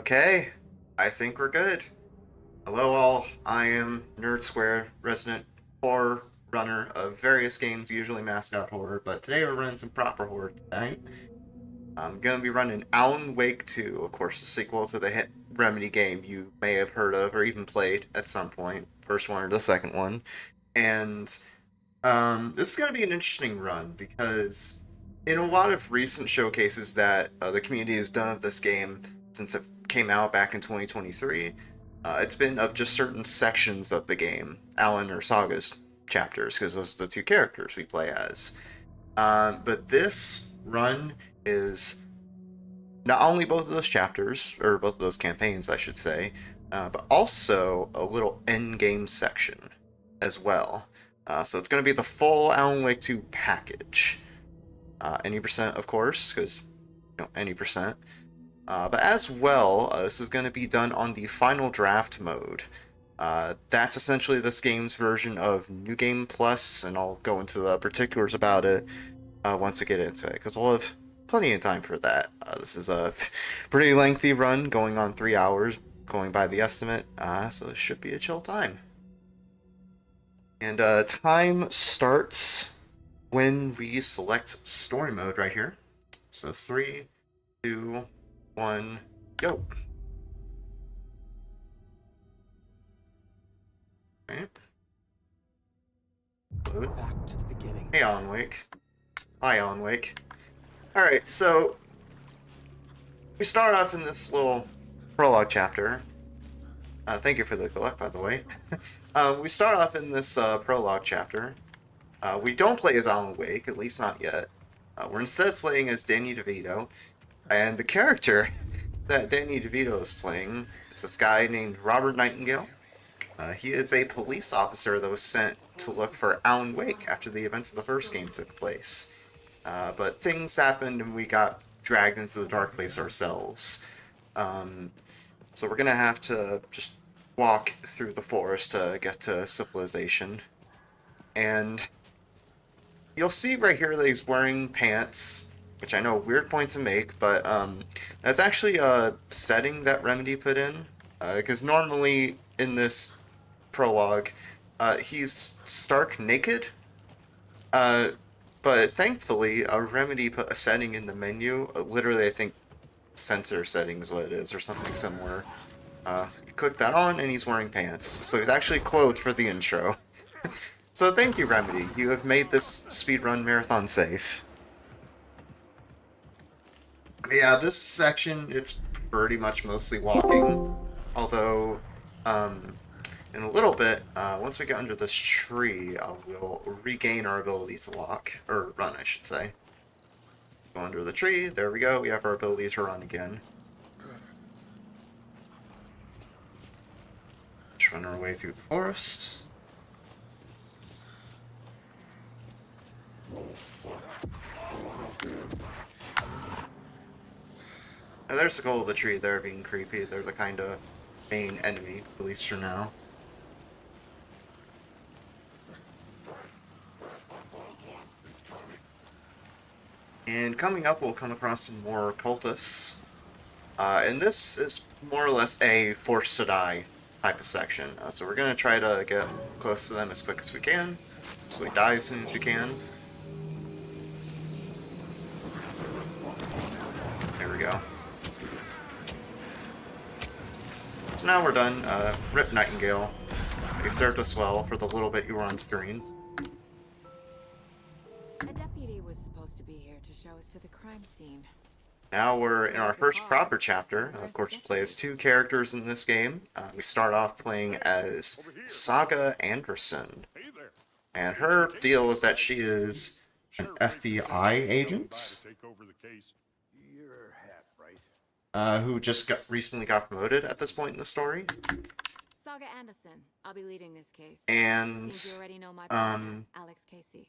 Okay, I think we're good. Hello all, I am Nerd Square, resident horror runner of various games, usually mascot horror, but today we're running some proper horror tonight. I'm gonna be running Alan Wake 2, of course, the sequel to the hit Remedy game you may have heard of or even played at some point, first one or the second one. And this is gonna be an interesting run because in a lot of recent showcases that the community has done of this game since it came out back in 2023, it's been of just certain sections of the game, Alan or Saga's chapters, because those are the two characters we play as. But this run is not only both of those chapters, or both of those campaigns, I should say, but also a little end game section as well. So it's going to be the full Alan Wake 2 package. Any percent, of course, because any percent. But as well, this is going to be done on the final draft mode. That's essentially this game's version of New Game Plus, and I'll go into the particulars about it once we get into it, because we'll have plenty of time for that. This is a pretty lengthy run, going on 3 hours, going by the estimate, so this should be a chill time. And time starts when we select story mode right here. So 3, 2, 1, go. Right. Load. Back to the beginning. Hey, Alan Wake. Hi, Alan Wake. Alright, so we start off in this little prologue chapter. Thank you for the collect, by the way. We start off in this prologue chapter. We don't play as Alan Wake, at least not yet. We're instead playing as Danny DeVito, and the character that Danny DeVito is playing is this guy named Robert Nightingale. He is a police officer that was sent to look for Alan Wake after the events of the first game took place. But things happened and we got dragged into the dark place ourselves. So we're gonna have to just walk through the forest to get to civilization. And you'll see right here that he's wearing pants, which I know a weird point to make, but that's actually a setting that Remedy put in. Because normally in this prologue, he's stark naked. But thankfully, Remedy put a setting in the menu. Literally, I think sensor settings is what it is, or something similar. You click that on, and he's wearing pants. So he's actually clothed for the intro. So thank you, Remedy. You have made this speedrun marathon safe. Yeah, this section, it's pretty much mostly walking. Although, in a little bit, once we get under this tree, we'll regain our ability to walk. Or run, I should say. Go under the tree, there we go, we have our ability to run again. Just run our way through the forest. Now there's the goal of the tree there being creepy. They're the kind of main enemy, at least for now. And coming up, we'll come across some more cultists. And this is more or less a forced to die type of section. So we're going to try to get close to them as quick as we can, so we die as soon as we can. There we go. So now we're done. Rip Nightingale. You served us well for the little bit you were on screen. A deputy was supposed to be here to show us to the crime scene. Now we're in our first proper chapter. Of course, we play as two characters in this game. We start off playing as Saga Anderson. And her deal is that she is an FBI agent who just recently got promoted at this point in the story. Saga Anderson, I'll be leading this case. And Seems you already know my partner, Alex Casey.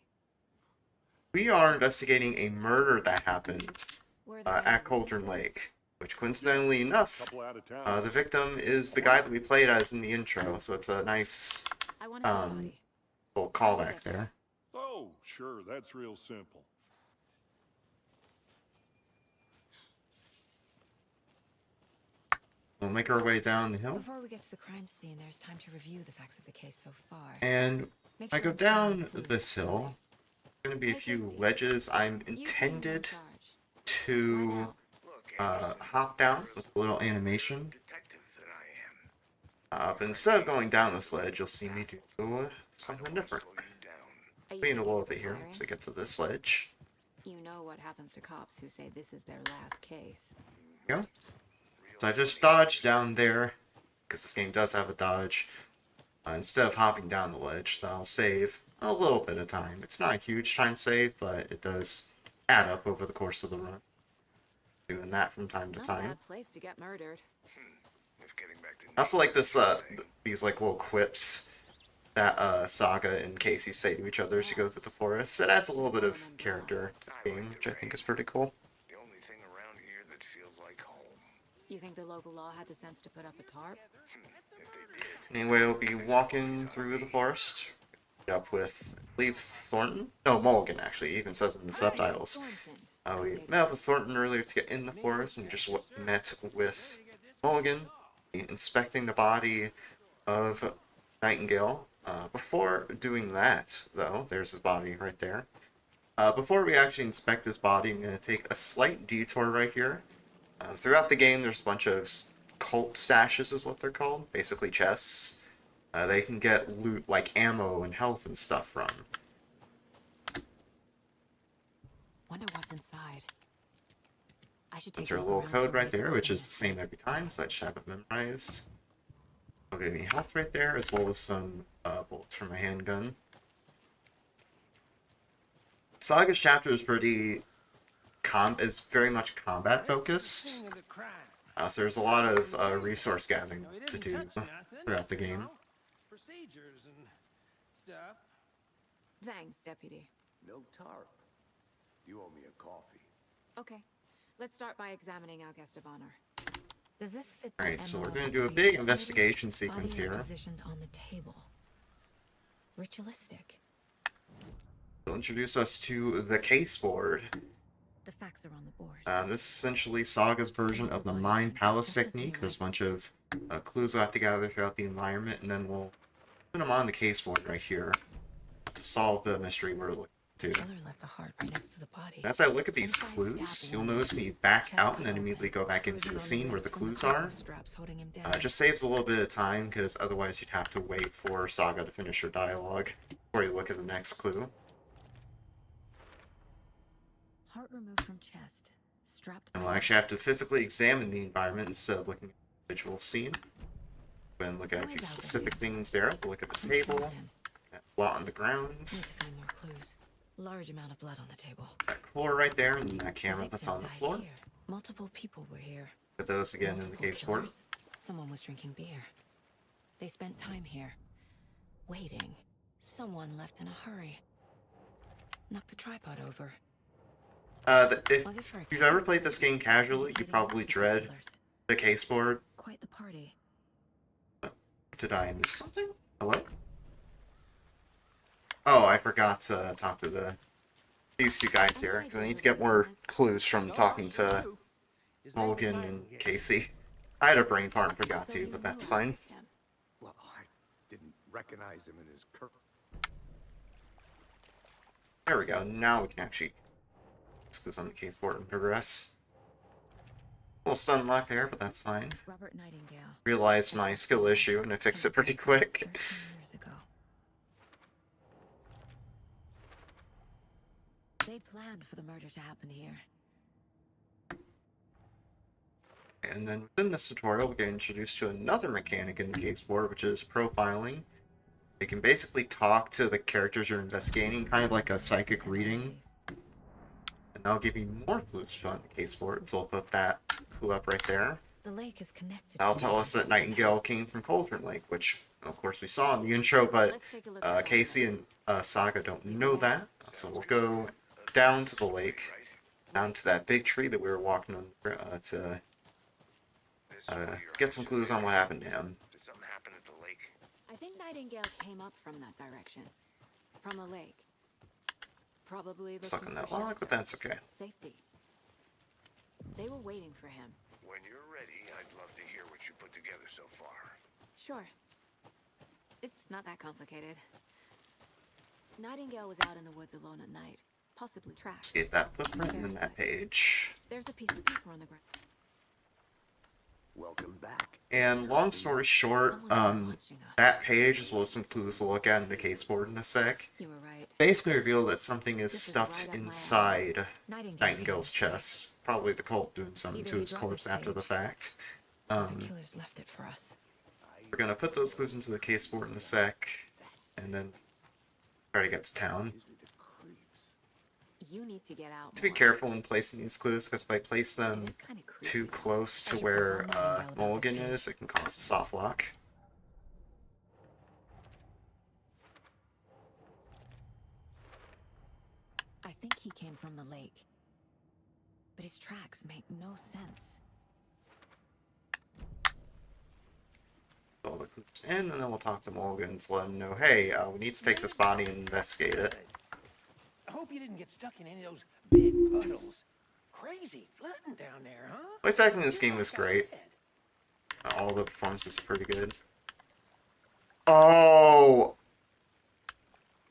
we are investigating a murder that happened at Cauldron Lake, which coincidentally enough, the victim is the guy that we played as in the intro, so it's a nice little callback there. Oh, sure, that's real simple. we'll make our way down the hill. Before we get to the crime scene, there's time to review the facts of the case so far. And Make I sure go I'm showing down clues. this hill. Going to be a Hey, few Casey. ledges. I'm You two are in intended charge. to hop down with a little animation. But instead of going down this ledge, you'll see me do something different. Are you Wait a thinking little of bit here retiring? once we get to this ledge. You know what happens to cops who say this is their last case. Here we go. So I just dodged down there, because this game does have a dodge. Instead of hopping down the ledge, that'll save a little bit of time. It's not a huge time save, but it does add up over the course of the run. Doing that from time to Not a time. bad place to get murdered. I also like this, these like little quips that Saga and Casey say to each other as you go through the forest. It adds a little bit of character to the game, which I think is pretty cool. The only thing around here that feels like home. You think the local law had the sense to put up a tarp? If they did, Anyway, we'll be walking through the forest. Meet up with, I believe, Thornton? No, Mulligan, actually. It even says in the subtitles. We met up with Thornton earlier to get in the forest, and we just met with Mulligan, inspecting the body of Nightingale. Before doing that, though, there's his body right there. Before we actually inspect his body, I'm going to take a slight detour right here. Throughout the game, there's a bunch of cult stashes, is what they're called. Basically chests. They can get loot like ammo and health and stuff from. Wonder what's inside. I should take Enter a look little around code before I right there, go which in is the this same thing. every time, so I just have it memorized. I'll give me health right there, as well as some bullets from my handgun. Saga's chapter is is very much combat focused. So there's a lot of resource gathering to do throughout the game. Procedures and stuff. Thanks, Deputy. no tarp. You owe me a coffee. Okay, let's start by examining our guest of honor. Does this fit Alright, the so MO we're of going to the do a previous big investigation murders? sequence Body is here. positioned on the table. Ritualistic. They'll introduce us to the case board. The facts are on the board. This is essentially Saga's version of the Mind Palace technique. There's a bunch of clues we'll have to gather throughout the environment, and then we'll put them on the case board right here to solve the mystery we're looking to. Killer left the heart right next to the body. As I look at these clues, you'll notice me back out and then immediately go back into the scene where the clues are. It just saves a little bit of time, because otherwise you'd have to wait for Saga to finish her dialogue before you look at the next clue. Heart removed from chest. Strapped. And we'll actually have to physically examine the environment instead of looking at the individual scene. Go ahead and look at a few specific things there. We'll look at the table, that blot on the ground, Need to find more clues. Large amount of blood on the table. that core right there, and that camera The that's victim on the died floor. here. Multiple people were here. Put those again in the Multiple case board. killers. Someone was drinking beer. They spent time here. Waiting. Someone left in a hurry. Knocked the tripod over. If Was it for a you've cat? ever played this game casually, you Hiding probably multiple dread killers. the case board. Quite the party. Did I miss something? Hello? Oh, I forgot to talk to these two guys here, because I need to get more clues from talking to Mulligan and Casey. I had a brain fart and forgot So to, you but that's knew fine. them. Well, I didn't recognize him in his curtain. There we go. Now we can actually clues on the case board and progress. A little stun lock there, but that's fine. Robert Nightingale. Realized my skill issue and I fixed it pretty quick. 13 years ago. They planned for the murder to happen here. And then within this tutorial, we get introduced to another mechanic in the case board, which is profiling. You can basically talk to the characters you're investigating, kind of like a psychic reading. And that'll give you more clues on the case board, so I'll put that clue up right there. The lake is connected. That'll to tell the us that house. Nightingale came from Cauldron Lake, which, of course, we saw in the intro, but Let's take a look at Casey and Saga don't know that. So we'll go down to the lake, down to that big tree that we were walking under to get some clues on what happened to him. Did something happen at the lake? I think Nightingale came up from that direction. From the lake. Probably Stuck looking on that for log, but shelter. that's okay. Safety. They were waiting for him. When you're ready, I'd love to hear what you put so far? Sure. It's not that complicated. Nightingale was out in the woods alone at night, possibly tracked. Get that footprint and then that page. There's a piece of paper on the ground. Welcome back. And long story short, Someone's been watching us. that page, as well as some clues to look at in the caseboard in a sec, You were right. basically reveal that something is This is stuffed right up my alley. inside Nightingale Nightingale's came. chest. Probably the cult doing something Either to he his dropped corpse this after the page, fact. The killers left it for us. We're gonna put those clues into the caseboard in a sec, and then try to get to town. Gives me the creeps. You need to get out To be more. careful when placing these clues, because if I place It them is kinda creepy. too close to I should where call Nightingale about this Mulligan page. is, it can cause a soft lock. I think he came from the lake. But his tracks make no sense. All the clues in, and then we'll talk to Mulligan to let him know, hey, we need to take this body and investigate it. I hope you didn't get stuck in any of those big puddles. Crazy flooding down there, huh? Voice acting in this Just game was like I great. said. All the performances are pretty good. Oh!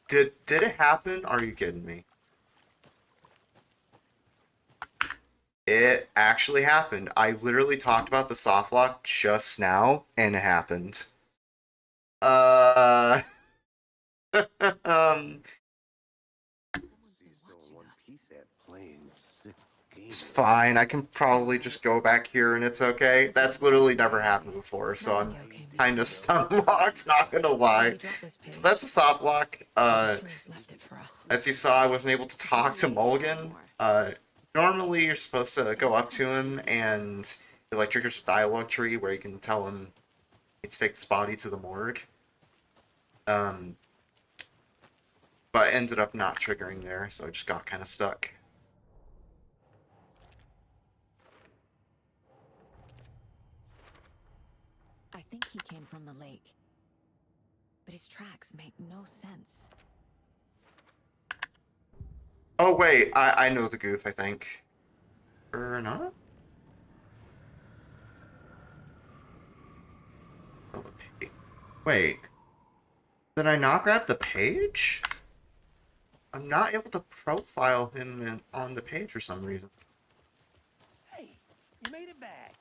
Did it happen? Are you kidding me? It actually happened. I literally talked about the soft lock just now, and it happened. um, Someone's been He's still in watching one us. piece at playing a sick game. it's fine. I can probably just go back here and it's okay. That's literally never happened before, so I'm Nightingale came this kind way. of stun locked, not gonna lie. He dropped this page. So that's a soft lock. The killers left it for us. As you saw, I wasn't able to talk to Mulligan. Normally, you're supposed to go up to him and it like triggers a dialogue tree where you can tell him to take this body to the morgue. But it ended up not triggering there, so I just got kind of stuck. I think he came from the lake. But his tracks make no sense. Oh wait, I know the goof, I think. Or not? Oh, the page. Wait. Did I not grab the page? I'm not able to profile him on the page for some reason. Hey, you made it back.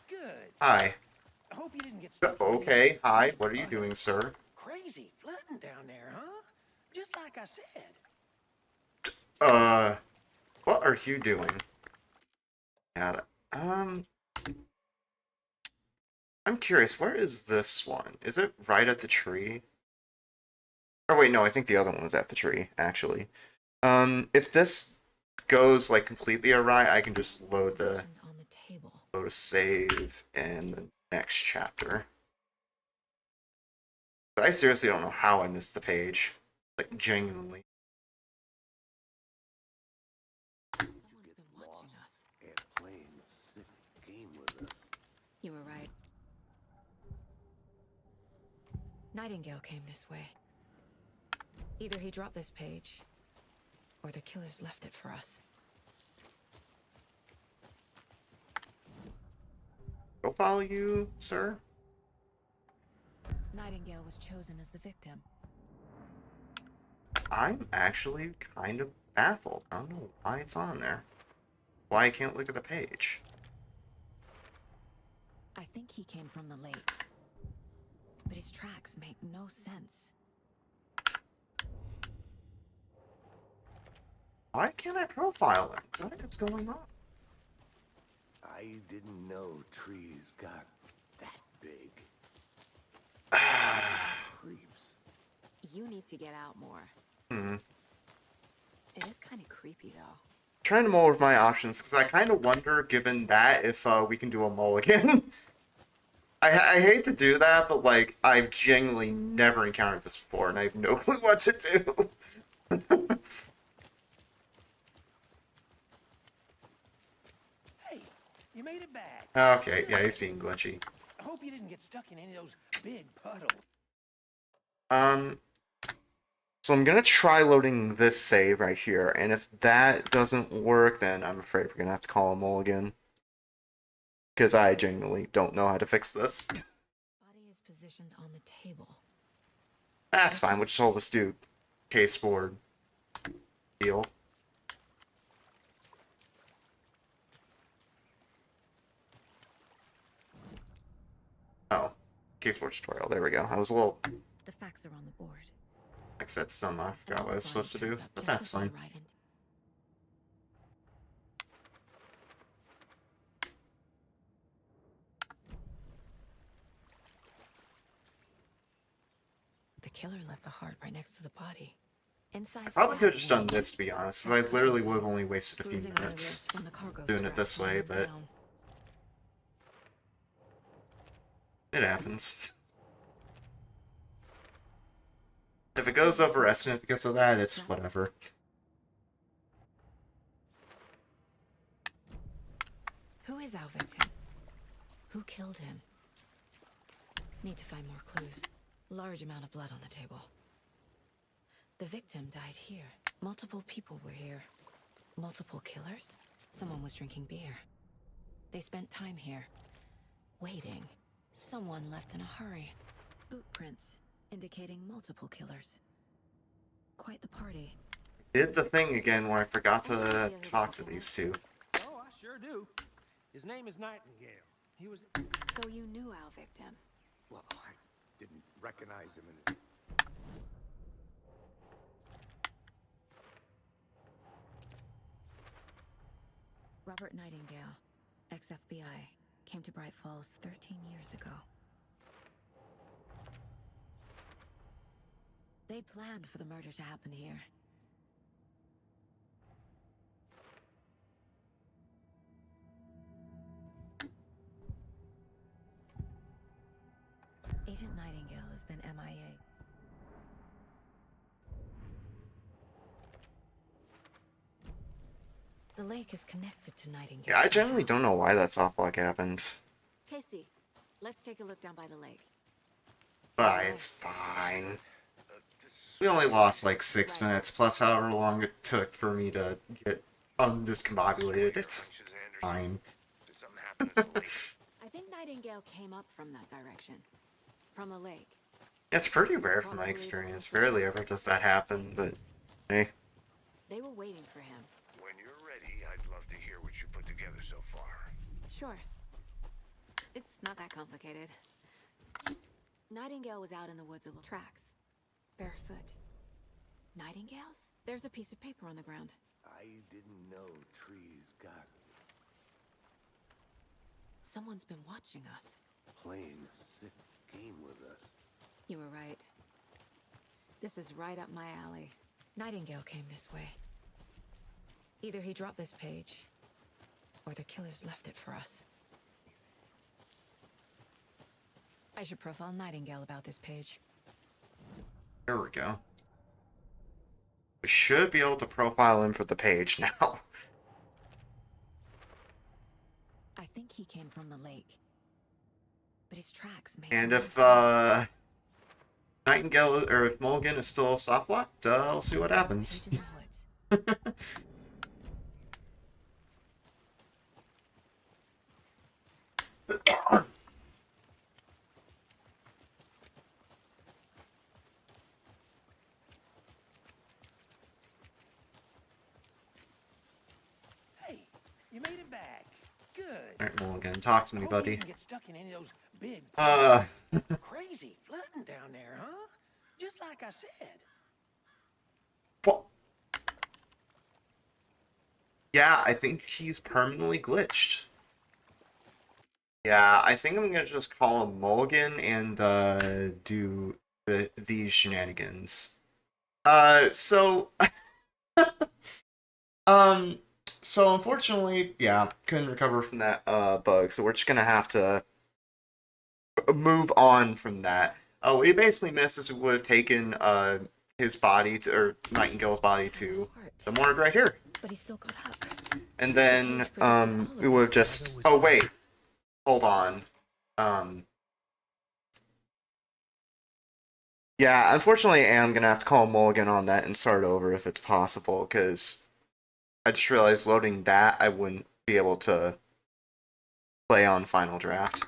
Good. Hi. I hope you didn't get stuck. in any of Okay, those hi, big what are you puddles. doing, sir? Crazy flooding down there, huh? Just like I said. What are you doing? Yeah, I'm curious, where is this one? Is it right at the tree? Oh wait, no, I think the other one was at the tree, actually. If this goes, like, completely awry, I can just load the, Mentioned on the table. load a save in the next chapter. But I seriously don't know how I missed the page. Like, genuinely. Someone's been watching us. And playing a sick game with us. You were right. Nightingale came this way. Either he dropped this page, or the killers left it for us. Profile you, sir? Nightingale was chosen as the victim. I'm actually kind of baffled. I don't know why it's on there. Why I can't look at the page. I think he came from the lake. But his tracks make no sense. Why can't I profile him? What is going on? I didn't know trees got that big. Creeps. You need to get out more. Hmm. It is kind of creepy, though. Trying to mull over my options, because I kind of wonder, given that, if we can do a mulligan. I hate to do that, but, like, I've genuinely never encountered this before, and I have no clue what to do. Hey, you made it back. Okay, yeah, he's being glitchy. I hope you didn't get stuck in any of those big puddles. So I'm gonna try loading this save right here, and if that doesn't work, then I'm afraid we're gonna have to call a mulligan. Because I genuinely don't know how to fix this. positioned on the table. That's fine. We'll just hold this dude case board deal. Oh, case board tutorial. There we go. I was a little. The facts are on the board. I said some. I forgot what I Another was supposed to body do, turns up but just that's as we fine. arrive in. The killer left the heart right next to the body. Inside Probably could have just stab done wound. this, to be honest. I There's literally cargo would have pay. only wasted a few Bruising on the minutes wrist from the cargo doing it strap this way, holding but down. it happens. If it goes over estimate because of that, it's whatever. Who is our victim? Who killed him? Need to find more clues. Large amount of blood on the table. The victim died here. Multiple people were here. Multiple killers? Someone was drinking beer. They spent time here. Waiting. Someone left in a hurry. Boot prints, indicating multiple killers. Quite the party. Did the thing again where I forgot to talk to these two. Oh, I sure do. His name is Nightingale. He was... So you knew our victim. Well, I didn't recognize him in his... Robert Nightingale, ex-FBI, came to Bright Falls 13 years ago. They planned for the murder to happen here. Agent Nightingale has been MIA. The lake is connected to Nightingale. Yeah, I generally don't know why that soft block happened. Casey, let's take a look down by the lake. But it's fine. We only lost like 6 minutes, plus however long it took for me to get undiscombobulated. It's fine. Did something happen at the lake? I think Nightingale came up from that direction. From the lake. It's pretty rare from my experience. Rarely ever does that happen, but hey. They were waiting for him. When you're ready, I'd love to hear what you put together so far. Sure. It's not that complicated. Nightingale was out in the woods with tracks. Barefoot. Nightingales? There's a piece of paper on the ground. I didn't know trees got Someone's been watching us. playing a sick game with us. You were right. This is right up my alley. Nightingale came this way. Either he dropped this page, or the killers left it for us. I should profile Nightingale about this page. There we go. We should be able to profile him for the page now. I think he came from the lake. But his tracks make And no if sense. Nightingale or if Mulligan is still soft locked, we'll see what happens. Page in the woods. Hey, you made it back. Good. Alright, Mulligan, talk to me, Hope you buddy. didn't get stuck in any of those big... Crazy flooding down there, huh? Just like I said. What? Yeah, I think he's permanently glitched. Yeah, I think I'm gonna just call him Mulligan and do these shenanigans. So so unfortunately, yeah, couldn't recover from that bug, so we're just gonna have to move on from that. Oh, we basically missed as we would have taken his body to, or Nightingale's body to the morgue right here. But he still got up. And then we would have just, oh wait, hold on. Yeah, unfortunately I am gonna have to call Mulligan on that and start over if it's possible, because I just realized loading that I wouldn't be able to play on Final Draft.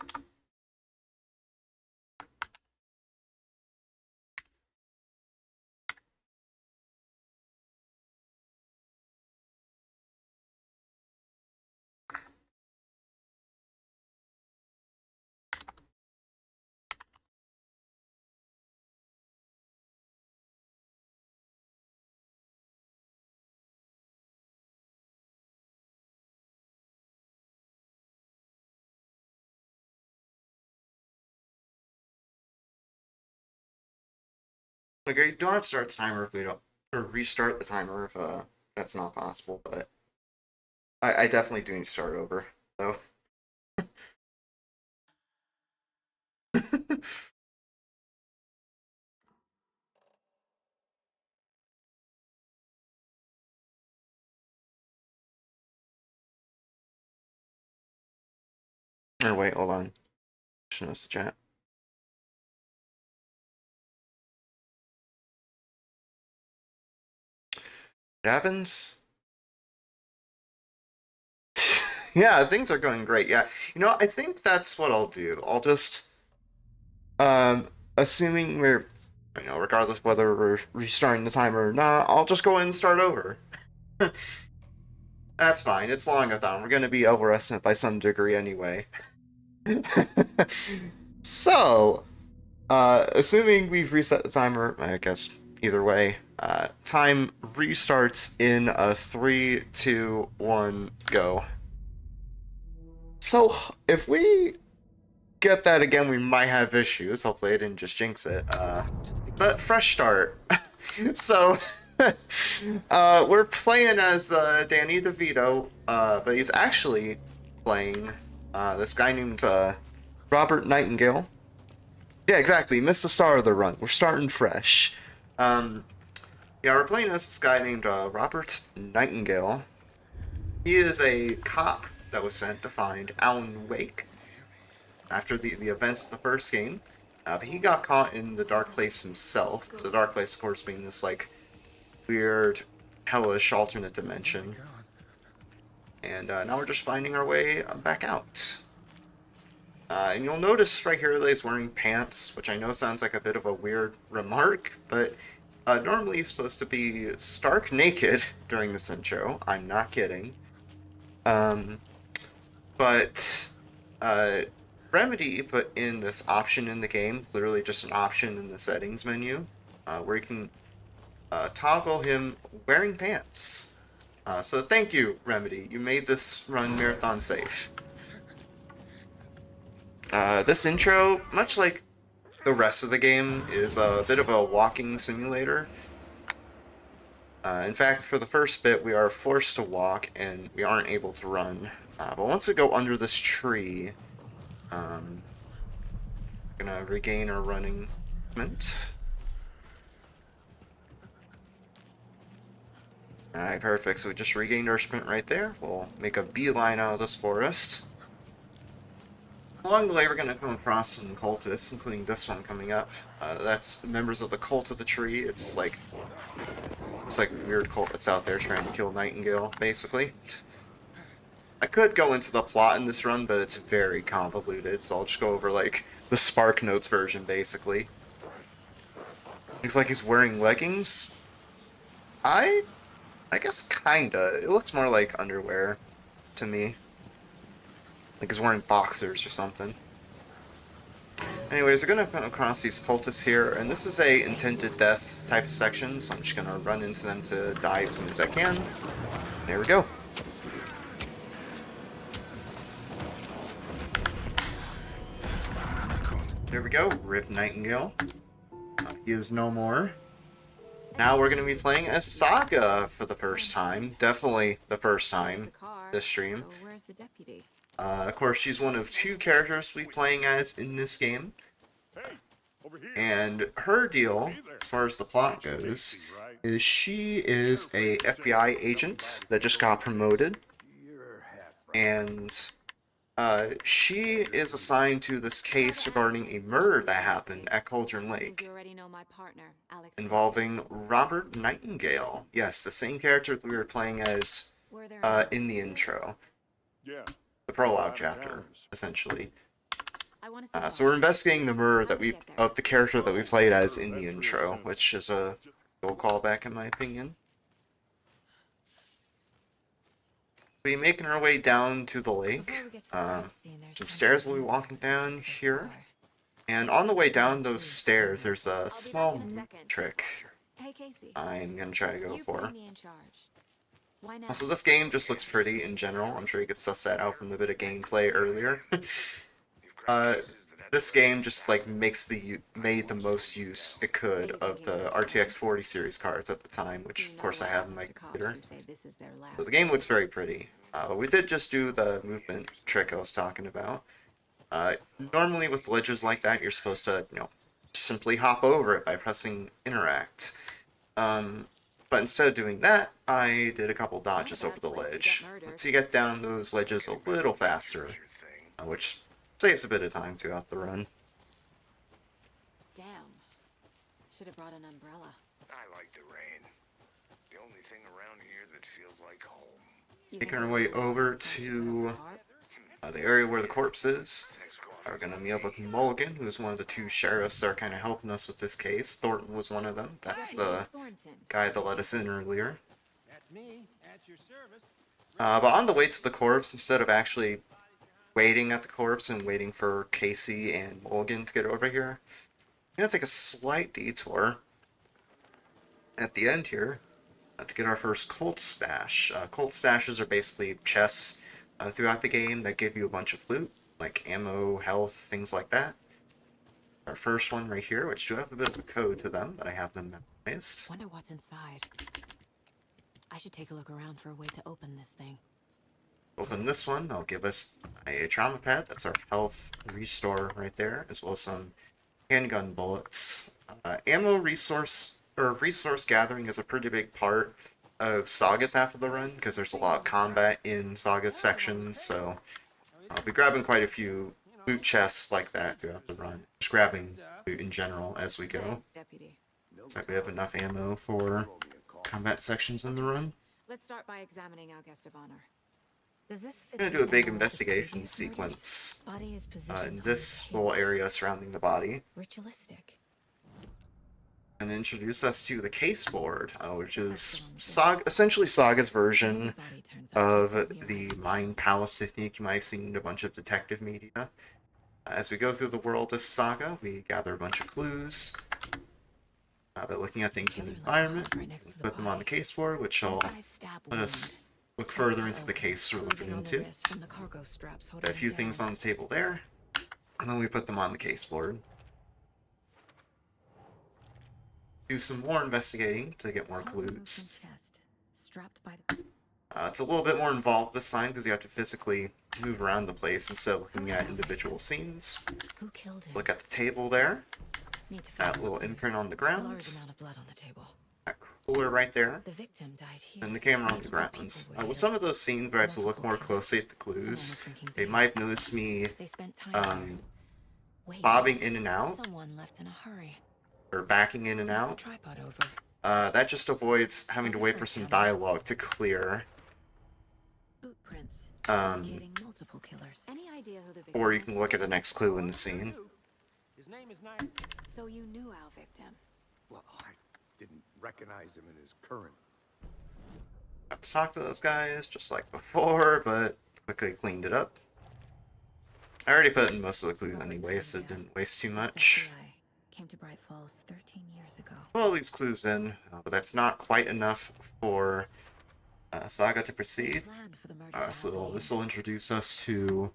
Like, you don't have to start the timer if we don't, or restart the timer if that's not possible. But I definitely do need to start over. So. Or wait, hold on. Should notice the chat. It happens. Yeah, things are going great. Yeah, I think that's what I'll do. I'll just, assuming we're, regardless of whether we're restarting the timer or not, I'll just go in and start over. That's fine. It's long-a-thon. We're gonna be overestimated by some degree anyway. So, assuming we've reset the timer, I guess either way, time restarts in a 3, 2, 1, go. So, if we get that again, we might have issues. Hopefully I didn't just jinx it. But fresh start. So, we're playing as Danny DeVito, but he's actually playing this guy named Robert Nightingale. Yeah, exactly. Missed the start of the run. We're starting fresh. Yeah, we're playing as this guy named Robert Nightingale. He is a cop that was sent to find Alan Wake after the events of the first game. But he got caught in the dark place himself. The dark place, of course, being this like weird, hellish alternate dimension. And now we're just finding our way back out. And you'll notice right here that he's wearing pants, which I know sounds like a bit of a weird remark, but normally he's supposed to be stark naked during this intro. I'm not kidding. But Remedy put in this option in the game, literally just an option in the settings menu, where you can toggle him wearing pants. So thank you, Remedy. You made this run marathon safe. This intro, much like the rest of the game, is a bit of a walking simulator. In fact, for the first bit, we are forced to walk and we aren't able to run. But once we go under this tree, we're gonna regain our running movement. Alright, perfect. So we just regained our sprint right there. We'll make a beeline out of this forest. Along the way, we're going to come across some cultists, including this one coming up. That's members of the Cult of the Tree. It's like a weird cult that's out there trying to kill Nightingale, basically. I could go into the plot in this run, but it's very convoluted, so I'll just go over, like, the Spark Notes version, basically. Looks like he's wearing leggings. I guess kinda. It looks more like underwear to me. Like he's wearing boxers or something. Anyways, we're gonna come across these cultists here, and this is a intended death type of section, so I'm just gonna run into them to die as soon as I can. There we go. There we go, Rip Nightingale. He is no more. Now we're going to be playing as Saga for the first time. Definitely the first time this stream. Of course, she's one of 2 characters we'll be playing as in this game. And her deal, as far as the plot goes, is she is a FBI agent that just got promoted. And she is assigned to this case regarding a murder that happened at Cauldron Lake involving Robert Nightingale. Yes, the same character that we were playing as in the intro. The prologue chapter, essentially. So we're investigating the murder of the character that we played as in the intro, which is a cool callback in my opinion. We'll be making our way down to the lake. Some stairs we'll be walking down here. And on the way down those stairs, there's a small trick I'm going to try to go for. Also, this game just looks pretty in general. I'm sure you could suss that out from the bit of gameplay earlier. this game just like made the most use it could of the RTX 40 series cards at the time, which of course I have in my computer. So the game looks very pretty. We did just do the movement trick I was talking about. Normally with ledges like that, you're supposed to, simply hop over it by pressing interact. But instead of doing that, I did a couple dodges over the ledge. Lets you get down those ledges a little faster, which saves a bit of time throughout the run. Damn. Should have brought an umbrella. I like the rain. The only thing around here that feels like home. Making our way over to the area where the corpse is. We're gonna meet up with Mulligan, who's one of the two sheriffs that are kind of helping us with this case. Thornton was one of them. That's the guy that let us in earlier. That's me, at your service. But on the way to the corpse, instead of actually waiting at the corpse and waiting for Casey and Mulligan to get over here, I'm gonna take a slight detour at the end here to get our first Colt stash. Colt stashes are basically chests throughout the game that give you a bunch of loot, like ammo, health, things like that. Our first one right here, which do have a bit of a code to them, but I have them memorized. Wonder what's inside. I should take a look around for a way to open this thing. Open this one, they'll give us a trauma pad. That's our health restore right there, as well as some handgun bullets. Ammo resource gathering is a pretty big part of Saga's half of the run, because there's a lot of combat in Saga's sections, so I'll be grabbing quite a few loot chests like that throughout the run. Just grabbing loot in general as we go. Thanks, Deputy. Looks like we have enough ammo for combat sections in the run. Let's start by examining our guest of honor. Does this fit I'm going to do a big investigation sequence Body is in positioned this little area surrounding the body, ritualistic. and introduce us to the case board, which is essentially Saga's version of the Mind Palace technique you might have seen in a bunch of detective media. As we go through the world of Saga, we gather a bunch of clues by looking at things in the environment, put them on the case board, which will let us look further into the case we're looking into. Got a few things on the table there, and then we put them on the case board. Do some more investigating to get more clues. It's a little bit more involved this time because you have to physically move around the place instead of looking at individual scenes. Who killed him? Look at the table there. Need to find That little clues. imprint on the A ground. large amount of blood on the table. That cooler right there. The victim died here. And the camera on the ground. With some of those scenes where I have to look more closely at the clues, they might have noticed me They spent time Wait, bobbing in and out, someone left in a hurry. or backing in and Knocked out. the tripod over. That just avoids having to wait for some dialogue to clear. Boot prints. Um, Indicating multiple killers. Any idea who the victim Or you is? can look at the next clue in the scene. His name is Knight. So you knew our victim. Well, I didn't recognize him in his current. Got to talk to those guys just like before, but quickly cleaned it up. I already put in most of the clues anyway, so it didn't waste too much. FBI came to Bright Falls 13 years ago. Put all these clues in, but that's not quite enough for Saga to proceed. Planned for the murder to So happen. this will introduce us to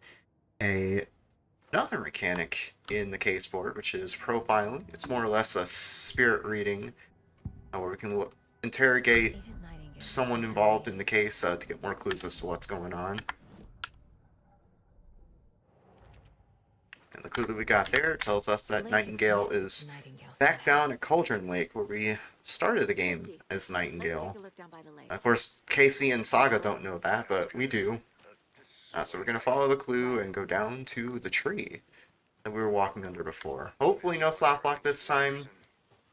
another mechanic in the case board, which is profiling. It's more or less a spirit reading, where we can interrogate Agent Nightingale. someone involved in the case to get more clues as to what's going on. And the clue that we got there tells us that Nightingale is back down at Cauldron Lake, where we started the game as Nightingale. Let's take a look down by the lake. Of course, Casey and Saga don't know that, but we do. So we're going to follow the clue and go down to the tree that we were walking under before. Hopefully no slap block this time.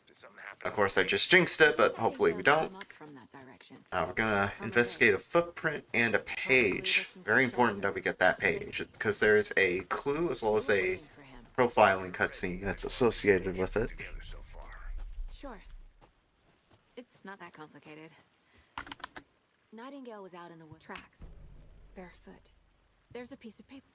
Did something happen? Of course, I just jinxed it, but hopefully we don't. Come up from that direction. We're gonna investigate a footprint and a page. Very important that we get that page, because there is a clue as well as a Waiting for him. profiling cutscene that's associated with it. Together so far. Sure. It's not that complicated. Nightingale was out in the wood tracks, barefoot. There's a piece of paper.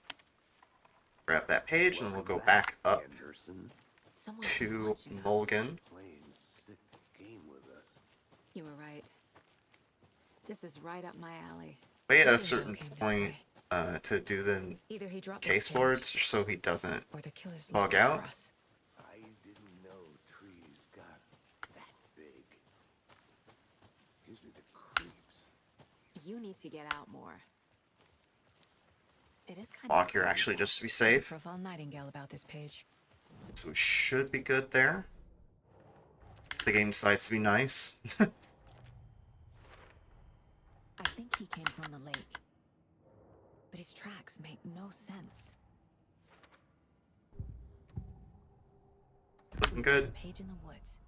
Grab that page and we'll go back up Anderson Someone's been to watching us. Mulligan. playing sick game with us. You were right. This is right up my alley. But at a Nightingale certain came this point, way. to do the Either he dropped this case cage, boards so he doesn't or the killer's bug looking out. for us. I didn't know trees got that big. Gives me the creeps. You need to get out more. It is kind Walk of here actually just to be I should safe. profile Nightingale about this page. So we should be good there. If the game decides to be nice. I think he came from the lake. But his tracks make no sense. Looking good. Page in the woods.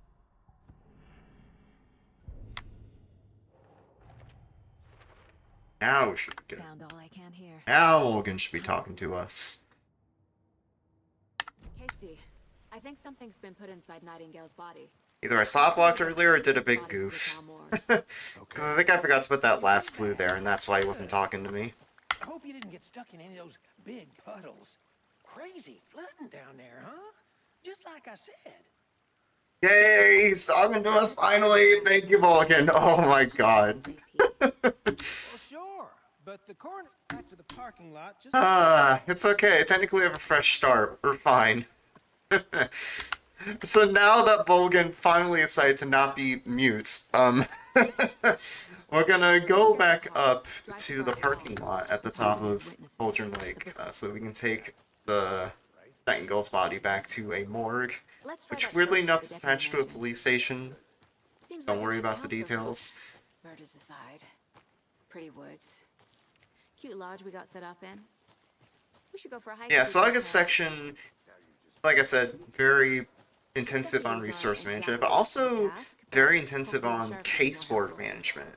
Now we should be good. Found all I can here. Now Logan should be talking to us. Casey, I think something's been put inside Nightingale's body. Either I soft locked earlier or did a big goof. Because I think I forgot to put that last clue there, and that's why he wasn't talking to me. I hope you didn't get stuck in any of those big puddles. Crazy flooding down there, huh? Just like I said. Yay! He's talking to us finally! Thank you, Vulcan! Oh my god. Well, sure. But the corner back to the parking lot just... It's okay. Technically, we have a fresh start. We're fine. So now that Vulcan finally decided to not be mute, we're gonna go back up to the parking lot at the top of Cauldron Lake, so we can take the Nightingale's body back to a morgue, which weirdly enough is attached to a police station. Don't worry about the details. Murders aside, pretty woods. Cute lodge we got set up in. We should go for a hike. Yeah, Saga's section, like I said, very intensive on resource management, but also very intensive on case board management.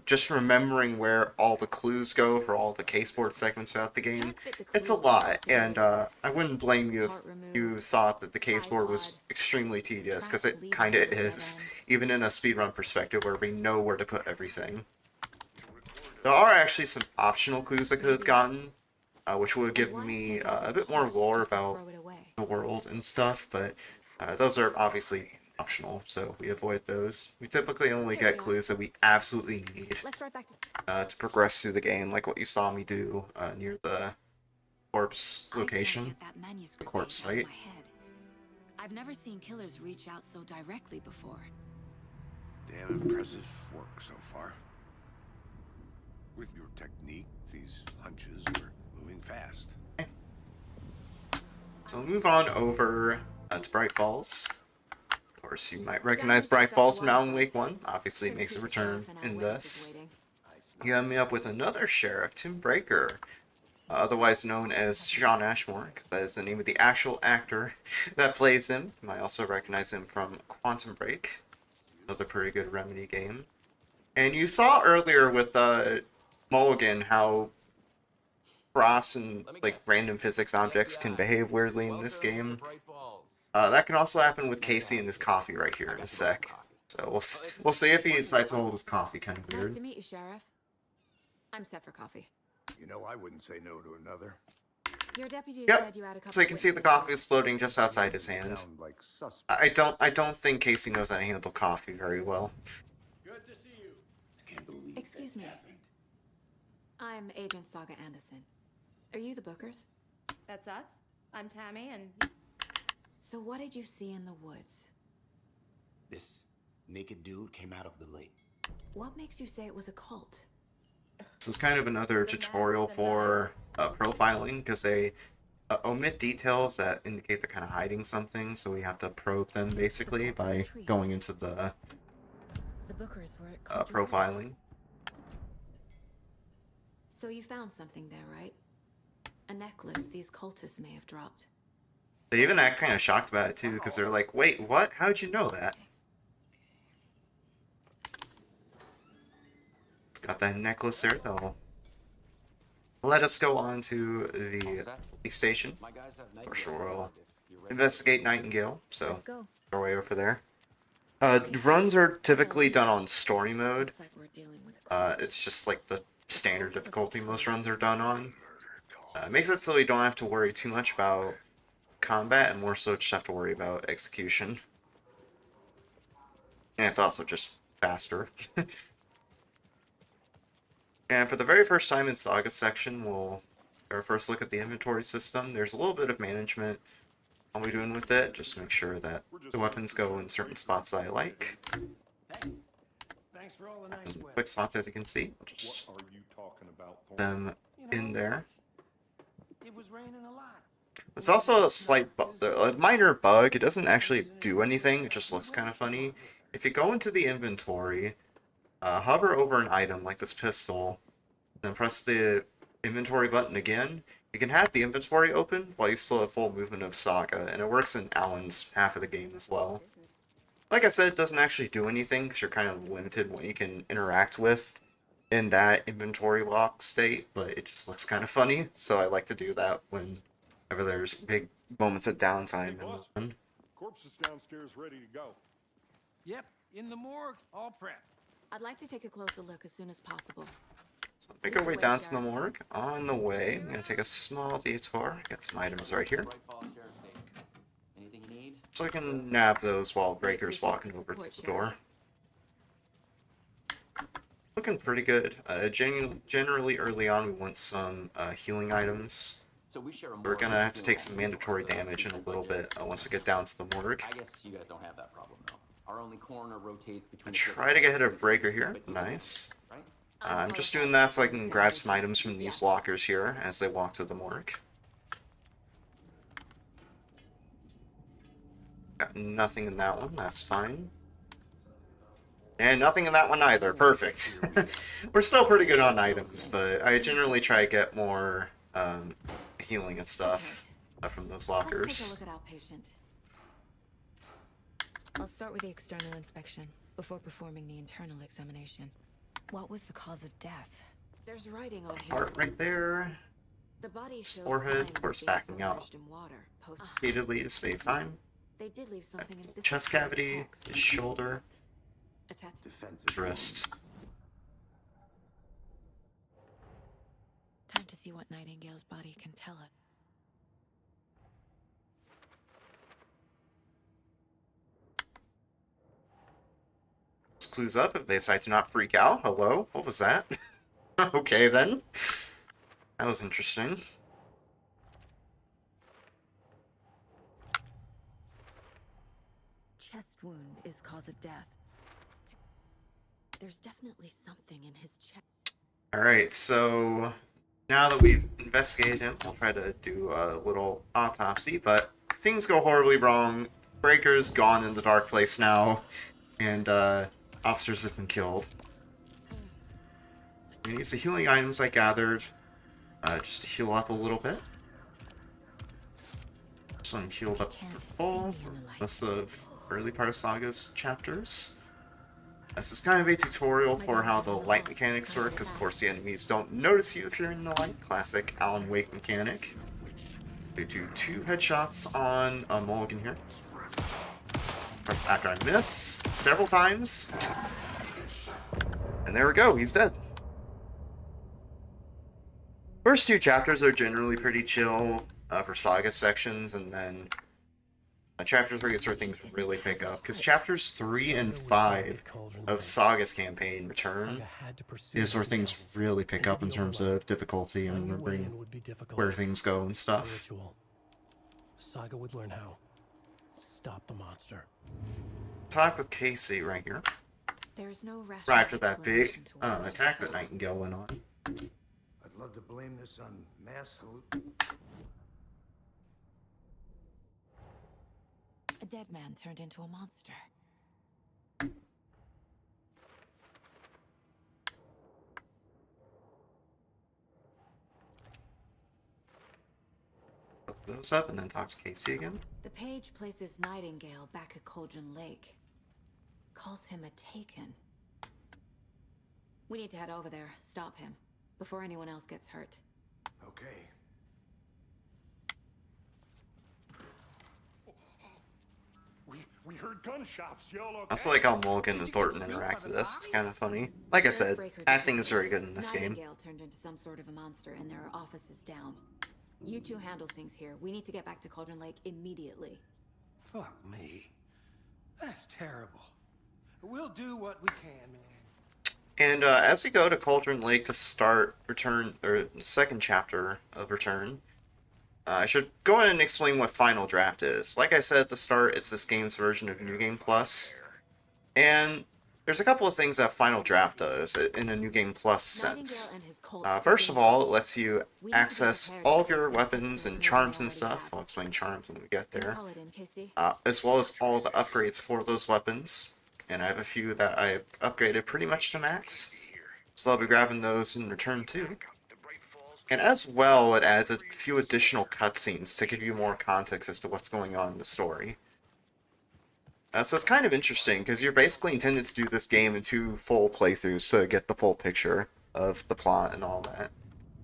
Just remembering where all the clues go for all the case board segments throughout the game. It's a lot, and I wouldn't blame you if you thought that the case board was extremely tedious, because it kind of is, even in a speedrun perspective where we know where to put everything. There are actually some optional clues I could have gotten, which would have given me a bit more lore about the world and stuff, but those are obviously optional, so we avoid those. We typically only get clues that we absolutely need to progress through the game, like what you saw me do near the corpse location, the corpse site. I've never seen killers reach out so directly before. Damn impressive work so far. With your technique, these hunches are moving fast. So we'll move on over to Bright Falls. Of course, you might recognize Bright Falls from Alan Wake 1. Obviously, it makes a return in this. You got me up with another sheriff, Tim Breaker, otherwise known as John Ashmore, because that is the name of the actual actor that plays him. You might also recognize him from Quantum Break, another pretty good Remedy game. And you saw earlier with Mulligan how props and like random physics objects can behave weirdly in this game. That can also happen with Casey and his coffee right here in a sec. So we'll see if he decides to hold his coffee kind of Nice weird. to meet you, Sheriff. I'm set for coffee. You know, I wouldn't say no to another. Your deputy Yep. said you had a couple. So you can see the coffee is floating just outside his hand. Sound like suspect. I don't think Casey knows how to handle coffee very well. Good to see you. Can't believe Excuse me. I'm Agent Saga Anderson. Are you the Bookers? That's us. I'm Tammy, and So what did you see in the woods? This naked dude came out of the lake. What makes you say it was a cult? This is kind of another tutorial for profiling, because they omit details that indicate they're kind of hiding something, so we have to probe them basically by going into the The Bookers were at Cauldron Lake. profiling. So you found something there, right? A necklace these cultists may have dropped. They even act kind of shocked about it too, because they're like, "Wait, what? How'd you know that?" It's got that necklace there, though. Let us go on to the police station. For sure, we'll investigate Nightingale. So Let's go. our way over there. Runs are typically done on story mode. Looks like we're dealing with a cult. It's just like the standard difficulty most runs are done on. It makes it so you don't have to worry too much about combat, and more so just have to worry about execution. And it's also just faster. And for the very first time in Saga section, we'll our first look at the inventory system. There's a little bit of management I'll be doing with it, just to make sure that the weapons go in certain spots that I like. Hey, thanks for all the nice weather. Quick spots, as you can see. What Just are you talking about, Thorne? them in there. It was raining a lot. There's also a slight a minor bug. It doesn't actually do anything. It just looks kind of funny. If you go into the inventory, hover over an item like this pistol, then press the inventory button again, you can have the inventory open while you still have full movement of Saga, and it works in Alan's half of the game as well. Like I said, it doesn't actually do anything because you're kind of limited what you can interact with in that inventory lock state, but it just looks kind of funny, so I like to do that whenever there's big moments of downtime. Hey, boss. Corpse is downstairs ready to go. Yep, in the morgue, all prepped. I'd like to take a closer look as soon as possible. So make our way down to the morgue. On the way, I'm going to take a small detour, get some items right here, Anything you need? so I can nab those while Breaker's walking over to the door. Looking pretty good. Generally early on we want some healing items. So we share a We're gonna have to take some mandatory damage in a little bit once we get down to the morgue. I guess you guys don't have that problem though. Our only coroner rotates between. Try to get ahead of Breaker here. Nice. Right? I'm just doing that so I can grab some items from these lockers here as they walk to the morgue. Got nothing in that one, that's fine. And nothing in that one either, perfect. We're still pretty good on items, but I generally try to get more healing and stuff from those Let's lockers. take a look at outpatient. I'll start with the external inspection before performing the internal examination. What was the cause of death? There's writing on here. Heart right there. The body His shows forehead, signs of course, being backing out submerged in water post. repeatedly to save time. They did leave something in this Chest cavity, his shoulder, attached. his wrist. Time to see what Nightingale's body can tell us. Clues up if they decide to not freak out. Hello? What was that? Okay then. That was interesting. Chest wound is cause of death. There's definitely something in his chest. Alright, so now that we've investigated him, we'll try to do a little autopsy, but things go horribly wrong. Breaker's gone in the dark place now, and officers have been killed. I'm gonna use the healing items I gathered just to heal up a little bit. So I'm healed up for full for most of early part of Saga's chapters. This is kind of a tutorial for how the light mechanics work, because of course the enemies don't notice you if you're in the light. Classic Alan Wake mechanic. We do 2 headshots on a mulligan here. Press after I miss several times. And there we go, he's dead. First 2 chapters are generally pretty chill for Saga sections, and then Chapter 3 is where things really pick up, because Chapters 3 and 5 of Saga's campaign, Return, is where things really pick up in terms of difficulty and remembering where things go and stuff. Saga would learn how. Stop the monster. Talk with Casey right here. There's no Right rational after that big explanation to what attack you that saw. Nightingale went on. I'd love to blame this on mass halluc. A dead man turned into a monster. Look those up and then talk to Casey again. The page places Nightingale back at Cauldron Lake. Calls him a Taken. We need to head over there, stop him, before anyone else gets hurt. Okay. We heard gunshots, y'all okay? I also like how Mulligan and Thornton interact with this. It's kind of funny. Like I said, acting is very good in this game. Nightingale turned into some sort of a monster, and there are offices down. You two handle things here. We need to get back to Cauldron Lake immediately. Fuck me. That's terrible. We'll do what we can, man. And as we go to Cauldron Lake to start Return, or the second chapter of Return, I should go ahead and explain what Final Draft is. Like I said at the start, it's this game's version of New Game Plus, and there's a couple of things that Final Draft does in a New Game Plus sense. First of all, it lets you access all of your weapons and charms and stuff. I'll explain charms when we get there. As well as all the upgrades for those weapons. And I have a few that I've upgraded pretty much to max. So I'll be grabbing those in return too. And as well, it adds a few additional cutscenes to give you more context as to what's going on in the story. So it's kind of interesting, because you're basically intended to do this game in 2 full playthroughs to get the full picture of the plot and all that.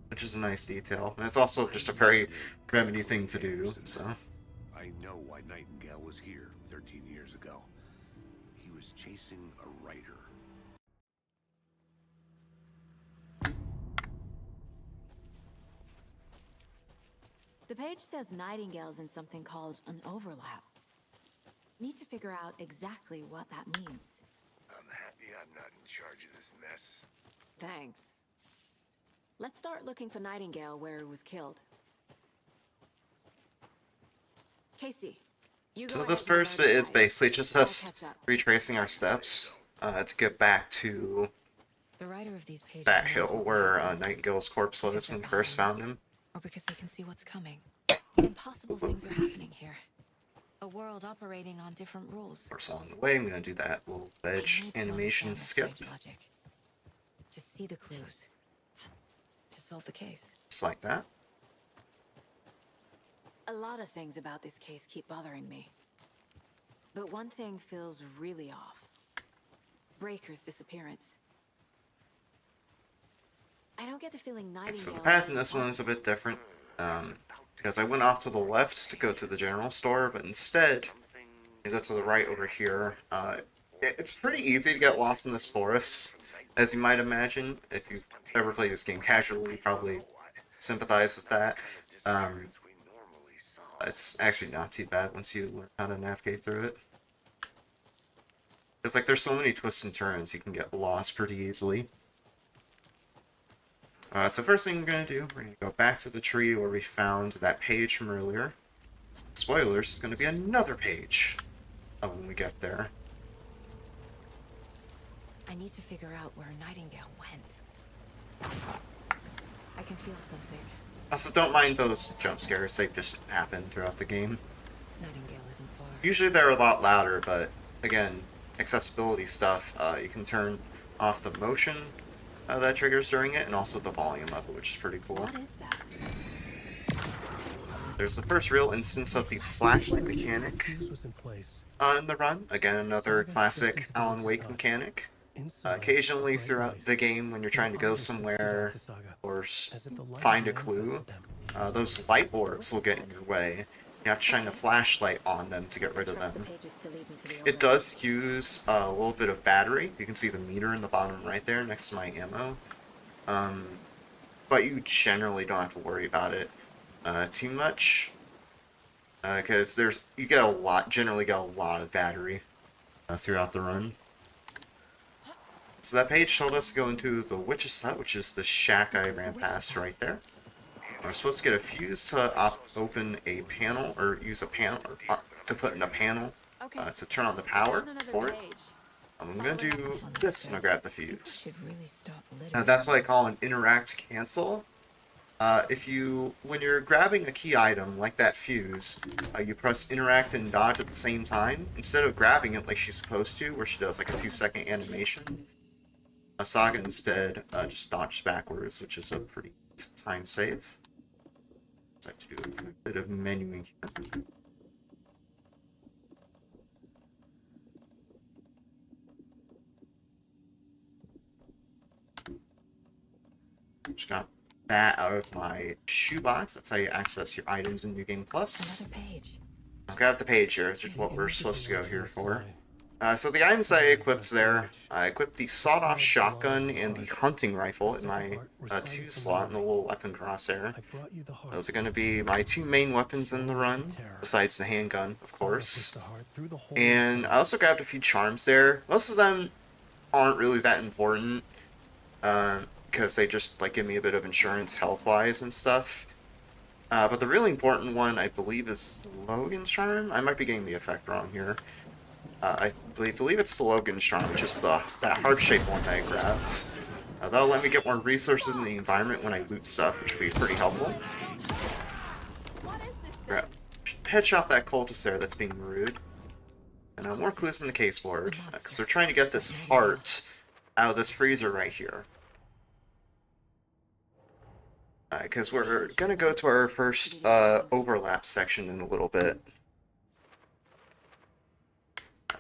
Which is a nice detail. And it's also just a very Remedy thing to do, so... I know why Nightingale was here 13 years ago. He was chasing a writer. The page says Nightingale's in something called an overlap. Need to figure out exactly what that means. I'm happy I'm not in charge of this mess. Thanks. Let's start looking for Nightingale where he was killed. Casey, you go So ahead this and go first bit is outside. basically just I'll us catch up. retracing our steps to get back to The writer of these pages that knows hill what where we're doing, Nightingale's corpse because was they're when we first behind found us, him. or because they can see what's coming. Impossible things are happening here. A world operating on different rules. Of course, along the way, I'm going to do that little I edge need to animation understand the skip, strange logic. To see the clues. To solve the case. just like that. A lot of things about this case keep bothering me. But one thing feels really off. Breaker's disappearance. I don't get the feeling Nightingale... So the path in this one is a bit different, because I went off to the left to go to the general store, but instead, I go to the right over here. It's pretty easy to get lost in this forest, as you might imagine. If you've ever played this game casually, you probably sympathize with that. It's actually not too bad once you learn how to navigate through it. It's like there's so many twists and turns, you can get lost pretty easily. So first thing we're going to do, we're going to go back to the tree where we found that page from earlier. Spoilers, it's going to be another page when we get there. I need to figure out where Nightingale went. I can feel something. Also, don't mind those jump scares, they just happen throughout the game. Nightingale isn't far. Usually they're a lot louder, but again, accessibility stuff, you can turn off the motion that triggers during it, and also the volume of it, which is pretty cool. What is that? There's the first real instance of the flashlight mechanic Fuse was in place. in the run. Again, another classic Alan Wake mechanic. Occasionally throughout the game, when you're trying to go somewhere or find a clue, those light orbs will get in your way. You have to shine a flashlight on them to get rid of them. It does use a little bit of battery. You can see the meter in the bottom right there next to my ammo. But you generally don't have to worry about it too much, because you generally get a lot of battery throughout the run. So that page told us to go into the witch's hut, which is the shack I ran past right there. We're supposed to get a fuse to open a panel, or use a panel, to put in a panel to turn on the power for it. I'm going to do this, and I'll grab the fuse. That's what I call an interact cancel. When you're grabbing a key item, like that fuse, you press interact and dodge at the same time, instead of grabbing it like she's supposed to, where she does like a 2-second animation, Saga instead just dodges backwards, which is a pretty time save. So I have to do a bit of menuing here. Just got that out of my shoebox. That's how you access your items in New Game Plus. Another page. I've got the page here. It's just what we're supposed to go here for. So the items I equipped there, I equipped the sawed-off shotgun and the hunting rifle in my 2 slot in the little weapon crosshair. Those are going to be my 2 main weapons in the run, besides the handgun, of course. And I also grabbed a few charms there. Most of them aren't really that important. because they just like give me a bit of insurance health-wise and stuff. But the really important one, I believe, is Logan's Charm. I might be getting the effect wrong here. I believe it's the Logan's Charm, which is that heart-shaped one that I grabbed. That'll let me get more resources in the environment when I loot stuff, which will be pretty helpful. Headshot that cultist there that's being rude. And more clues in the case board, because we're trying to get this heart out of this freezer right here. Because we're going to go to our first overlap section in a little bit.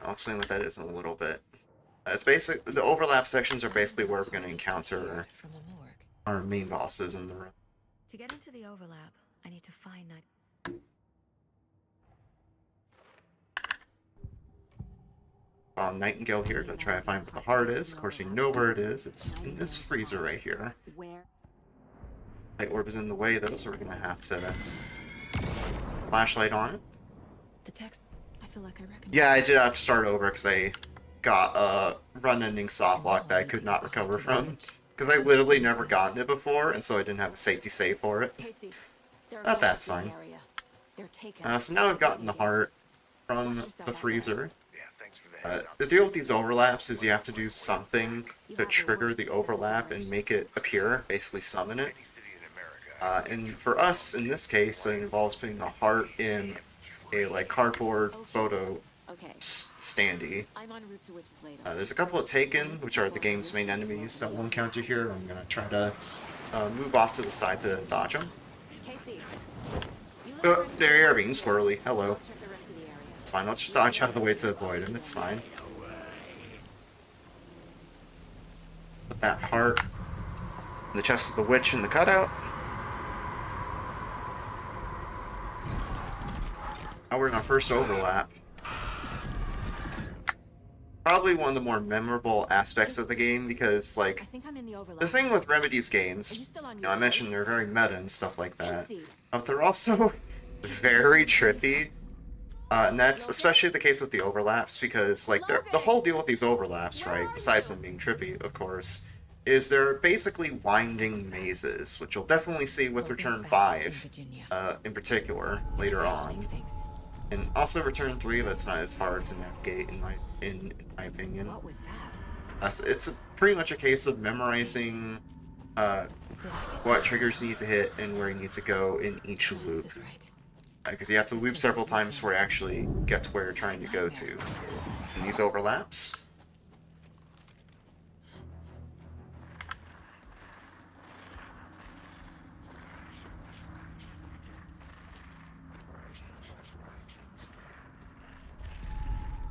I'll explain what that is in a little bit. It's basic. The overlap sections are basically where we're going to encounter our main bosses in the room. To get into the overlap, I need to find Nightingale here to try to find what the heart is. Of course, we know where it is. It's in this freezer right here. Light orb is in the way though, so we're gonna have to flashlight on it. The text. I feel like I recognize. Yeah, I did have to start over because I got a run-ending softlock that I could not recover from. Because I literally never gotten it before, and so I didn't have a safety save for it. But that's fine. So now I've gotten the heart from the freezer. The deal with these overlaps is you have to do something to trigger the overlap and make it appear, basically summon it. And for us, in this case, it involves putting a heart in a like cardboard photo standee. There's a couple of Taken, which are the game's main enemies that we'll encounter here. I'm going to try to move off to the side to dodge them. Oh, there you are, being squirrely. Hello. It's fine, I'll just dodge out of the way to avoid him, it's fine. Put that heart in the chest of the witch in the cutout. Now we're in our first overlap. Probably one of the more memorable aspects of the game because, like, the thing with Remedy's games, you know, I mentioned they're very meta and stuff like that, but they're also very trippy. And that's especially the case with the overlaps, because like the whole deal with these overlaps, right, besides them being trippy, of course, is they're basically winding mazes, which you'll definitely see with Return 5, in particular, later on. And also Return 3, but it's not as hard to navigate, in my opinion. What was that? So it's pretty much a case of memorizing what triggers you need to hit and where you need to go in each loop. Because you have to loop several times before you actually get to where you're trying to go to. In these overlaps.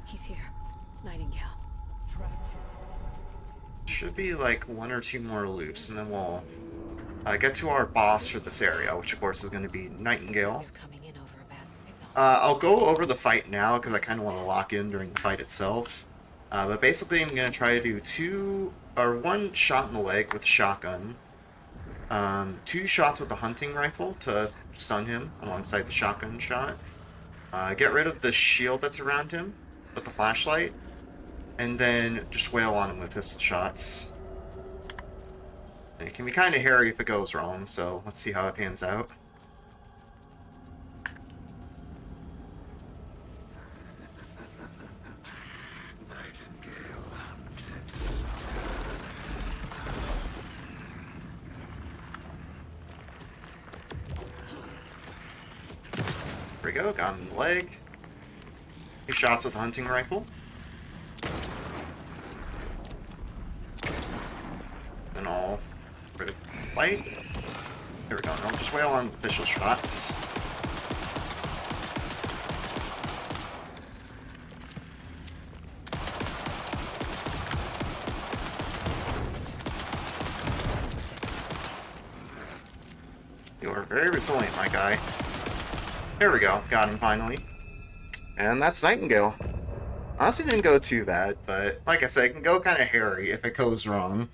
He's here. Nightingale. Should be like one or two more loops, and then we'll get to our boss for this area, which of course is going to be Nightingale. I'll go over the fight now because I kind of want to lock in during the fight itself. But basically I'm going to try to do one shot in the leg with a shotgun, 2 shots with the hunting rifle to stun him alongside the shotgun shot, get rid of the shield that's around him with the flashlight, and then just wail on him with pistol shots. And it can be kind of hairy if it goes wrong, so let's see how it pans out. There we go, got him in the leg. 2 shots with the hunting rifle. Then I'll get rid of the light. There we go, and I'll just wail on pistol shots. You are very resilient, my guy. There we go, got him finally. And that's Nightingale. Honestly didn't go too bad, but like I said, it can go kind of hairy if it goes wrong.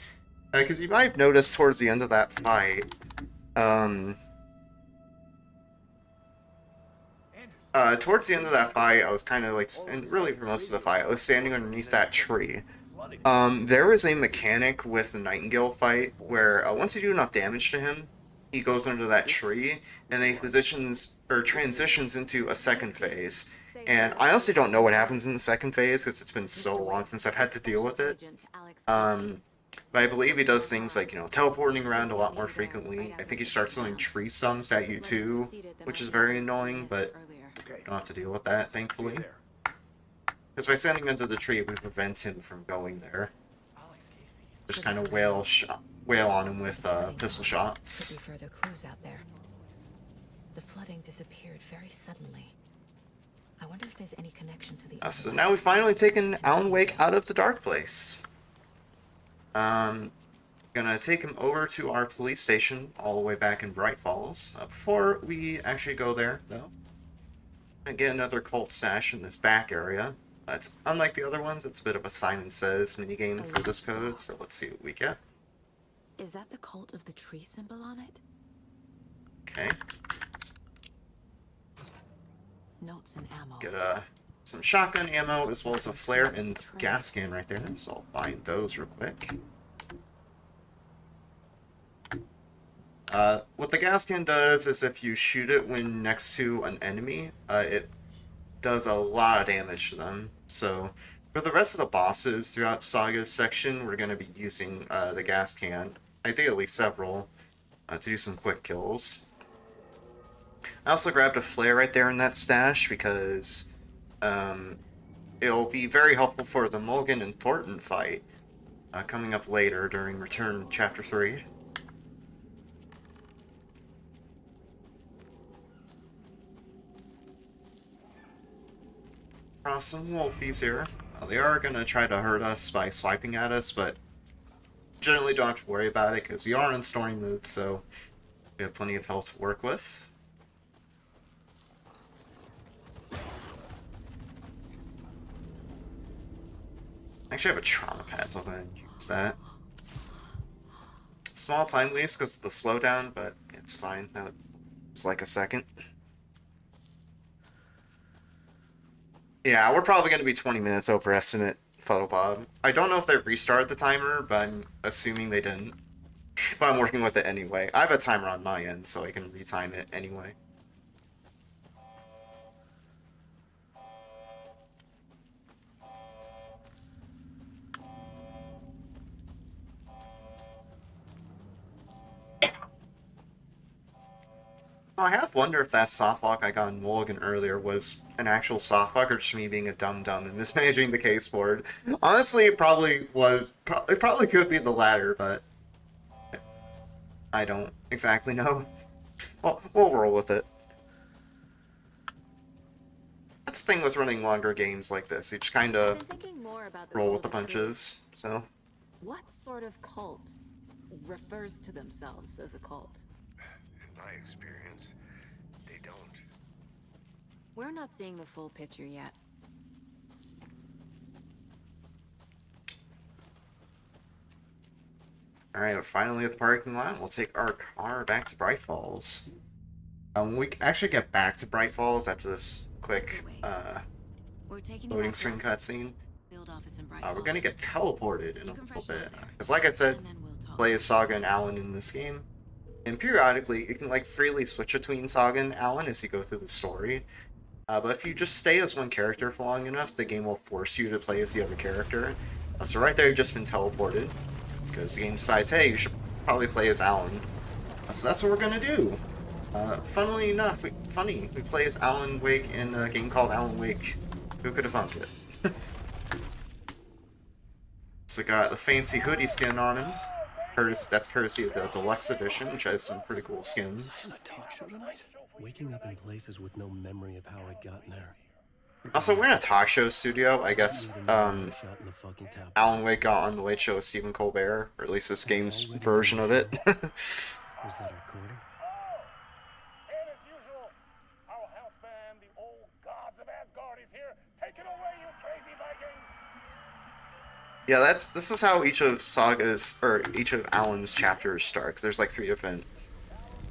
Because you might have noticed towards the end of that fight, towards the end of that fight, I was kind of like, and really for most of the fight, I was standing underneath that tree. There is a mechanic with the Nightingale fight where once you do enough damage to him, he goes under that tree and then he positions or transitions into a second phase. And I honestly don't know what happens in the second phase because it's been so long since I've had to deal with it. But I believe he does things like, teleporting around a lot more frequently. I think he starts throwing tree stumps at you too, which is very annoying, but Okay. don't have to deal with that, thankfully. Because by sending him into the tree, we prevent him from going there. Just kind of wail on him with pistol shots. Could be further clues out there. The flooding disappeared very suddenly. I wonder if there's any connection to the. So now we've finally taken Alan Wake out of the dark place. Gonna take him over to our police station all the way back in Bright Falls. Before we actually go there, though, and get another cult stash in this back area. It's unlike the other ones. It's a bit of a Simon Says minigame for this code. So let's see what we get. Is that the cult of the tree symbol on it? Okay. Notes and ammo. Get some shotgun ammo as well as a flare and gas can right there. So I'll bind those real quick. What the gas can does is if you shoot it when next to an enemy, it does a lot of damage to them. So for the rest of the bosses throughout Saga's section, we're going to be using the gas can, ideally several, to do some quick kills. I also grabbed a flare right there in that stash because it'll be very helpful for the Mulligan and Thornton fight coming up later during Return Chapter 3. Cross some wolfies here. They are going to try to hurt us by swiping at us, but generally don't have to worry about it because we are in story mode, so we have plenty of health to work with. Actually, I have a trauma pad, so I'll go ahead and use that. Small time waste because of the slowdown, but it's fine. That was like a second. Yeah, we're probably going to be 20 minutes over estimate, Photobob. I don't know if they restarted the timer, but I'm assuming they didn't. But I'm working with it anyway. I have a timer on my end, so I can retime it anyway. I have wondered if that softlock I got in Mulligan earlier was an actual softlock or just me being a dum-dum and mismanaging the case board. Honestly, it probably was. It probably could be the latter, but I don't exactly know. Well, we'll roll with it. That's the thing with running longer games like this. You just kind of roll with the punches. So. What sort of cult refers to themselves as a cult? In my experience, they don't. We're not seeing the full picture yet. Alright, we're finally at the parking lot. We'll take our car back to Bright Falls. We actually get back to Bright Falls after this quick loading screen cutscene. We're gonna get teleported in a little bit. Because like I said, play as Saga and Alan in this game. And periodically, you can like freely switch between Saga and Alan as you go through the story. But if you just stay as one character for long enough, the game will force you to play as the other character. So right there, you've just been teleported. Because the game decides, hey, you should probably play as Alan. So that's what we're gonna do. Funnily enough, we play as Alan Wake in a game called Alan Wake. Who could have thunk it? So got the fancy hoodie skin on him. That's courtesy of the deluxe edition, which has some pretty cool skins. A talk show tonight? Waking up in places with no memory of how I'd gotten there. Also, we're in a talk show studio. I guess Alan Wake got on the Late Show with Stephen Colbert, or at least this game's version of it. Was that a recording? And as usual, our house band, the old gods of Asgard, is here. Take it away, you crazy Vikings! Yeah, this is how each of Saga's, or each of Alan's chapters starts. There's like 3 different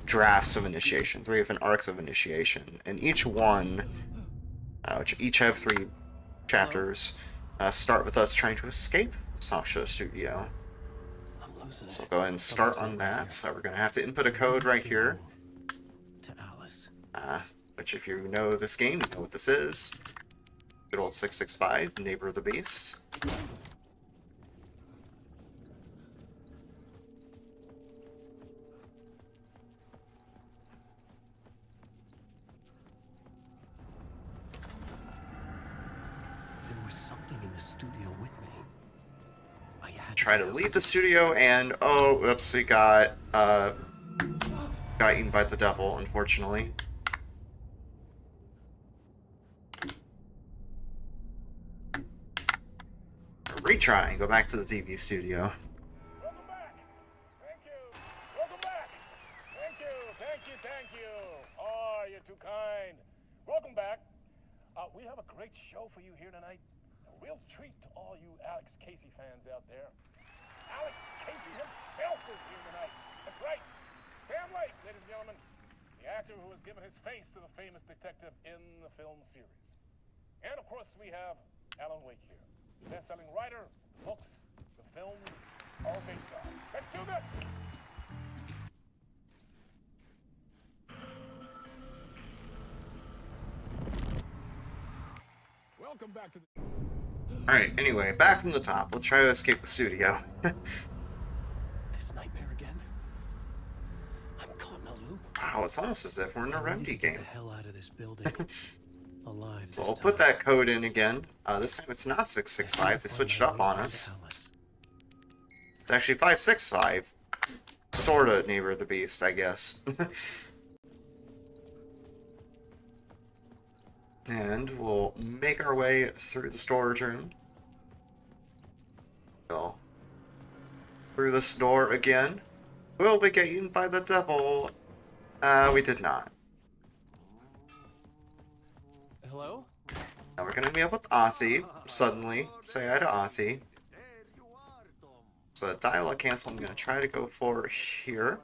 drafts of initiation, 3 different arcs of initiation, and each one, which each have 3 chapters, start with us trying to escape Sasha Studio. I'm losing So it. go ahead and start on that. So we're going to have to input a code right here. To Alice. Which if you know this game, you know what this is. Good old 665, Neighbor of the Beast. There was something in the studio with me. I had Try to leave the studio and oh, oops, he got eaten by the devil, unfortunately. Retry and go back to the TV studio. Welcome back. Thank you. Welcome back. Thank you. Thank you. Thank you. Oh, you're too kind. Welcome back. We have a great show for you here tonight. A real treat to all you Alex Casey fans out there. Alex Casey himself is here tonight. That's right. Sam Lake, ladies and gentlemen. The actor who has given his face to the famous detective in the film series. And of course, we have Alan Wake here. Best-selling writer, books, the films, all based on. Let's do this! Welcome back to the... Alright, anyway, back from the top. Let's try to escape the studio. This nightmare again. I'm caught in a loop. Wow, it's almost as if we're in a Remedy Get game. the hell out of this building. Alive. So I'll put that code in again. This time it's not 665, they switched it up on us. It's actually 565. Sorta Neighbor of the Beast, I guess. And we'll make our way through the storage room. Go through this door again. Will we get eaten by the devil? We did not. Hello? Now we're gonna meet up with Ozzy, suddenly. Say hi to Ozzy. So dialogue cancel I'm gonna try to go for here.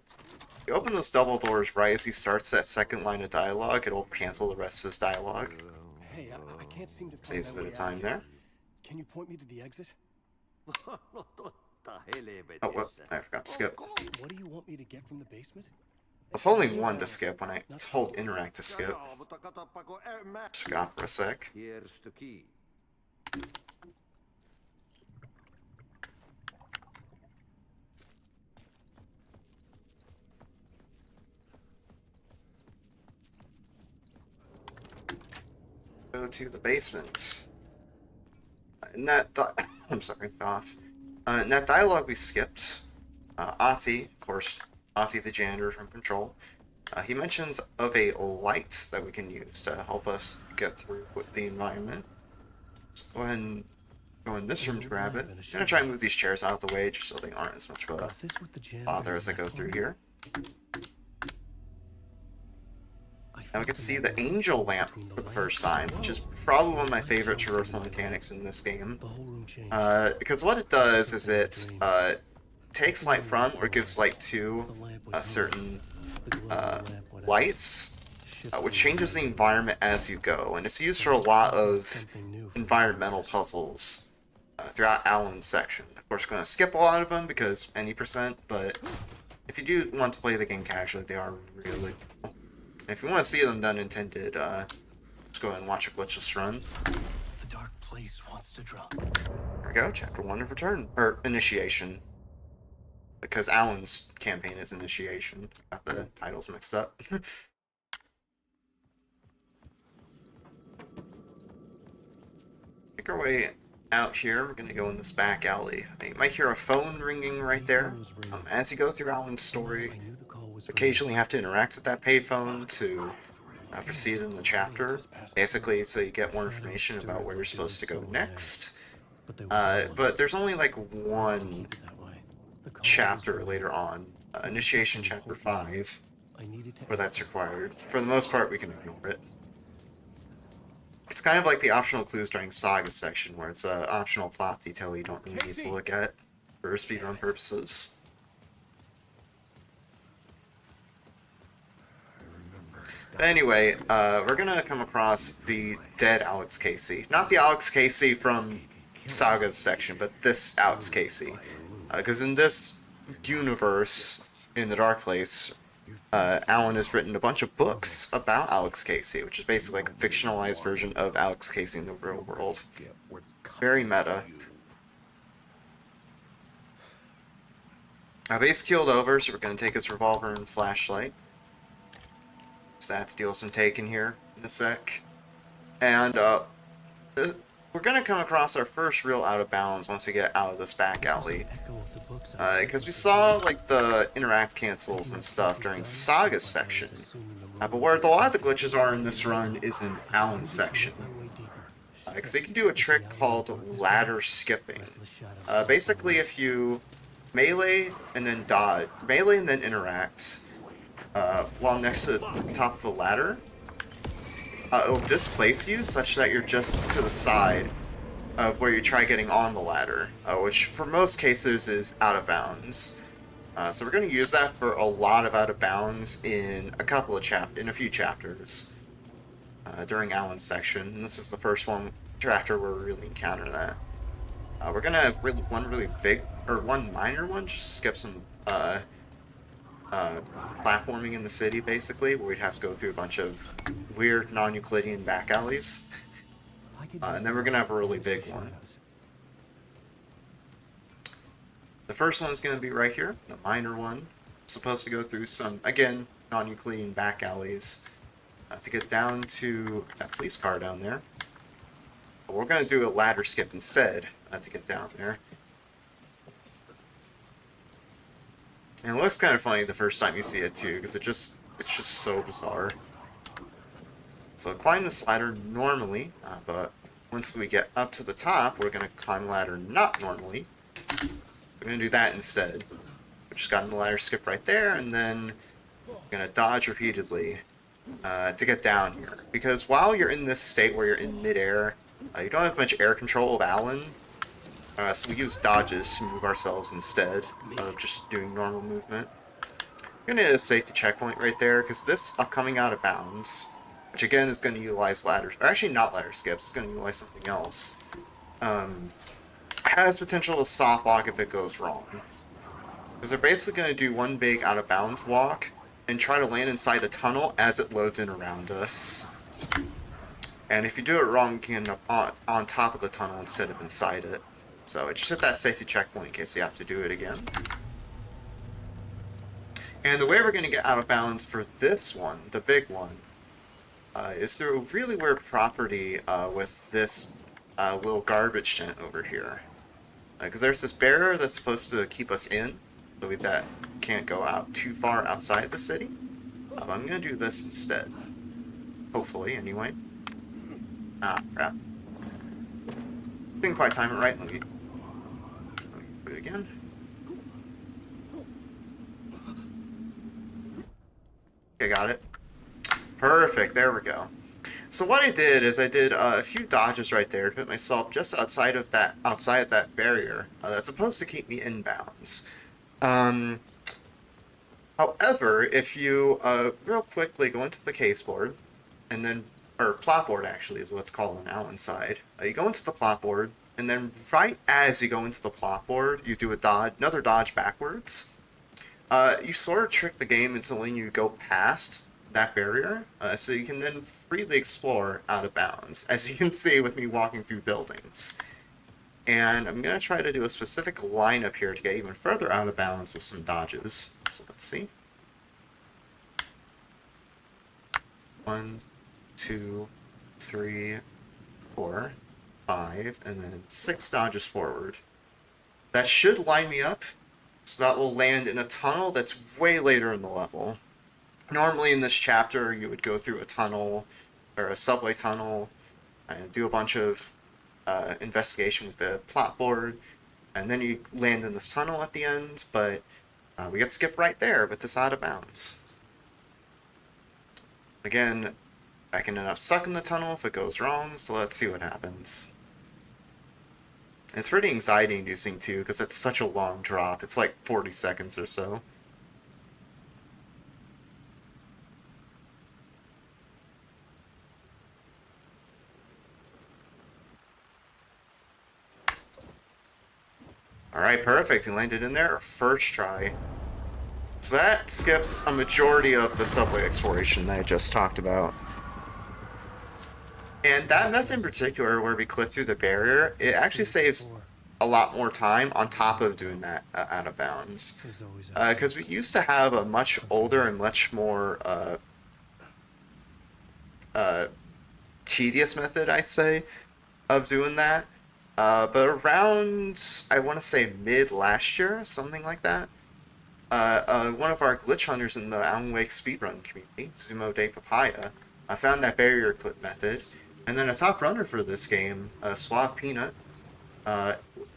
You open those double doors right as he starts that second line of dialogue, it'll cancel the rest of his dialogue. Hey, I can't seem to find Saves a my bit way of time out there. here. Can you point me to the exit? Oh, what? I forgot to skip. What do you want me to get from the basement? I was holding 1 to skip when I hold interact to skip. Just forgot for a sec. Here's the key. Go to the basement. In that I'm sorry, off. In that dialogue we skipped, Ati, of course, Ati the janitor from Control, he mentions of a light that we can use to help us get through the environment. So go ahead and go in this room to grab it. I'm gonna try and move these chairs out of the way just so they aren't as much of a bother as I go through here. Now we get to see the angel lamp for the first time, which is probably one of my favorite traversal mechanics in this game. Because what it does is it takes light from or gives light to certain lights, which changes the environment as you go, and it's used for a lot of environmental puzzles throughout Alan's section. Of course, we're going to skip a lot of them because any percent, but if you do want to play the game casually, they are really cool. And if you want to see them done intended, just go ahead and watch a glitchless run. The dark place wants to drop. There we go, chapter 1 of Return, or Initiation. Because Alan's campaign is Initiation. Got the titles mixed up. Make our way out here. We're gonna go in this back alley. You might hear a phone ringing right there. As you go through Alan's story, occasionally you have to interact with that payphone to proceed in the chapter. Basically, so you get more information about where you're supposed to go next. But there's only like one chapter later on, Initiation Chapter 5, where that's required. For the most part, we can ignore it. It's kind of like the optional clues during Saga section, where it's an optional plot detail you don't really need to look at for speedrun purposes. But anyway, we're gonna come across the dead Alex Casey. Not the Alex Casey from Saga's section, but this Alex Casey. Because in this universe, in the Dark Place, Alan has written a bunch of books about Alex Casey, which is basically like a fictionalized version of Alex Casey in the real world. Very meta. But he's keeled over, so we're going to take his revolver and flashlight. So I have to deal with some taking here in a sec. And we're going to come across our first real out of bounds once we get out of this back alley. Because we saw like the interact cancels and stuff during Saga's section. But where a lot of the glitches are in this run is in Alan's section. Because they can do a trick called ladder skipping. Basically, if you melee and then dodge, melee and then interact while next to the top of the ladder, it'll displace you such that you're just to the side of where you try getting on the ladder, which for most cases is out of bounds. So we're going to use that for a lot of out of bounds in a few chapters during Alan's section. And this is the first chapter where we really encounter that. We're going to have one really big, or one minor one, just skip some platforming in the city, basically, where we'd have to go through a bunch of weird non-Euclidean back alleys. And then we're going to have a really big one. The first one's going to be right here, the minor one. Supposed to go through some, again, non-Euclidean back alleys to get down to that police car down there. But we're going to do a ladder skip instead to get down there. And it looks kind of funny the first time you see it too, because it's just so bizarre. So climb this ladder normally, but once we get up to the top, we're going to climb the ladder not normally. We're going to do that instead. We just got in the ladder skip right there, and then we're going to dodge repeatedly to get down here. Because while you're in this state where you're in midair, you don't have much air control of Alan. So we use dodges to move ourselves instead of just doing normal movement. We're going to hit a safety checkpoint right there, because this upcoming out of bounds, which again is going to utilize ladders, or actually not ladder skips, it's going to utilize something else, has potential to soft lock if it goes wrong. Because they're basically going to do one big out of bounds walk and try to land inside a tunnel as it loads in around us. And if you do it wrong, you can end up on top of the tunnel instead of inside it. So just hit that safety checkpoint in case you have to do it again. And the way we're going to get out of bounds for this one, the big one, is through a really weird property with this little garbage tent over here. Because there's this barrier that's supposed to keep us in, so that can't go out too far outside the city. I'm going to do this instead. Hopefully, anyway. Ah, crap. Didn't quite time it right. Let me do it again. Okay, got it. Perfect, there we go. So what I did is I did a few dodges right there to put myself just outside of that barrier that's supposed to keep me in bounds. However, if you real quickly go into the case board, and then, or plot board actually is what it's called on Alan's side, you go into the plot board, and then right as you go into the plot board, you do another dodge backwards. You sort of trick the game into letting you go past that barrier, so you can then freely explore out of bounds, as you can see with me walking through buildings. And I'm going to try to do a specific lineup here to get even further out of bounds with some dodges. So let's see. 1, 2, 3, 4, 5, and then 6 dodges forward. That should line me up, so that will land in a tunnel that's way later in the level. Normally in this chapter, you would go through a tunnel, or a subway tunnel, and do a bunch of investigation with the plot board, and then you land in this tunnel at the end, but we get skipped right there with this out of bounds. Again, I can end up stuck in the tunnel if it goes wrong, so let's see what happens. It's pretty anxiety-inducing too, because it's such a long drop. It's like 40 seconds or so. Alright, perfect. He landed in there first try. So that skips a majority of the subway exploration that I just talked about. And that method in particular, where we clip through the barrier, it actually saves a lot more time on top of doing that out of bounds. Because we used to have a much older and much more tedious method, I'd say, of doing that. But around, I want to say mid last year, something like that, one of our glitch hunters in the Alan Wake speedrun community, Zumo de Papaya, found that barrier clip method, and then a top runner for this game, Suave Peanut,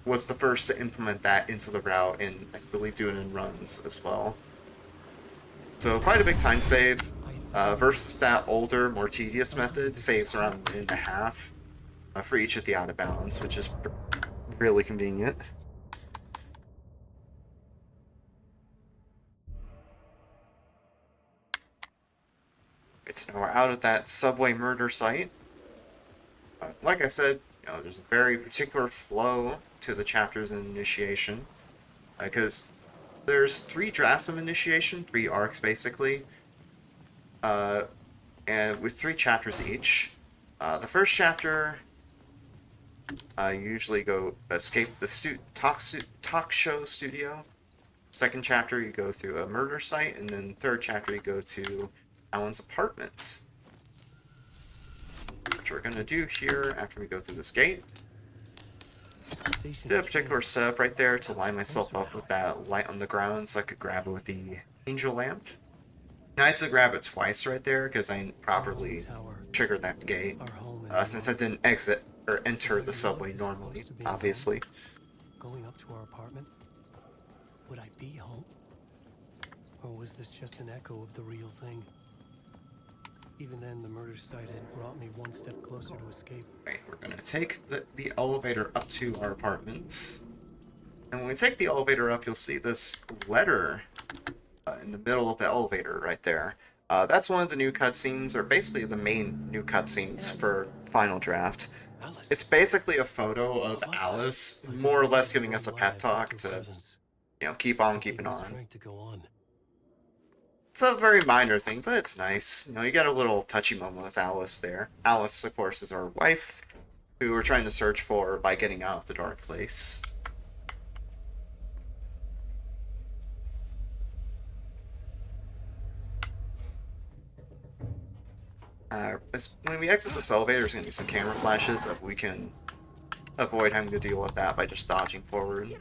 was the first to implement that into the route, and I believe do it in runs as well. So quite a big time save, versus that older, more tedious method, saves around a minute and a half for each of the out of bounds, which is really convenient. So we're out at that subway murder site. Like I said, there's a very particular flow to the chapters in Initiation, because there's 3 drafts of Initiation, 3 arcs basically, and with 3 chapters each. The first chapter, you usually go escape the talk show studio. Second chapter, you go through a murder site, and then third chapter, you go to Alan's apartment. Which we're going to do here after we go through this gate. Did a particular setup right there to line myself up with that light on the ground so I could grab it with the angel lamp. Now I had to grab it twice right there because I didn't properly trigger that gate, since I didn't exit or enter the subway normally, obviously. Going up to our apartment? Would I be home? Or was this just an echo of the real thing? Even then, the murder site had brought me one step closer to escape. Right, we're gonna take the elevator up to our apartments. And when we take the elevator up, you'll see this letter in the middle of the elevator right there. That's one of the new cutscenes, or basically the main new cutscenes for Final Draft. It's basically a photo of Alice, more or less giving us a pep talk to, keep on keeping on. It's a very minor thing, but it's nice. You get a little touchy moment with Alice there. Alice, of course, is our wife, who we're trying to search for by getting out of the dark place. When we exit this elevator, there's going to be some camera flashes that we can avoid having to deal with that by just dodging forward.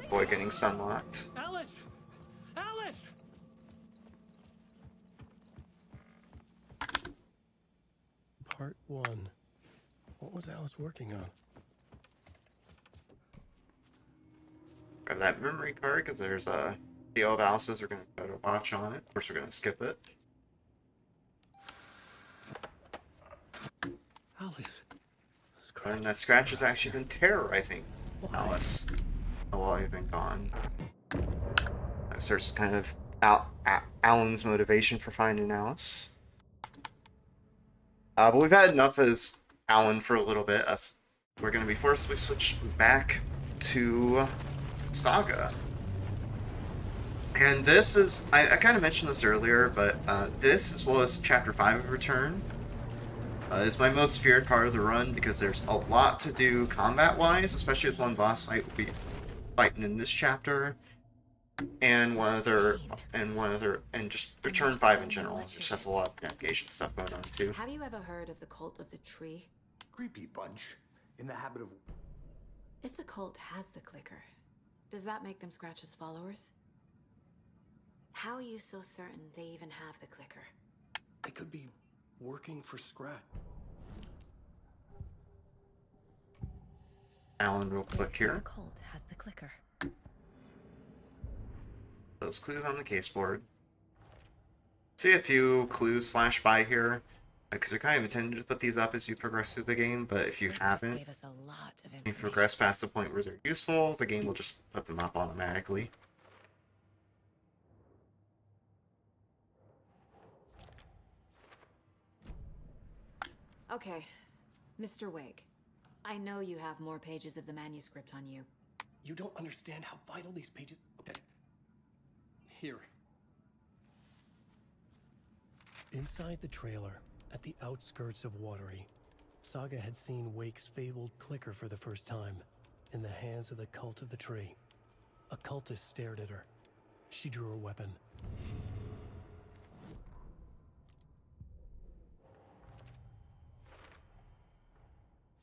Avoid getting stun-locked. Alice! Alice! Part 1. What was Alice working on? Grab that memory card, because there's a video of Alice's. We're going to go to watch on it. Of course, we're going to skip it. Alice. And that Scratch has actually been terrorizing Alice while I've been gone. That starts kind of Alan's motivation for finding Alice. But we've had enough as Alan for a little bit. We're going to be forcibly switched back to Saga. And this is, I kind of mentioned this earlier, but this, as well as Chapter 5 of Return, is my most feared part of the run, because there's a lot to do combat-wise, especially with one boss fight we'll be fighting in this chapter, and and just Return 5 in general. Just has a lot of navigation stuff going on, too. Have you ever heard of the Cult of the Tree? Creepy bunch. In the habit of... If the cult has the clicker, does that make them Scratch's followers? How are you so certain they even have the clicker? They could be working for Scratch. Alan, real quick here. The cult has the clicker. Those clues on the case board. See a few clues flash by here, because you're kind of intended to put these up as you progress through the game, but if you haven't, Gave us a lot of if you progress past the point where they're useful, the game will just put them up automatically. Okay, Mr. Wake. I know you have more pages of the manuscript on you. You don't understand how vital these pages... Okay. Here. Inside the trailer, at the outskirts of Watery, Saga had seen Wake's fabled clicker for the first time, in the hands of the Cult of the Tree. A cultist stared at her. She drew her weapon.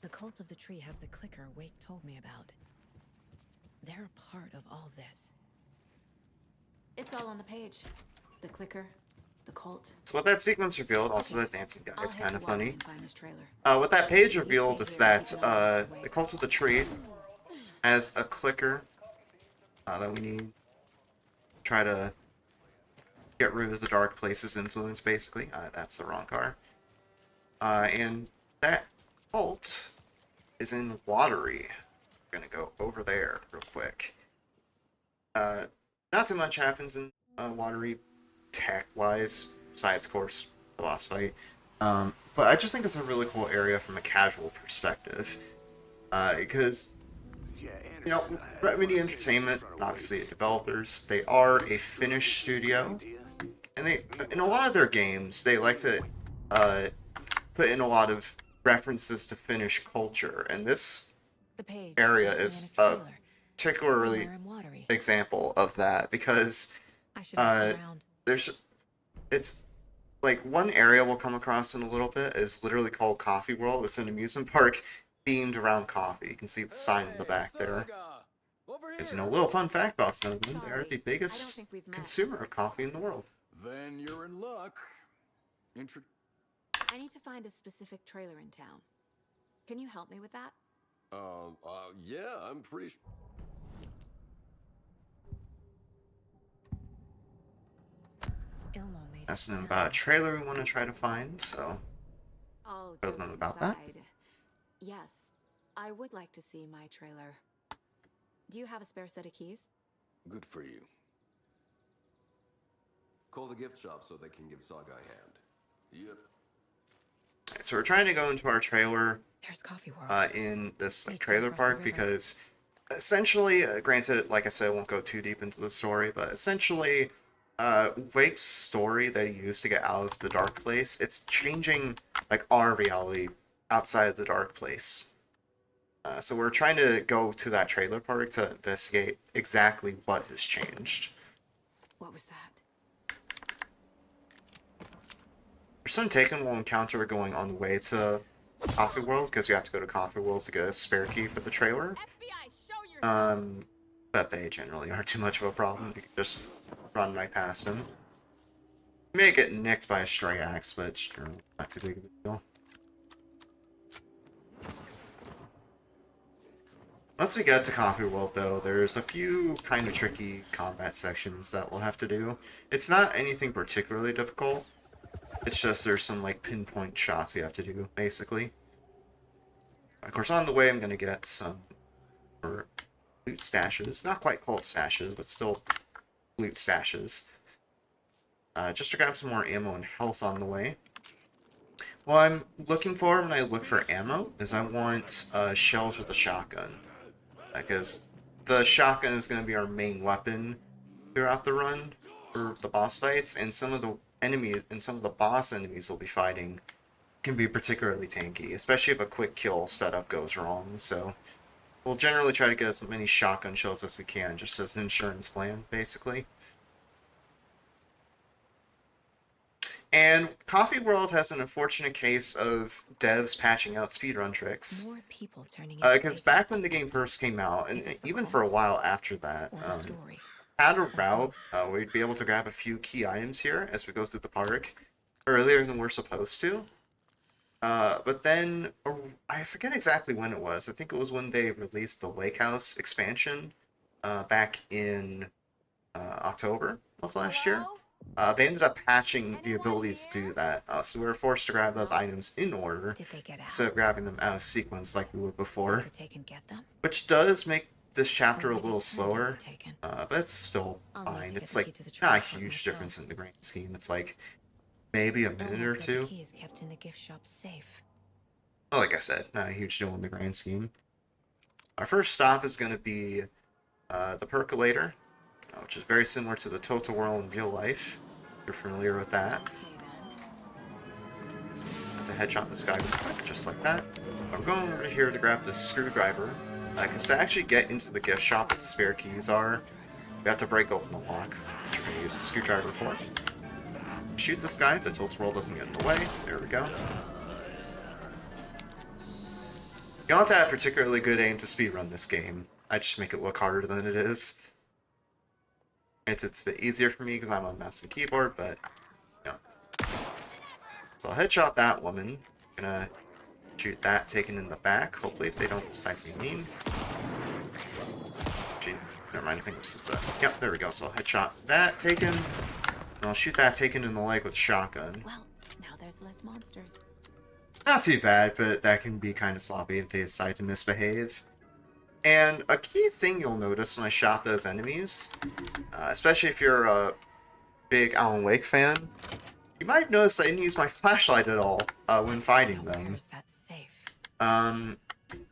The Cult of the Tree has the clicker Wake told me about. They're a part of all this. It's all on the page. The clicker, the cult. So what that sequence revealed, also Okay. that dancing guy I'll is head kind to of Watery funny. and find this trailer. What that page You revealed stay is here and that keep an eye on Mr. the Wake. Cult of the Tree has a clicker that we need to try to get rid of the Dark Place's influence, basically. That's the wrong car. And that cult is in Watery. We're gonna go over there real quick. Not too much happens in Watery tech-wise, besides, of course, the boss fight. But I just think it's a really cool area from a casual perspective. Because, you know, Remedy Entertainment, obviously developers, they are a Finnish studio. And they, in a lot of their games, they like to put in a lot of references to Finnish culture. And this The page area has me is in a trailer, particularly somewhere in Watery. example of that, because I should ask around. it's like one area we'll come across in a little bit is literally called Coffee World. It's an amusement park themed around coffee. You can see the sign in the back there. Because, you know, a little fun fact about Finland, they are the biggest consumer of coffee in the world. Then you're in luck. I need to find a specific trailer in town. Can you help me with that? Yeah, I'm pretty sure. Ilmo made Asking them about a trailer we want to try to find, so All tell them joking about that. aside, yes, I would like to see my trailer. Do you have a spare set of keys? Good for you. Call the gift shop so they can give Saga a hand. Yep. Alright, so we're trying to go into our trailer There's Coffee World. in this Need to trailer cross the park river. because essentially, granted, like I said, I won't go too deep into the story, but essentially, Wake's story that he used to get out of the Dark Place, it's changing like our reality outside of the Dark Place. So we're trying to go to that trailer park to investigate exactly what has changed. What was that? There's some taken we'll encounter going on the way to Coffee World, because we have to go to Coffee World to get a spare key for the trailer. But they generally aren't too much of a problem. You can just run right past them. You may get nicked by a stray axe, but it's generally not too big of a deal. Once we get to Coffee World, though, there's a few kind of tricky combat sections that we'll have to do. It's not anything particularly difficult. It's just there's some like pinpoint shots we have to do, basically. Of course, on the way I'm gonna get some loot stashes. Not quite called stashes, but still loot stashes. Just to grab some more ammo and health on the way. What I'm looking for when I look for ammo is I want shells with a shotgun. Because the shotgun is going to be our main weapon throughout the run for the boss fights, and some of the enemies and some of the boss enemies we'll be fighting can be particularly tanky, especially if a quick kill setup goes wrong. So we'll generally try to get as many shotgun shells as we can, just as an insurance plan, basically. And Coffee World has an unfortunate case of devs patching out speedrun tricks. More people turning into Because back when the game first came out, and even for a while after that, had a route where we'd be able to grab a few key items here as we go through the park earlier than we're supposed to. But then, I forget exactly when it was. I think it was when they released the Lake House expansion back in October of last year. They ended up patching the abilities to do that, so we were forced to grab those items in order instead of grabbing them out of sequence like we would before. Which does make this chapter a little slower, but it's still fine. It's like not a huge difference in the grand scheme. It's like maybe a minute or two. Well, like I said, not a huge deal in the grand scheme. Our first stop is going to be The percolator, which is very similar to the tilt-a-whirl in real life. If you're familiar with that. Have to headshot this guy real quick, just like that. I'm going over here to grab the screwdriver, because to actually get into the gift shop where the spare keys are, you have to break open the lock, which you're going to use the screwdriver for. Shoot this guy, the tilt-a-whirl doesn't get in the way. There we go. You don't have to have particularly good aim to speedrun this game. I just make it look harder than it is. It's a bit easier for me because I'm on mouse and keyboard, but yeah. So I'll headshot that woman. Gonna shoot that taken in the back. Hopefully, if they don't decide to be mean. Gee, never mind. I think it's just a. Yep, there we go. So I'll headshot that taken. And I'll shoot that taken in the leg with a shotgun. Well, now there's less monsters. Not too bad, but that can be kind of sloppy if they decide to misbehave. And a key thing you'll notice when I shot those enemies, especially if you're a big Alan Wake fan, you might have noticed I didn't use my flashlight at all when fighting them. Where's that safe?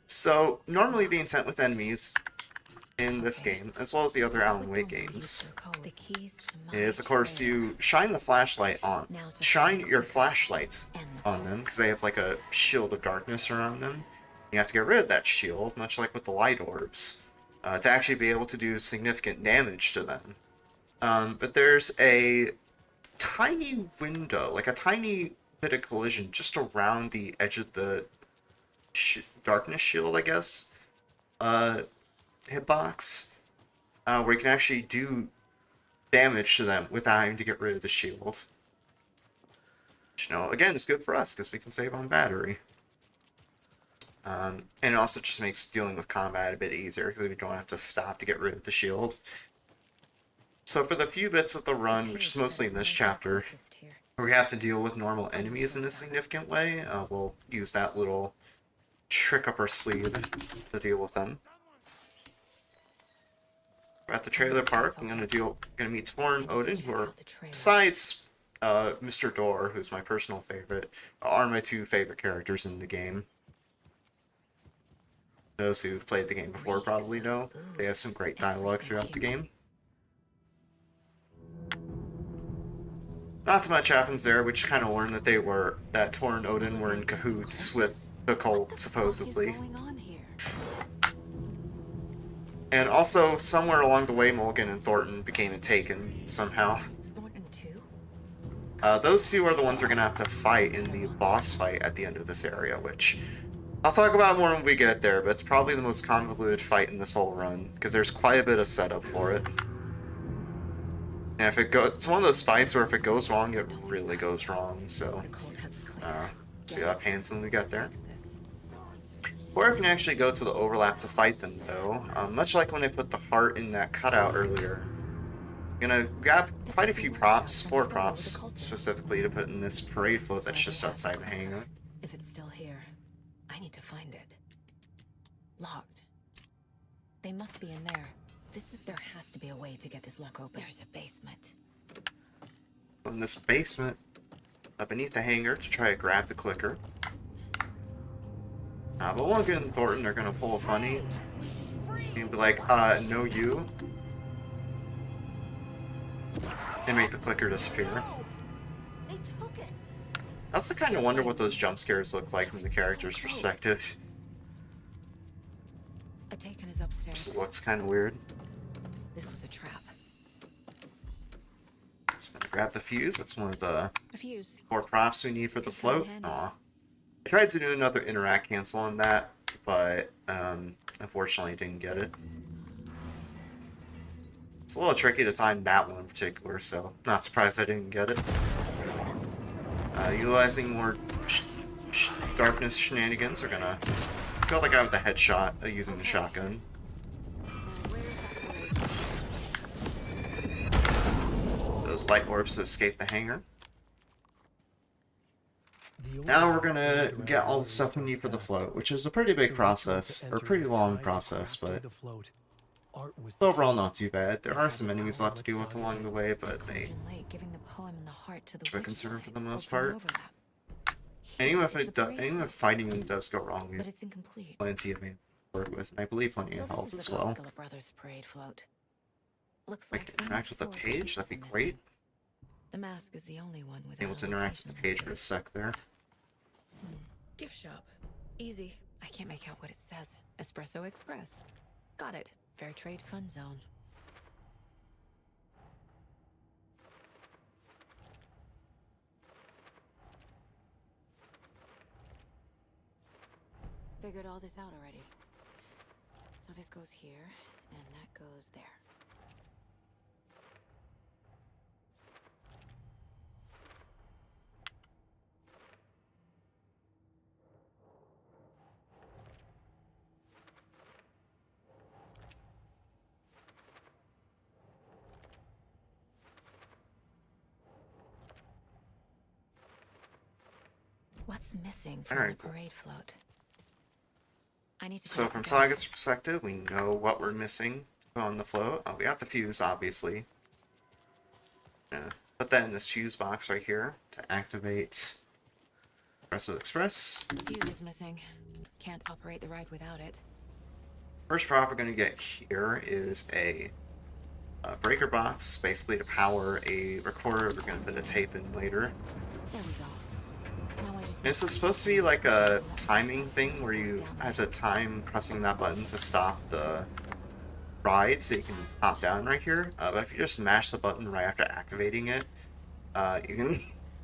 So normally the intent with enemies in this game, as well as the other Alan Wake games, is of course you shine the flashlight on. Shine your flashlight on them because they have like a shield of darkness around them. You have to get rid of that shield, much like with the light orbs, to actually be able to do significant damage to them. But there's a tiny window, like a tiny bit of collision just around the edge of the darkness shield, I guess, hitbox, where you can actually do damage to them without having to get rid of the shield. Which, you know, again, it's good for us because we can save on battery. And it also just makes dealing with combat a bit easier because we don't have to stop to get rid of the shield. So for the few bits of the run, which is mostly in this chapter, where we have to deal with normal enemies in a significant way, we'll use that little trick up our sleeve to deal with them. We're at the trailer park. I'm gonna meet Tor and Odin, who are, besides Mr. Door, who's my personal favorite, are my two favorite characters in the game. Those who've played the game before probably know they have some great dialogue throughout the game. Not too much happens there. We just kind of learned that Tor and Odin were in cahoots with the cult, supposedly. And also, somewhere along the way, Mulligan and Thornton became taken somehow. Thornton too? Those two are the ones we're gonna have to fight in the boss fight at the end of this area, which I'll talk about more when we get there, but it's probably the most convoluted fight in this whole run, because there's quite a bit of setup for it. And if it goes, it's one of those fights where if it goes wrong, it really goes wrong, so see how that pans when we get there. Or we can actually go to the overlap to fight them, though. Much like when I put the heart in that cutout earlier. I'm gonna grab quite a few props, 4 props, specifically to put in this parade float that's just outside the hangar. If it's still here, I need to find it. Locked. They must be in there. There has to be a way to get this lock open. There's a basement. From this basement, up beneath the hangar to try to grab the clicker. But Mulligan and Thornton are gonna pull a funny and be like, no you. And make the clicker disappear. They took it. I also kind of wonder what those jump scares look like from the character's perspective. A taken is upstairs. Just looks kind of weird. This was a trap. Just gonna grab the fuse. That's one of the A fuse. 4 props we need for the float. Aw. I tried to do another interact cancel on that, but unfortunately didn't get it. It's a little tricky to time that one in particular, so not surprised I didn't get it. Utilizing more darkness shenanigans, we're gonna kill the guy with the headshot using the shotgun. Those light orbs to escape the hangar. Now we're gonna get all the stuff we need for the float, which is a pretty big process, or pretty long process, but overall not too bad. There are some enemies left to deal with along the way, but they should be concerned for the most part. And even if fighting them does go wrong, we have plenty of ammo work with, and I believe plenty So of this health is as the well. Goskala Brothers parade float. Looks I like can only interact with the 4 page, pieces that'd be are missing. great. The mask is the only one without Able a to interact with location the page for a listed. sec there. Gift shop. Easy. I can't make out what it says. Espresso Express. Got it. Fair trade fun zone. Figured all this out already. So this goes here, and that goes there. What's missing from Alright, the cool. parade float? I need to So put it from together. Saga's perspective, we know what we're missing on the float. We have the fuse, obviously. Yeah. Put that in this fuse box right here to activate Espresso Express. Fuse is missing. Can't operate the ride without it. First prop we're going to get here is a breaker box, basically to power a recorder. We're going to put a tape in later. There we go. Now I just This is supposed to be like a timing thing where you have to time pressing that button to stop the ride so you can hop down right here. But if you just mash the button right after activating it, you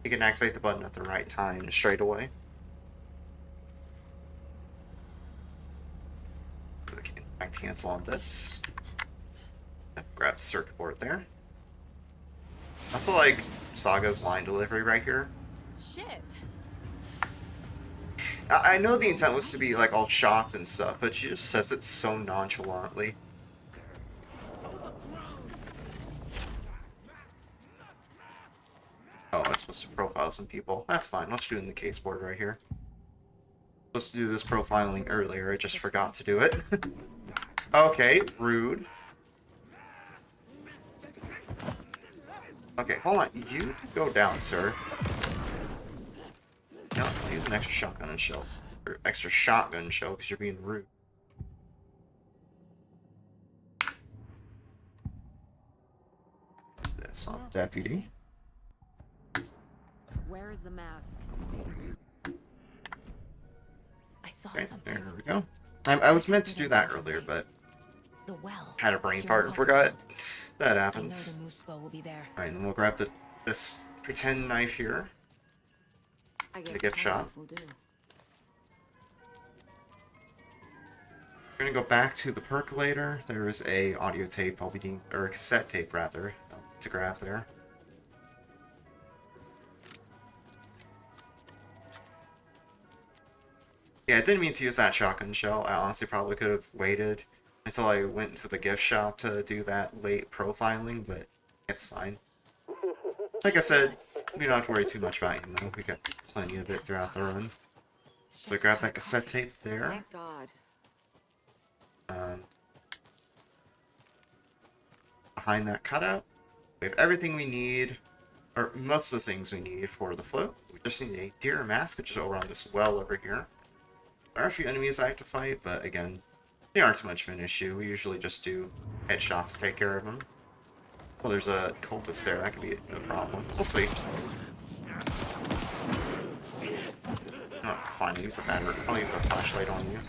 can activate the button at the right time straight away. Okay, I cancel on this. Grab the circuit board there. Also like Saga's line delivery right here. Shit. I know the intent was to be like all shocked and stuff, but she just says it so nonchalantly. Oh, I'm supposed to profile some people. That's fine. Let's do it in the case board right here. Supposed to do this profiling earlier. I just forgot to do it. Okay, rude. Okay, hold on. You go down, sir. No, I'll use an extra shotgun and shell. Or extra shotgun shell because you're being rude. This on deputy. Where is the mask? I saw Okay, something. there we go. I was meant to do that earlier, but The well. had a brain Here fart in and forgot. Copperfield. That I know happens. the moose skull will be there. Alright, then we'll grab this pretend knife here. I guess The gift carve shop. will do. We're gonna go back to the percolator. There is a audio tape I'll be needing, or a cassette tape rather, to grab there. Yeah, I didn't mean to use that shotgun shell. I honestly probably could have waited until I went into the gift shop to do that late profiling, but it's fine. Like I said, we don't have to worry too much about him though. We got plenty of it throughout the run. So grab that cassette tape there. Thank God. Behind that cutout, we have everything we need, or most of the things we need for the float. We just need a deer mask, which is over on this well over here. There are a few enemies I have to fight, but again, they aren't too much of an issue. We usually just do headshots to take care of them. Well, there's a cultist there. That could be no problem. We'll see. Oh, fine. Use a battery. I'll use a flashlight on you.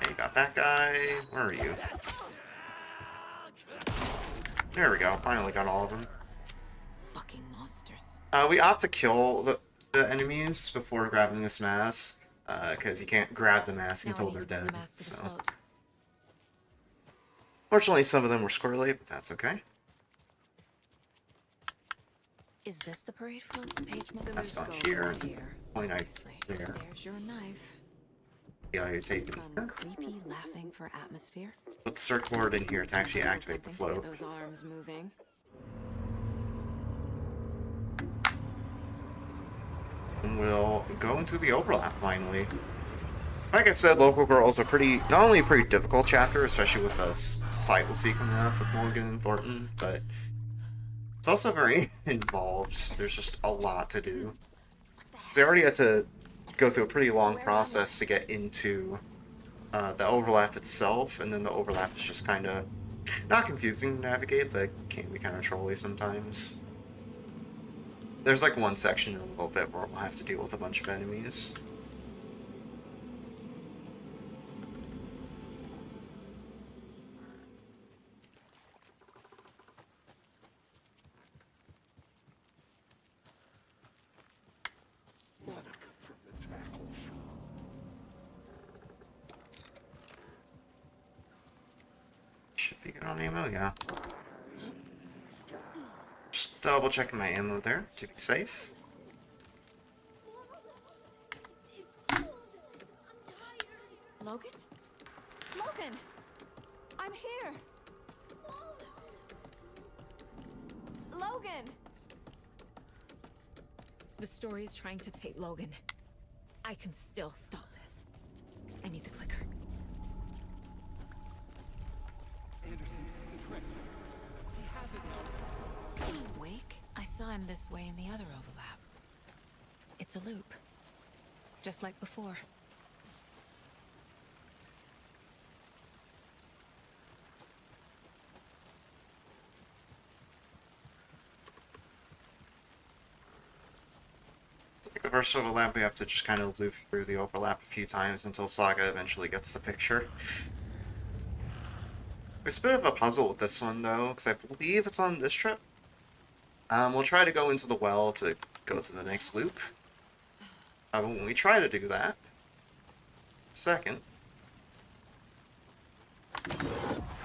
Okay, got that guy. Where are you? There we go. Finally got all of them. Fucking monsters. We opt to kill the enemies before grabbing this mask, because you can't grab the mask Now I until need they're to bring the dead. mask to the So, float. fortunately, some of them were squirrely, but that's okay. Is this the parade float? Page mother That's moose gone skull here. is here. Point knife Obviously. there. There's your knife. Yeah, you take it Some here. creepy laughing for atmosphere. Put the circuit board in here to actually activate the Something to float. get those arms moving. And we'll go into the overlap finally. Like I said, Local Girl is a not only a pretty difficult chapter, especially with this fight we'll see coming up with Morgan and Thornton, but it's also very involved. There's just a lot to do. So they already had to go through a pretty long process to get into the overlap itself, and then the overlap is just kind of not confusing to navigate, but can be kind of trolly sometimes. There's like one section in a little bit where we'll have to deal with a bunch of enemies. Should be good on ammo, yeah. Just double checking my ammo there to be safe. Logan? Logan! I'm here! Logan! The story is trying to take Logan. I can still stop this. I need the clicker. Anderson's been tricked. He has it now. Wake? I saw him this way in the other overlap. It's a loop. Just like before. It's like the first overlap, we have to just kind of loop through the overlap a few times until Saga eventually gets the picture. There's a bit of a puzzle with this one, though, because I believe it's on this trip. We'll try to go into the well to go to the next loop. When we try to do that, second,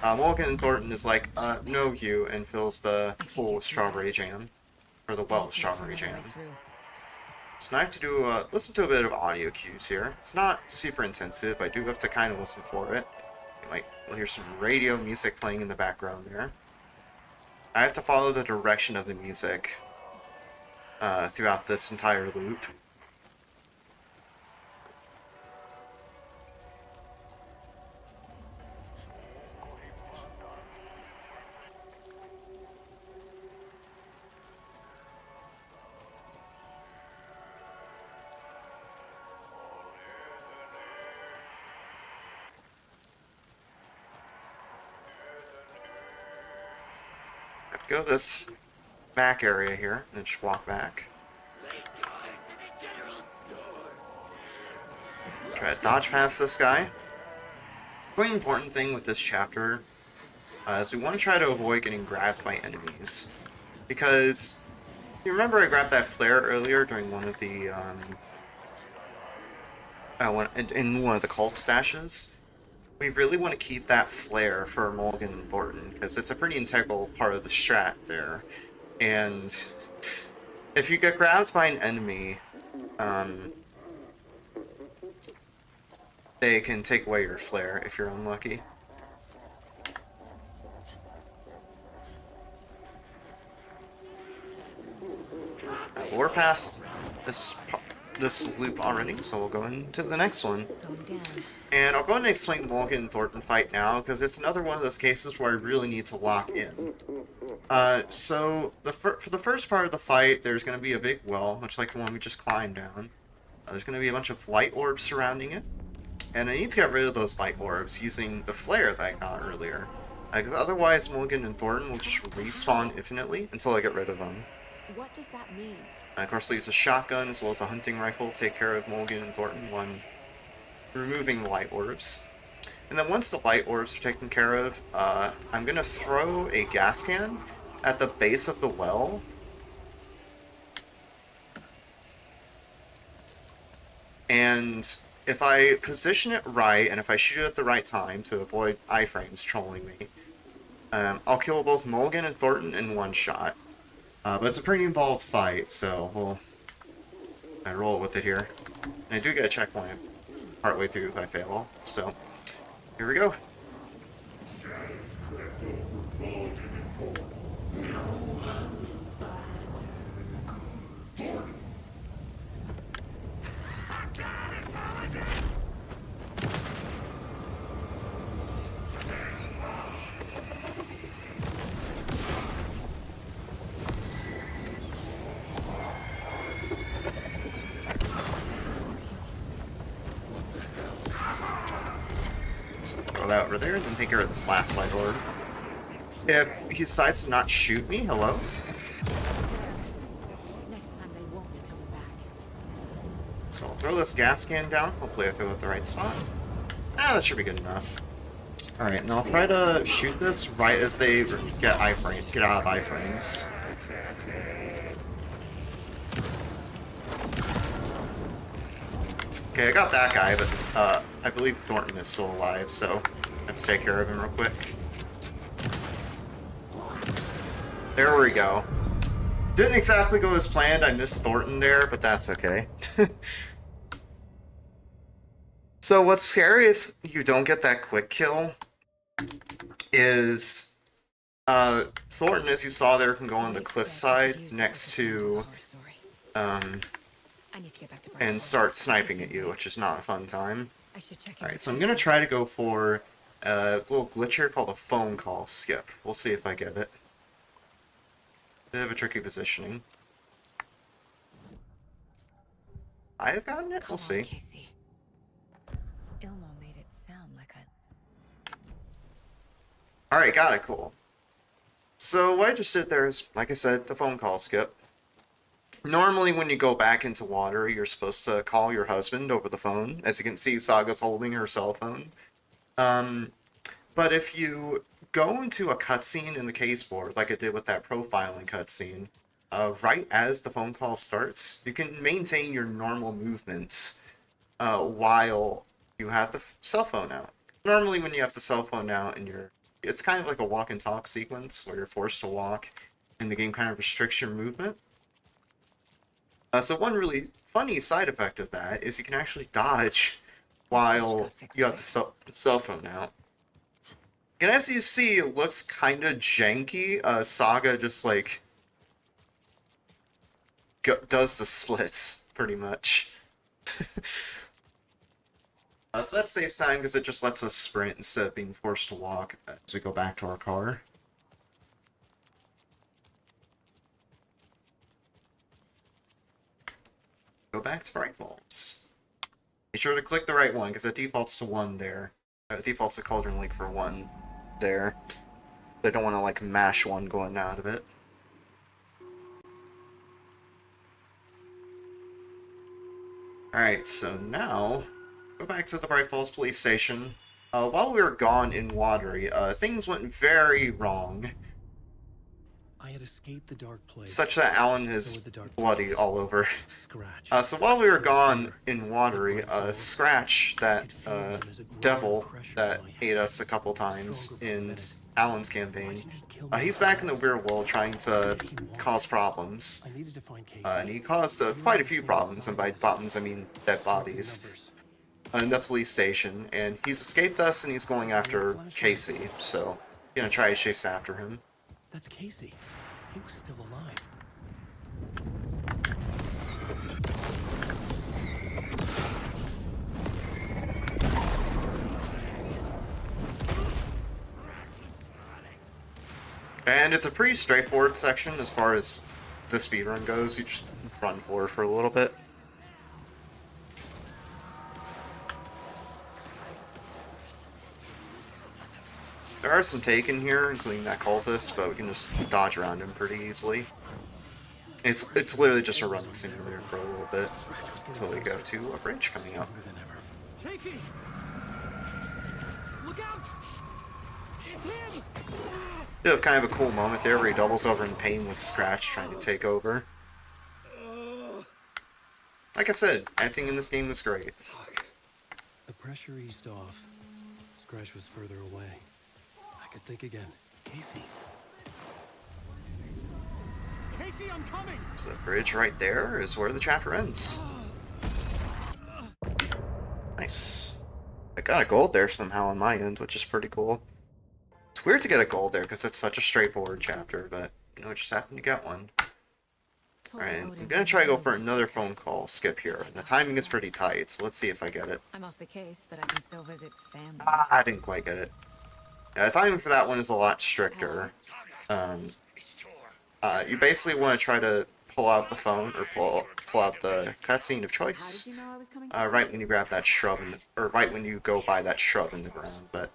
Morgan and Thornton is like, no you, and fills the pool with strawberry jam, or the well with strawberry jam. So now I have to do, listen to a bit of audio cues here. It's not super intensive, I do have to kind of listen for it. We'll hear some radio music playing in the background there. I have to follow the direction of the music throughout this entire loop. Go this back area here, and then just walk back. Try to dodge past this guy. Very important thing with this chapter is we want to try to avoid getting grabbed by enemies. Because, you remember I grabbed that flare earlier during one of the, in one of the cult stashes? We really want to keep that flare for Morgan and Thornton, because it's a pretty integral part of the strat there. And if you get grabbed by an enemy, they can take away your flare if you're unlucky. We're past this loop already, so we'll go into the next one. And I'll go ahead and explain the Morgan and Thornton fight now, because it's another one of those cases where I really need to lock in. So, for the first part of the fight, there's going to be a big well, much like the one we just climbed down. There's going to be a bunch of light orbs surrounding it. And I need to get rid of those light orbs using the flare that I got earlier. Because otherwise, Morgan and Thornton will just respawn infinitely until I get rid of them. What does that mean? Of course, I'll use a shotgun as well as a hunting rifle to take care of Morgan and Thornton when removing the light orbs. And then once the light orbs are taken care of, I'm going to throw a gas can at the base of the well. And if I position it right, and if I shoot it at the right time to avoid iframes trolling me, I'll kill both Morgan and Thornton in one shot. But it's a pretty involved fight, so I roll with it here. And I do get a checkpoint partway through if I fail, so here we go. over there and then take care of this last light orb. If he decides to not shoot me, hello? Next time they won't be coming back. So I'll throw this gas can down. Hopefully I throw it at the right spot. Ah, that should be good enough. Alright, and I'll try to shoot this right as they get out of iframes. Okay, I got that guy, but I believe Thornton is still alive, so I have to take care of him real quick. There we go. Didn't exactly go as planned. I missed Thornton there, but that's okay. So what's scary if you don't get that quick kill is Thornton, as you saw there, can go on the cliffside next to and start sniping at you, which is not a fun time. Alright, so I'm gonna try to go for a little glitch here called a phone call skip. We'll see if I get it. Bit of a tricky positioning. I have gotten it? We'll see. Ilmo made it sound like a... Alright, got it, cool. So what I just did there is, like I said, the phone call skip. Normally when you go back into water, you're supposed to call your husband over the phone. As you can see, Saga's holding her cell phone. But if you go into a cutscene in the case board, like I did with that profiling cutscene, right as the phone call starts, you can maintain your normal movements while you have the cell phone out. Normally when you have the cell phone out and it's kind of like a walk and talk sequence where you're forced to walk and the game kind of restricts your movement. So one really funny side effect of that is you can actually dodge while you have the cell phone out. And as you see, it looks kind of janky. Saga just like does the splits pretty much. So that saves time because it just lets us sprint instead of being forced to walk as we go back to our car. Go back to Bright Falls. Be sure to click the right one because it defaults to 1 there. It defaults to Cauldron Lake for 1 there. They don't want to like mash 1 going out of it. Alright, so now go back to the Bright Falls police station. While we were gone in Watery, things went very wrong. I had escaped the dark place, such that Alan is bloody all over. So while we were gone in Watery, Scratch, that devil that ate us a couple times in Alan's campaign, he's back in the weird world trying to cause problems. And he caused quite a few problems, and by problems I mean dead bodies, in the police station. And he's escaped us and he's going after Casey, so I'm gonna try to chase after him. That's Casey. He was still alive. And it's a pretty straightforward section as far as the speedrun goes. You just run forward for a little bit. There are some taken here, including that cultist, but we can just dodge around him pretty easily. It's literally just a running simulator for a little bit until we go to a bridge coming up. Casey! Look out! It's him! Did have kind of a cool moment there where he doubles over in pain with Scratch trying to take over. Like I said, acting in this game was great. The pressure eased off. Scratch was further away. I could think again. Casey. Casey, I'm coming! So the bridge right there is where the chapter ends. Nice. I got a gold there somehow on my end, which is pretty cool. It's weird to get a gold there because it's such a straightforward chapter, but you know, it just happened to get one. Alright, I'm gonna try to go for another phone call skip here. And the timing is pretty tight, so let's see if I get it. I'm off the case, but I can still visit family. I didn't quite get it. Yeah, the timing for that one is a lot stricter. You basically want to try to pull out the phone, or pull out the cutscene of choice, right when you grab that shrub, or right when you go by that shrub in the ground, but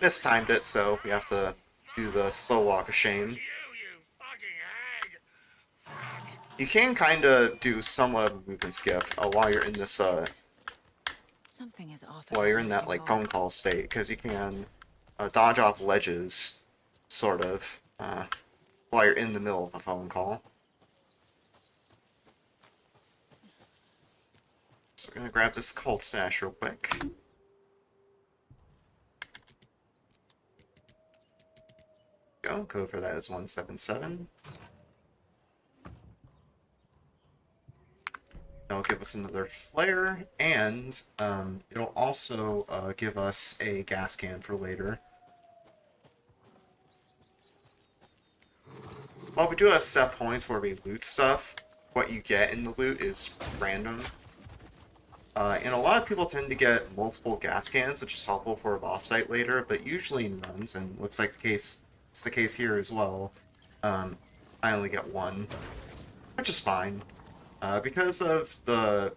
mistimed it, so we have to do the slow walk of shame. You can kind of do somewhat of a move and skip while you're in this Something is off. while you're in that like phone call state, because you can dodge off ledges, sort of, while you're in the middle of a phone call. So we're gonna grab this cult stash real quick. Go. Code for that is 177. That'll give us another flare, and it'll also give us a gas can for later. While we do have set points where we loot stuff, what you get in the loot is random. And a lot of people tend to get multiple gas cans, which is helpful for a boss fight later, but usually in runs, and looks like it's the case here as well, I only get one, which is fine. Because of the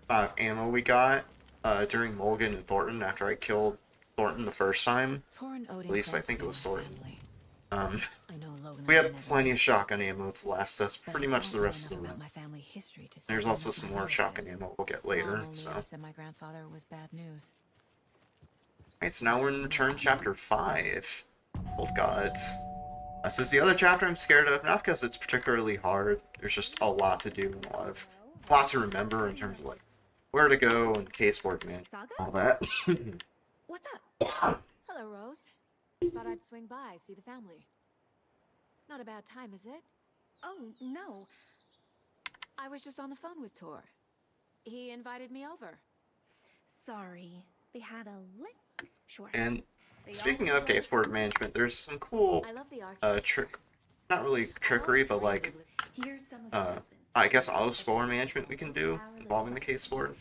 amount of ammo we got during Mulligan and Thornton after I killed Thornton the first time, at least I think it was Thornton, we had plenty of shotgun ammo to last us pretty much the rest of the run. There's also some more shotgun ammo we'll get later, so. Alright, so now we're in Return Chapter 5, Old Gods. This is the other chapter I'm scared of, not because it's particularly hard, there's just a lot to do and a lot to remember in terms of like where to go and caseboard management, all that. What's up? Hello, Rose. Thought I'd swing by, see the family. Not a bad time, is it? Oh, no. I was just on the phone with Tor. He invited me over. Sorry, they had a lick. Sure. And speaking of caseboard management, there's some cool not really trickery, but like I guess auto score management we can do involving the caseboard.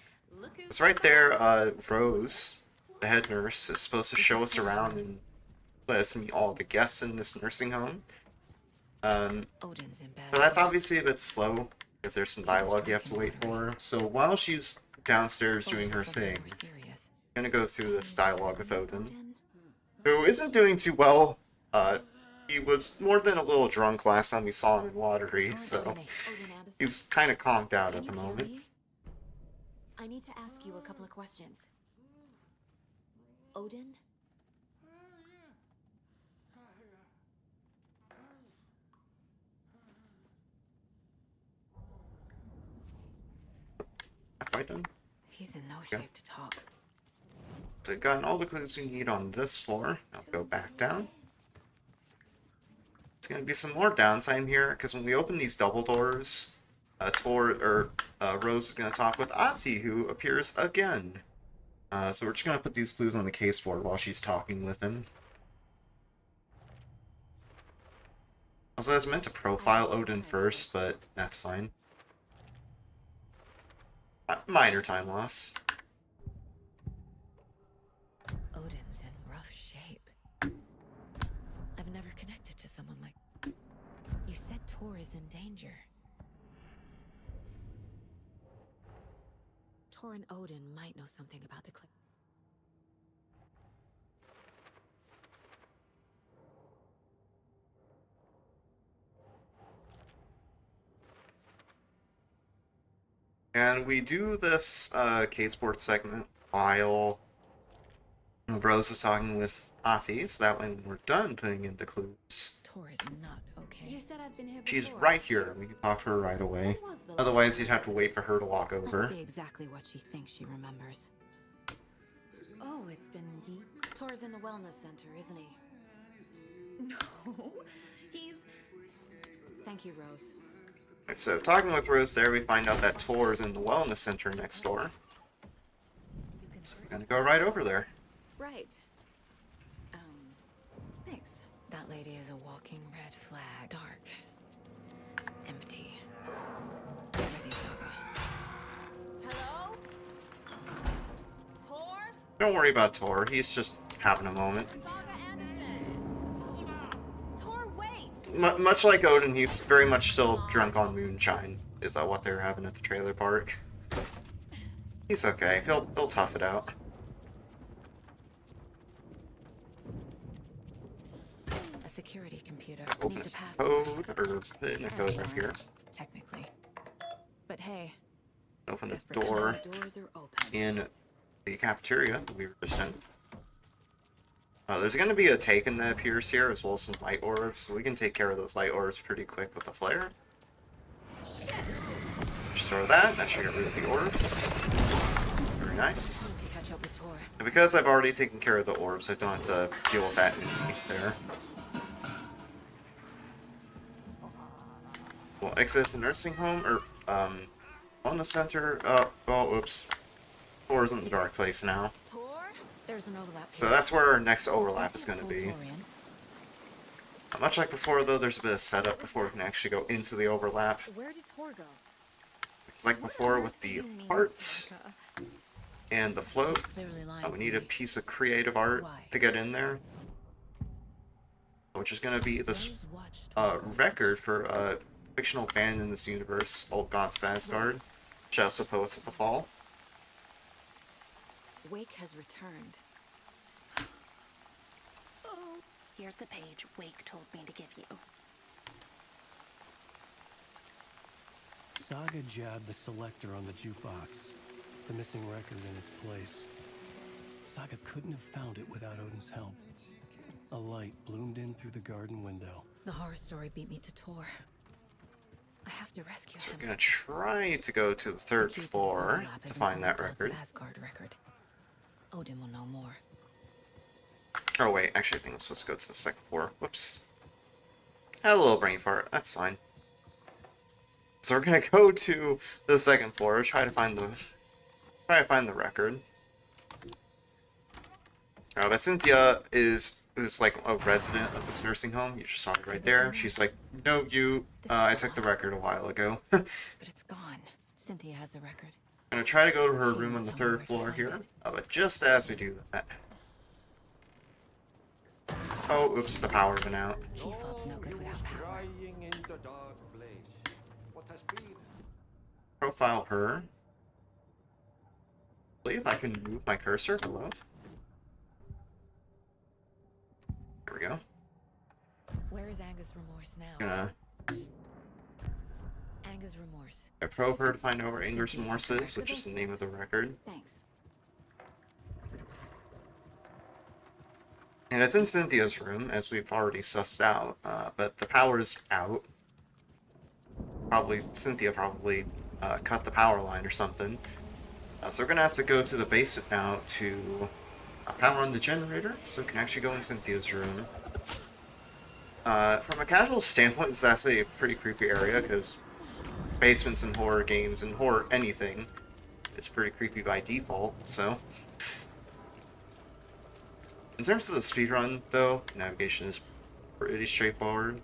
It's right there. Rose, the head nurse, is supposed to show us around and let us meet all the guests in this nursing home. So that's obviously a bit slow because there's some dialogue you have to wait for. So while she's downstairs doing her thing, I'm gonna go through this dialogue with Odin, who isn't doing too well. He was more than a little drunk last time we saw him in Watery, so he's kind of conked out at the moment. I need to ask you a couple of questions. Odin? Quite done. He's in no shape to talk. So we've gotten all the clues we need on this floor. I'll go back down. It's going to be some more downtime here, because when we open these double doors, Rose is going to talk with Ati, who appears again. So we're just going to put these clues on the caseboard while she's talking with him. Also, I was meant to profile Odin first, but that's fine. Minor time loss. Odin's in rough shape. I've never connected to someone like... You said Tor is in danger. Tor and Odin might know something about the clip. And we do this caseboard segment while Rose is talking with Ati, so that when we're done putting in the clues, Tor is not okay. You said I'd been here she's before. right here, and we can talk to her right away. Otherwise, you'd have to wait for her to walk over. Let's see exactly what she thinks she remembers. Oh, it's been Tor's in the wellness center, isn't he? No, he's... Thank you, Rose. Right, so talking with Rose there, we find out that Tor is in the wellness center next door. So we're gonna go right over there. Right. Thanks. That lady is a walking red flag. Dark. Empty. Ready, Saga. Hello? Tor? Don't worry about Tor, he's just having a moment. Saga Anderson. Tor, wait! Much like Odin, he's very much still drunk on moonshine. Is that what they're having at the trailer park? He's okay. He'll tough it out. security computer Open needs a the password. code, or put in a code right here. Technically. But hey, Open the desperate door times, the doors are open. in the cafeteria that we were just in. There's going to be a taken that appears here, as well as some light orbs, so we can take care of those light orbs pretty quick with a flare. Just throw that, that should get rid of the orbs. Very nice. To catch up with Tor. And because I've already taken care of the orbs, I don't have to deal with that enemy there. We'll exit the nursing home, or, on the center. Oh, oops. Tor's in the dark place now. Tor? There's an overlap. So that's where our next overlap is going to be. Much like before, though, there's a bit of setup before we can actually go into the overlap. Where did Tor go? It's like before with the heart and the float. We need a piece of creative art to get in there, which is going to be this record for fictional band in this universe, Old Gods of Asgard. Shouts to Poets of the Fall. Wake has returned. Oh, here's the page Wake told me to give you. Saga jabbed the selector on the jukebox, the missing record in its place. Saga couldn't have found it without Odin's help. A light bloomed in through the garden window. The horror story beat me to Tor. I have to rescue So him. we're going to try to go to the third floor to find that record. Asgard record. Odin will know more. Oh wait, actually I think I'm supposed to go to the second floor. Whoops. Had a little brain fart, that's fine. So we're gonna go to the second floor, try to find the record. But Cynthia who's like a resident of this nursing home. You just saw it right there. She's like, no, I took the record a while ago. But it's gone. Cynthia has the record. I'm gonna try to go to her room on the third floor here. But just as we do that. Oh, oops, the power went out. Key fob's no good without power. Profile her. I believe I can move my cursor. Hello? There we go. Where is Angus Remorse now? Gonna Angus Remorse. I probe her to find out where Angus Remorse is, which is the name of the record. Thanks. And it's in Cynthia's room, as we've already sussed out, but the power's out. Cynthia probably cut the power line or something. So we're gonna have to go to the basement now to power on the generator, so we can actually go in Cynthia's room. From a casual standpoint, it's actually a pretty creepy area, because basements in horror games and horror anything is pretty creepy by default, so... In terms of the speedrun, though, navigation is pretty straightforward.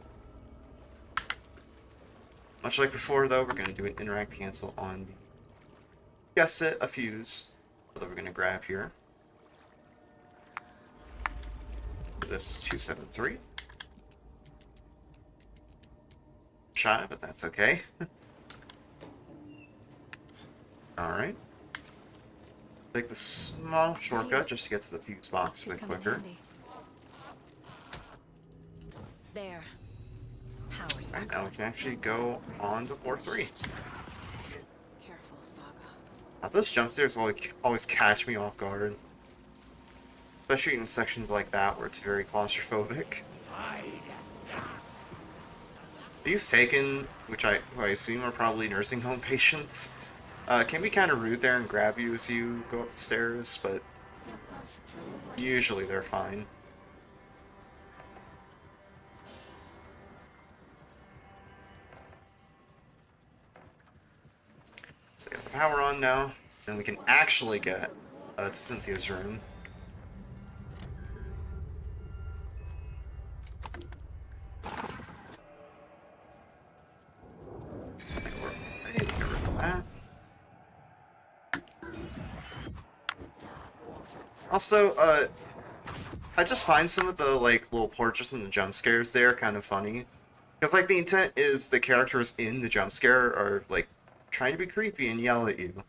Much like before, though, we're going to do an interact cancel on the, guessed it, a fuse that we're going to grab here. This is 273. Shot it, but that's okay. Alright. Take the small shortcut just to get to the fuse box a bit quicker. There. Power's Right, back now on. we can actually go on to floor 3. Careful, Saga. Those jump scares always catch me off guard. Especially in sections like that where it's very claustrophobic. These taken, who I assume are probably nursing home patients, can be kind of rude there and grab you as you go up the stairs, but usually they're fine. So we got the power on now, and we can actually get to Cynthia's room. Also, I just find some of the, like, little portraits and the jump scares there kind of funny. Because, like, the intent is the characters in the jump scare are, like, trying to be creepy and yell at you.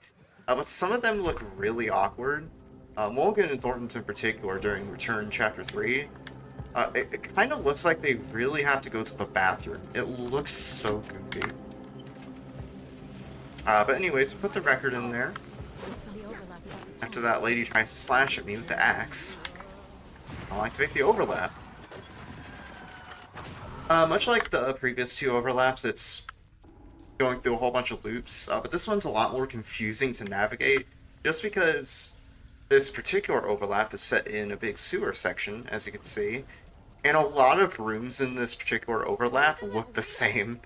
But some of them look really awkward. Morgan and Thornton's in particular during Return Chapter 3. It kind of looks like they really have to go to the bathroom. It looks so goofy. But anyways, put the record in there. After that lady tries to slash at me with the axe, I'll activate the overlap. Much like the previous two overlaps, it's going through a whole bunch of loops, but this one's a lot more confusing to navigate, just because this particular overlap is set in a big sewer section, as you can see, and a lot of rooms in this particular overlap look the same.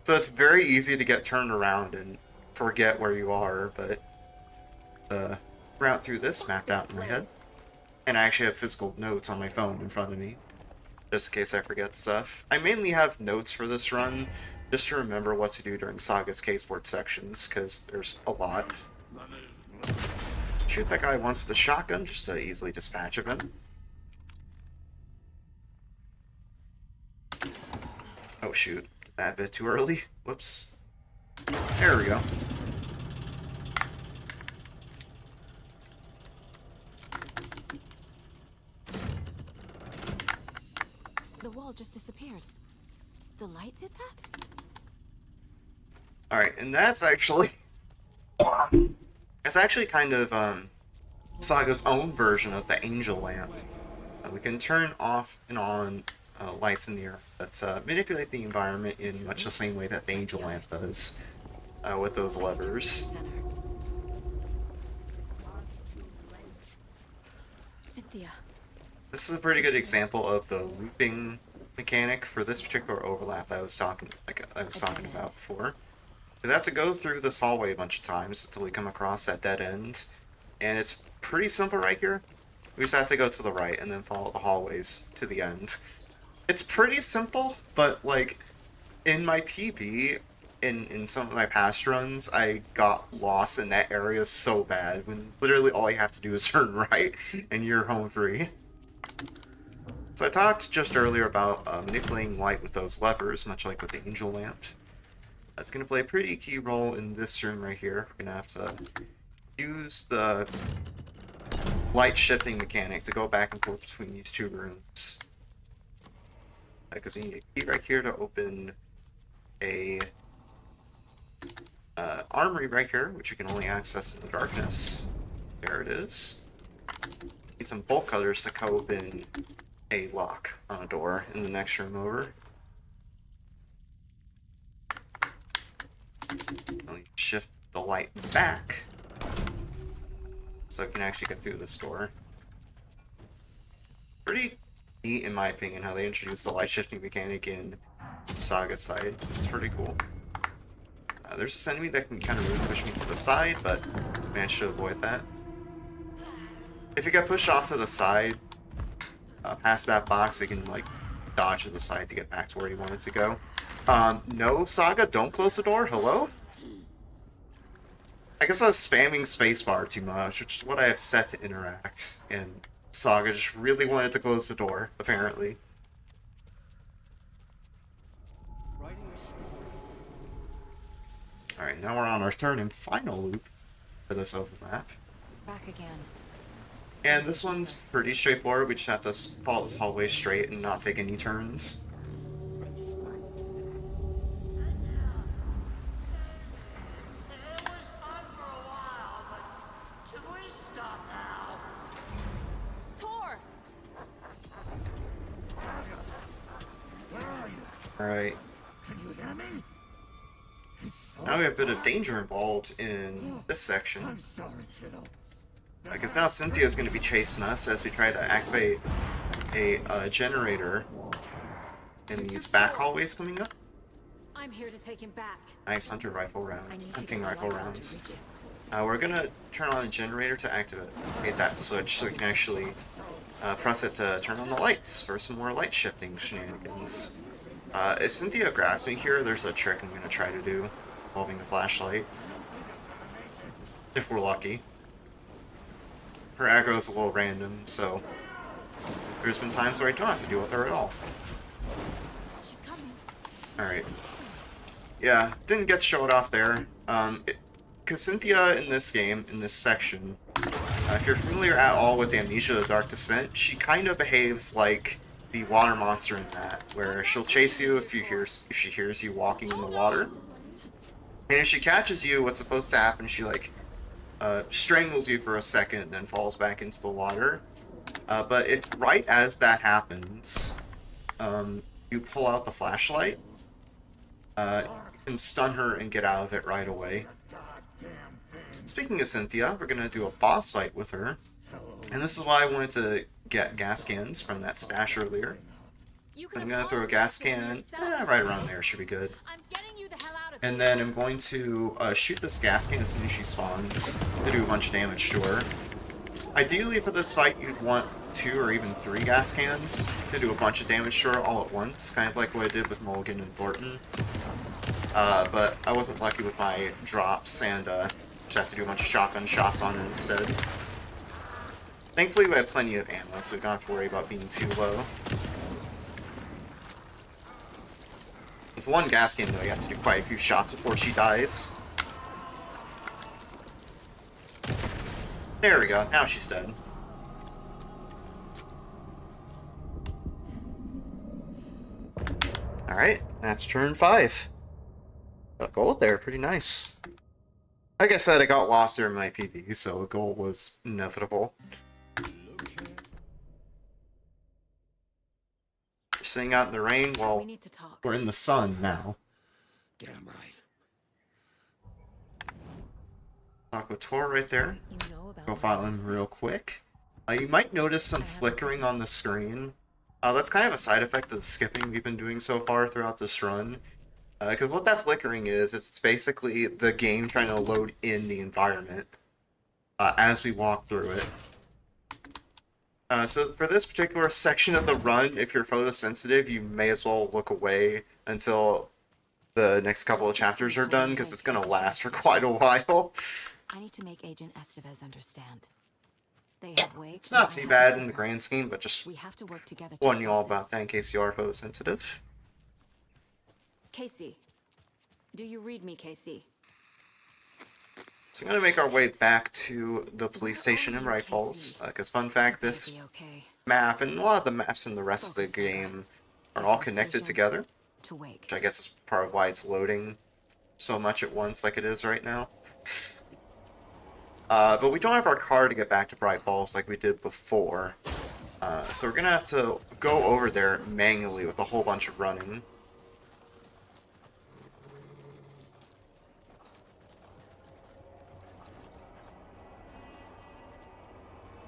So it's very easy to get turned around and forget where you are, but the route through this mapped out in my head. And I actually have physical notes on my phone in front of me, just in case I forget stuff. I mainly have notes for this run, just to remember what to do during Saga's caseboard sections, because there's a lot. Shoot that guy once with a shotgun, just to easily dispatch of him. Oh shoot, that bit too early. Whoops. There we go. The wall just disappeared. The light did that? Alright, and that's actually... It's actually kind of Saga's own version of the angel lamp. We can turn off and on lights in the air that manipulate the environment in much the same way that the angel lamp does, with those levers. Cynthia. This is a pretty good example of the looping mechanic for this particular overlap that I was talking about before. We have to go through this hallway a bunch of times until we come across that dead end, and it's pretty simple right here. We just have to go to the right and then follow the hallways to the end. It's pretty simple, but like in my PB, in some of my past runs, I got lost in that area so bad when literally all you have to do is turn right and you're home free. So I talked just earlier about manipulating light with those levers, much like with the angel lamp. That's going to play a pretty key role in this room right here. We're going to have to use the light shifting mechanics to go back and forth between these two rooms. Because we need a key right here to open a armory right here, which you can only access in the darkness. There it is. Need some bolt cutters to open a lock on a door in the next room over. I'll shift the light back so I can actually get through this door. Pretty neat, in my opinion, how they introduced the light shifting mechanic in Saga's side. It's pretty cool. There's this enemy that can kind of really push me to the side, but I managed to avoid that. If you get pushed off to the side, past that box, you can like dodge to the side to get back to where you wanted to go. No, Saga, don't close the door. Hello? I guess I was spamming spacebar too much, which is what I have set to interact, and Saga just really wanted to close the door, apparently. Alright, now we're on our third and final loop for this overlap. Back again. And this one's pretty straightforward. We just have to follow this hallway straight and not take any turns. Alright. Now we have a bit of danger involved in this section. Because now Cynthia is going to be chasing us as we try to activate a generator in these back hallways coming up. I'm here to take him back. Nice hunting rifle rounds. We're going to turn on a generator to activate that switch so we can actually press it to turn on the lights for some more light shifting shenanigans. If Cynthia grabs me here, there's a trick I'm going to try to do involving the flashlight. If we're lucky. Her aggro is a little random, so there's been times where I don't have to deal with her at all. She's coming. Alright. Yeah, didn't get to show it off there. Because Cynthia in this game, in this section, if you're familiar at all with Amnesia: The Dark Descent, she kind of behaves like the water monster in that, where she'll chase you if she hears you walking in the water. And if she catches you, what's supposed to happen, she like strangles you for a second and then falls back into the water. But if right as that happens, you pull out the flashlight, you can stun her and get out of it right away. Speaking of Cynthia, we're going to do a boss fight with her. And this is why I wanted to get gas cans from that stash earlier. I'm going to throw a gas can right around there, should be good. And then I'm going to shoot this gas can as soon as she spawns to do a bunch of damage to her. Ideally for this fight you'd want 2 or even 3 gas cans to do a bunch of damage to her all at once, kind of like what I did with Mulligan and Thornton. But I wasn't lucky with my drops and just have to do a bunch of shotgun shots on her instead. Thankfully we have plenty of ammo, so we don't have to worry about being too low. With 1 gas can though, you have to do quite a few shots before she dies. There we go, now she's dead. Alright, that's turn 5. Got gold there, pretty nice. Like I said, I got lost there in my PV, so a goal was inevitable. Just sitting out in the rain while we're in the sun now. Damn right. Talk with Tor right there. Profile him real quick. You might notice some flickering on the screen. That's kind of a side effect of the skipping we've been doing so far throughout this run. Because what that flickering is, it's basically the game trying to load in the environment as we walk through it. So for this particular section of the run, if you're photosensitive, you may as well look away until the next couple of chapters are done, because it's going to last for quite a while. I need to make Agent Estevez understand. They have wakes. It's not too bad in the grand scheme, but just we have to work together. Warning you all about that in case you are photosensitive. Casey, do you read me, Casey? So I'm going to make our way back to the police station in Bright Falls, because fun fact, this map and a lot of the maps in the rest of the game are all connected together, which I guess is part of why it's loading so much at once like it is right now. But we don't have our car to get back to Bright Falls like we did before, so we're going to have to go over there manually with a whole bunch of running.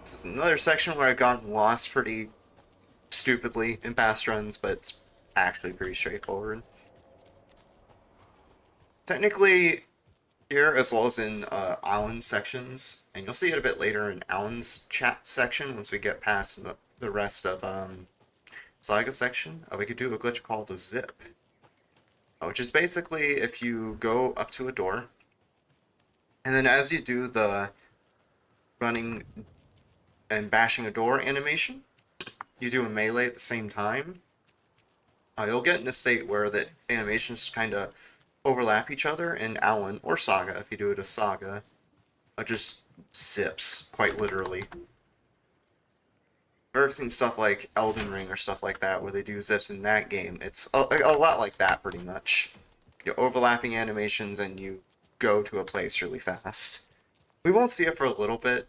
This is another section where I've gotten lost pretty stupidly in past runs, but it's actually pretty straightforward. Technically, here, as well as in Alan's sections, and you'll see it a bit later in Alan's chat section once we get past the rest of Saga's section, we could do a glitch called a zip, which is basically if you go up to a door, and then as you do the running and bashing a door animation, you do a melee at the same time, you'll get in a state where the animations kind of overlap each other, and Alan, or Saga, if you do it as Saga, just zips, quite literally. I've ever seen stuff like Elden Ring or stuff like that, where they do zips in that game. It's a lot like that, pretty much. You're overlapping animations, and you go to a place really fast. We won't see it for a little bit.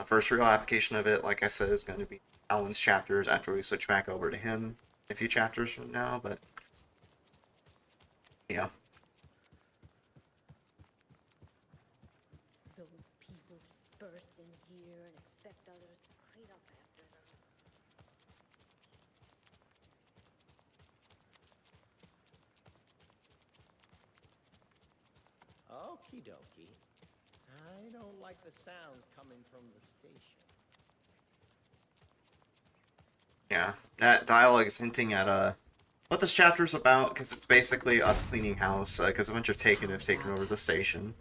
First real application of it, like I said, is going to be Alan's chapters after we switch back over to him a few chapters from now, but yeah. Those people just burst in here and expect others to clean up after them. Okie dokie. I don't like the sounds coming from the station. Yeah, that dialogue is hinting at what this chapter's about, because it's basically us cleaning house, because a bunch of Taken have taken over the station.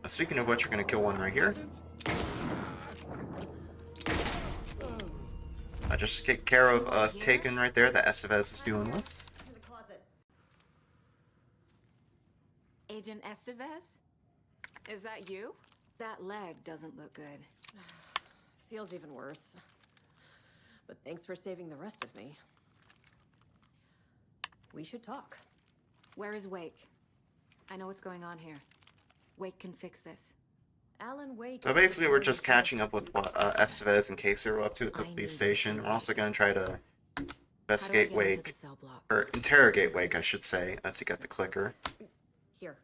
Speaking of which, we're going to kill one right here. Just take care of us Taken right there that Estevez is dealing with. Agent Estevez? Is that you? That leg doesn't look good. Feels even worse. But thanks for saving the rest of me. We should talk. Where is Wake? I know what's going on here. Wake can fix this. Alan Wake. So basically, we're just catching up with what Estevez and Casey are up to at the police station. We're also going to try to investigate Wake, or interrogate Wake, I should say, to get the clicker. Here.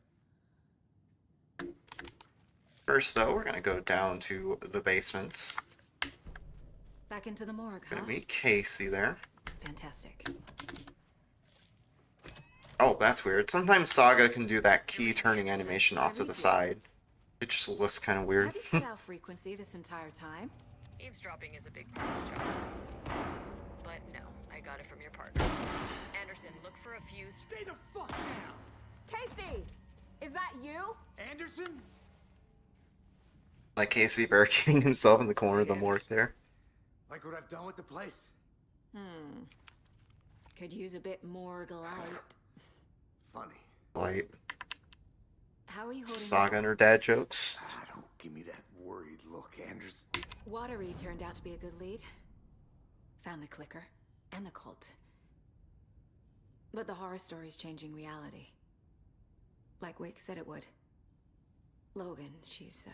First, though, we're going to go down to the basements. Back into the morgue, huh? Gonna meet Casey there. Fantastic. Oh, that's weird. Sometimes Saga can do that key turning animation off to the side. It just looks kind of weird. Have you cut out frequency this entire time? Eavesdropping is a big part of the job. But no, I got it from your partner. Anderson, look for a fuse. Stay the fuck down! Casey! Is that you? Anderson? Like Casey barricading himself in the corner of the morgue there. Like what I've done with the place? Could use a bit more light. Funny. Light. How are you holding Saga and her dad jokes. Don't give me that worried look, Anderson. Watery turned out to be a good lead. Found the clicker and the cult. But the horror story's changing reality. Like Wake said it would. Logan, she's,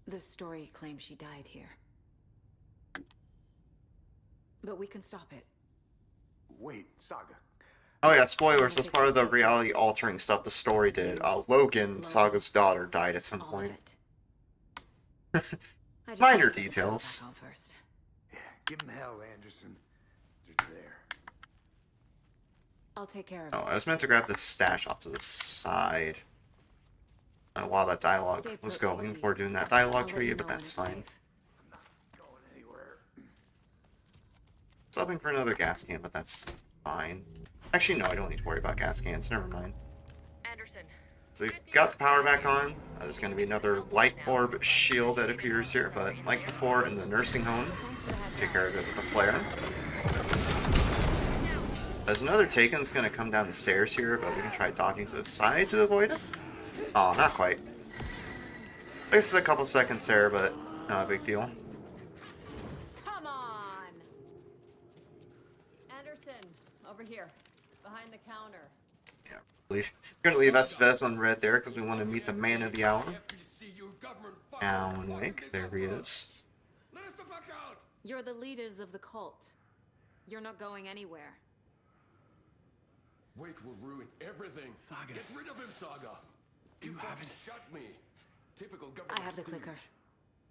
the story claims she died here. But we can stop it. Wait, Saga. Oh yeah, spoilers. That's part of the reality-altering stuff the story did. Logan, Saga's daughter, died at some point. Minor details. Yeah, give him hell, Anderson. They're there. I'll take care of it. Oh, I was meant to grab this stash off to the side while that dialogue was going before doing that dialogue tree, but that's fine. I was hoping for another gas can, but that's fine. Actually, no, I don't need to worry about gas cans. Never mind. Anderson. So we've got the power back on. There's going to be another light orb shield that appears here, but like before in the nursing home, take care of it with a flare. There's another Taken that's going to come down the stairs here, but we can try dodging to the side to avoid it. Oh, not quite. Wasted a couple seconds there, but not a big deal. Come on! Anderson, over here. Behind the counter. Yeah, we're going to leave Estevez on red there because we want to meet the man of the hour. Alan Wake, there he is. You're the leaders of the cult. You're not going anywhere. Wake will ruin everything. Saga. Get rid of him, Saga. You haven't shot me. Typical government. I have the clicker.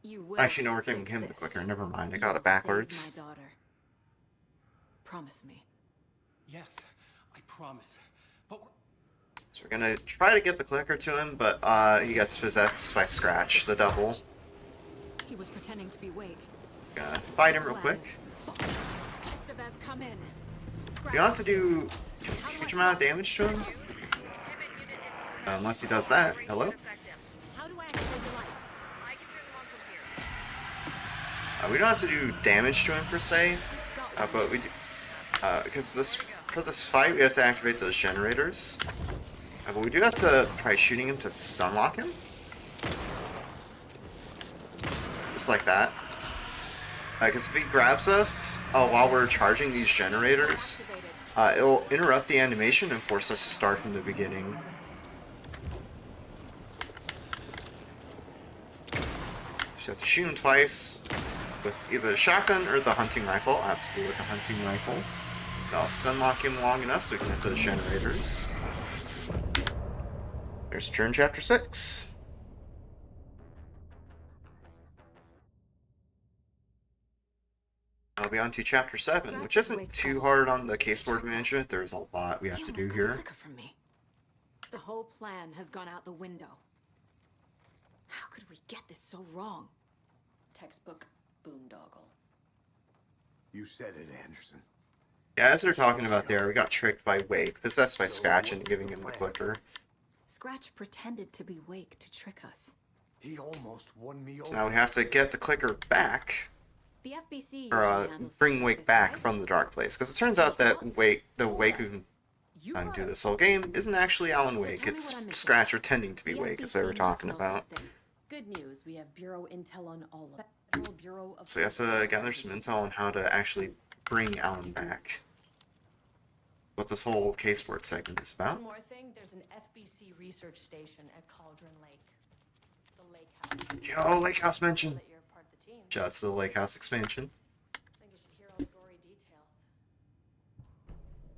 You will. Actually, no, we're giving him the clicker. Never mind, I got it backwards. Save my daughter. Promise me. Yes, I promise. But So we're gonna try to get the clicker to him, but he gets possessed by Scratch, the devil. He was pretending to be Wake. Gonna fight him real quick. Estevez, come in. You don't have to do a huge amount of damage to him. Unless he does that. Hello? How do I activate the lights? I can turn them on from here. We don't have to do damage to him per se, but we do, because for this fight we have to activate those generators. But we do have to try shooting him to stun lock him. Just like that. Because if he grabs us while we're charging these generators, it'll interrupt the animation and force us to start from the beginning. So you have to shoot him twice with either the shotgun or the hunting rifle. I have to do with the hunting rifle. I'll stun lock him long enough so we can hit those generators. There's turn chapter 6. I'll be on to chapter 7, which isn't too hard on the caseboard management. There's a lot we have to do here. The whole plan has gone out the window. How could we get this so wrong? Textbook boondoggle. You said it, Anderson. Yeah, as they're talking about there, we got tricked by Wake, possessed by Scratch into giving him the clicker. Scratch pretended to be Wake to trick us. He almost won me over. So now we have to get the clicker back. The FBC Or bring Wake back from the dark place. Because it turns out that the Wake who can do this whole game isn't actually Alan Wake. It's Scratch pretending to be Wake, as they were talking about. Good news, we have Bureau intel on all of it. Federal Bureau of So we have to gather some intel on how to actually bring Alan back. What this whole K-Sport segment is about. One more thing, there's an FBC research station at Cauldron Lake. The lake house. Yo, Lake House mention. That you're part of the team. Shouts to the Lake House expansion. I think you should hear all the gory details.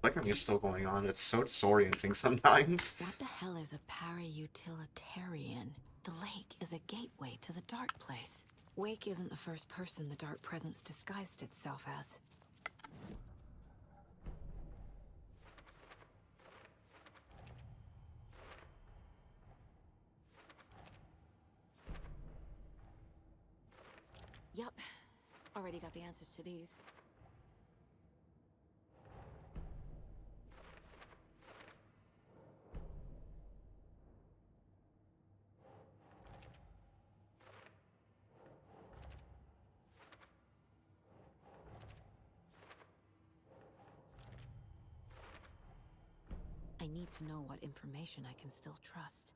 Like I'm just still going on. It's so disorienting sometimes. What the hell is a para-utilitarian? The lake is a gateway to the dark place. Wake isn't the first person the dark presence disguised itself as. Yup. Already got the answers to these. I need to know what information I can still trust.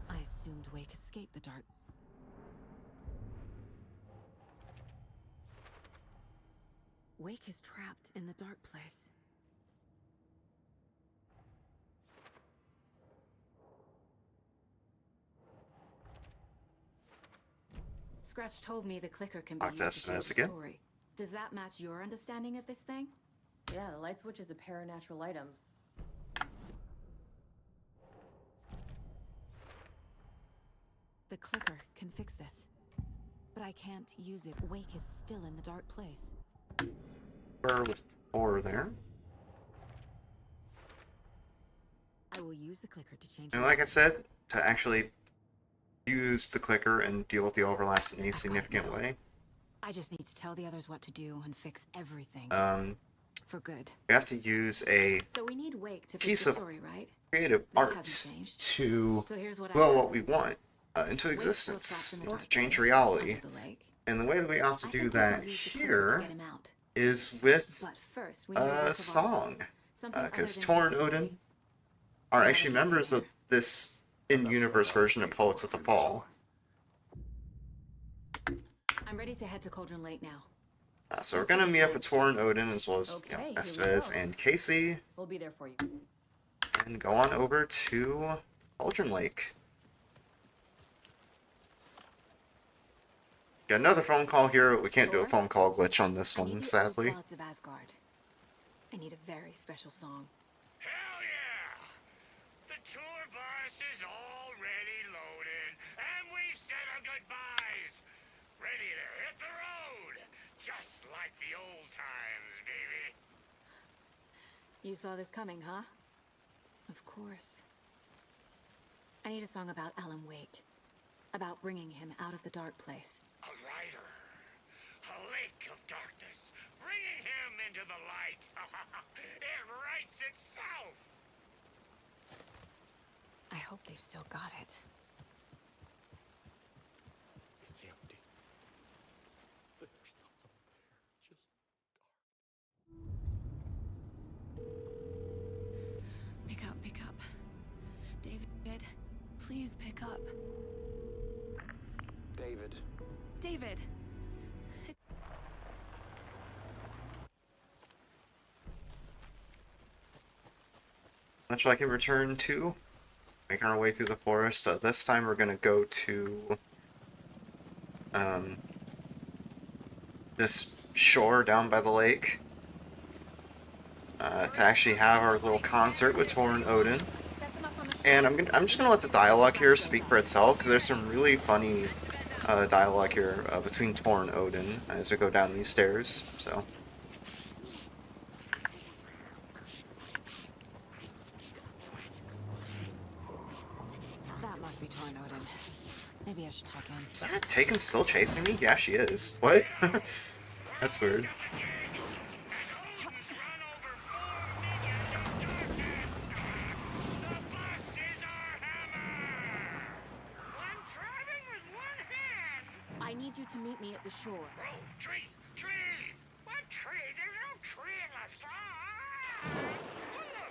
I assumed Wake escaped the dark. Wake is trapped in the dark place. Scratch told me the clicker can be used to change the story. Does that match your understanding of this thing? Yeah, the light switch is a paranatural item. The clicker can fix this. But I can't use it. Wake is still in the dark place. Where with Tor there? I will use the clicker to change. And like I said, to actually use the clicker and deal with the overlaps in a significant way. I just need to tell the others what to do and fix everything. For good. We have to use a so we need Wake to piece fix of the story, right? creative art to will what we want into existence, to change reality. And the way that we ought to do that here is with a song. Because Tor and Odin are actually members of this in-universe version of Poets of the Fall. I'm ready to head to Cauldron Lake now. So we're gonna meet up with Tor and Odin as well as Estevez and Casey. We'll be there for you. And go on over to Cauldron Lake. Got another phone call here. We can't do a phone call glitch on this one, sadly. Gods of Asgard. I need a very special song. Hell yeah! The tour bus is already loaded, and we've said our goodbyes. Ready to hit the road, just like the old times, baby. You saw this coming, huh? Of course. I need a song about Alan Wake. About bringing him out of the dark place. A rider. A lake of darkness. Bringing him into the light. It writes itself. I hope they've still got it. It's empty. There's nothing there. Just dark. Pick up, pick up. David, please pick up. David. David! Much like in Return 2, making our way through the forest. This time we're gonna go to this shore down by the lake to actually have our little concert with Tor and Odin. And I'm just gonna let the dialogue here speak for itself, because there's some really funny dialogue here between Tor and Odin as we go down these stairs. So. That must be Tor and Odin. Maybe I should check in. Is that Taken still chasing me? Yeah, she is. What? That's weird. I need you to meet me at the shore. Oh, tree! Tree! What tree? There's no tree in the sun! What the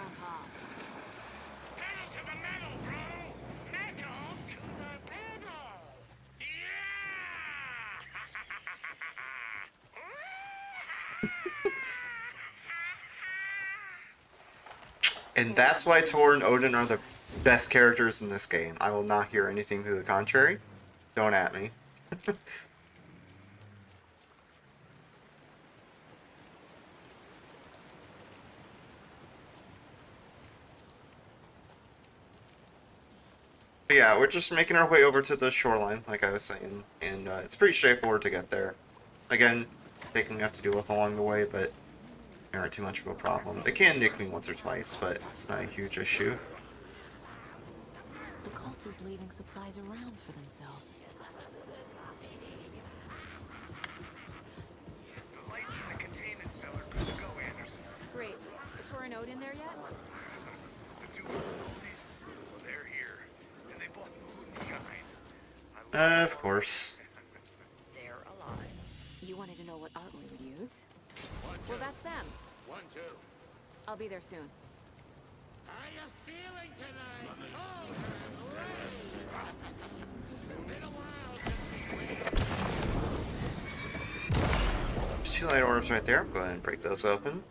Grandpa. Pedal to the metal, bro! Metal to the pedal! And that's why Tor and Odin are the best characters in this game. I will not hear anything to the contrary. Don't at me. But yeah, we're just making our way over to the shoreline, like I was saying, and it's pretty straightforward to get there. Again, taking enough to deal with along the way, but they aren't too much of a problem. They can nick me once or twice, but it's not a huge issue. The cult is leaving supplies around for themselves. The lights in the containment cellar could go, Anderson. Great. Are Tor and Odin there yet? The two oldies, well, they're here, and they bought moonshine. Of course. They're alive. You wanted to know what art we would use? Well, that's them. 1, 2. I'll be there soon. How you feeling tonight? Cold and been a while There's 2 light orbs right there. Go ahead and break those open.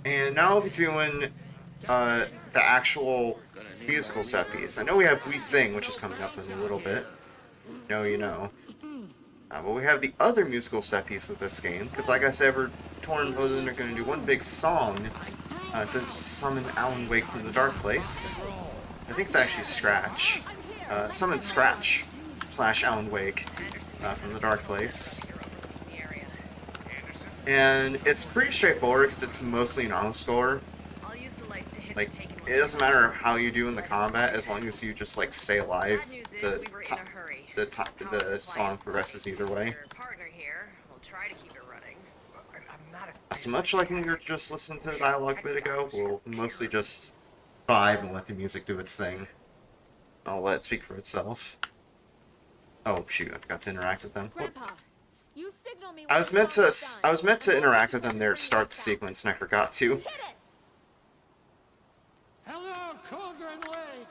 And now I'll be doing the actual musical set piece. I know we have We Sing, which is coming up in a little bit. No, you know. But we have the other musical set piece of this game, because like I said, Tor and Odin are going to do one big song to summon Alan Wake from the Dark Place. I think it's actually Scratch. Summon Scratch / Alan Wake from the Dark Place. And it's pretty straightforward because it's mostly an auto score. Like, it doesn't matter how you do in the combat as long as you just like stay alive. The song progresses either way. So much like when you're just listening to the dialogue a bit ago, we'll mostly just vibe and let the music do its thing. I'll let it speak for itself. Oh shoot, I forgot to interact with them. Grandpa, you signal me. I was meant to interact with them there to start the sequence, and I forgot to. Hello, Cauldron Lake.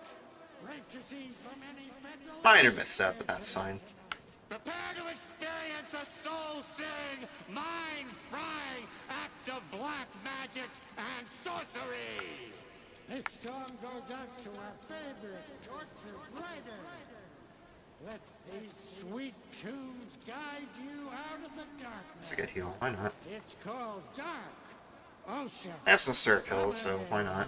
Great to see so many federal... Minor misstep, but that's fine. Prepare to experience a soul-searing, mind-frying act of black magic and sorcery! This song goes out to our favorite torture writer. Let these sweet tunes guide you out of the darkness. It's a good heal, why not? It's called Dark Ocean. I have some spirit pills, so why not?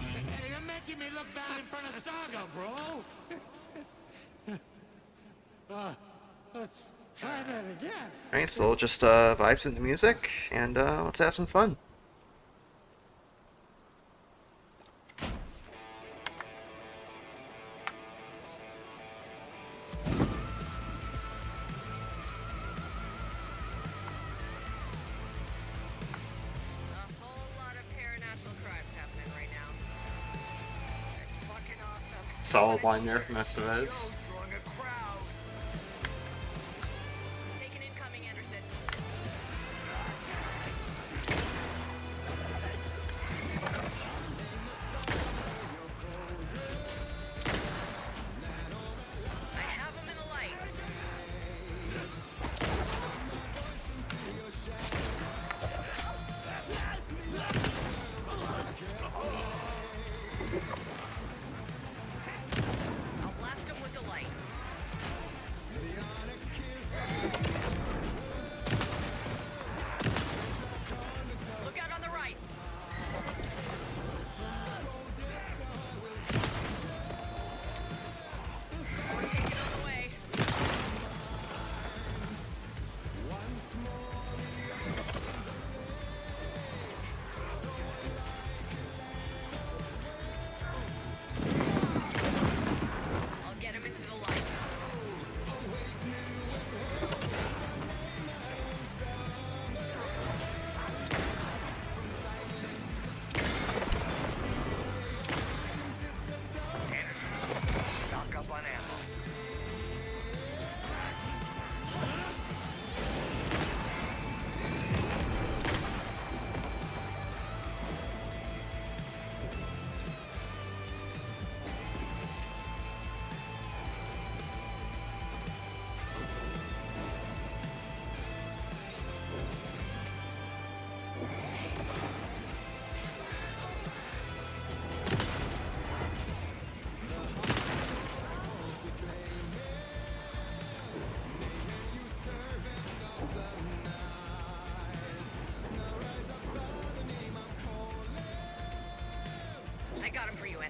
Hey, you're making me look bad in front of Saga, bro! Let's try that again. Alright, so we'll just vibe to the music, and let's have some fun. Solid line there from Estevez.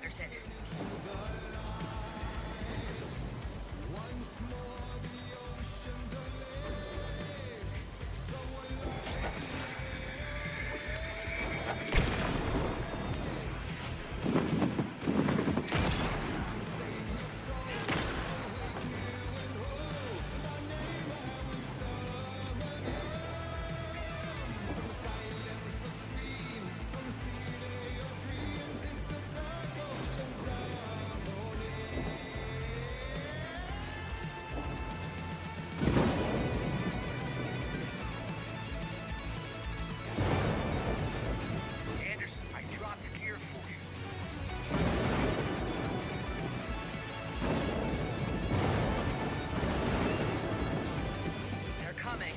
Anderson. Anderson, I dropped gear for you. They're coming.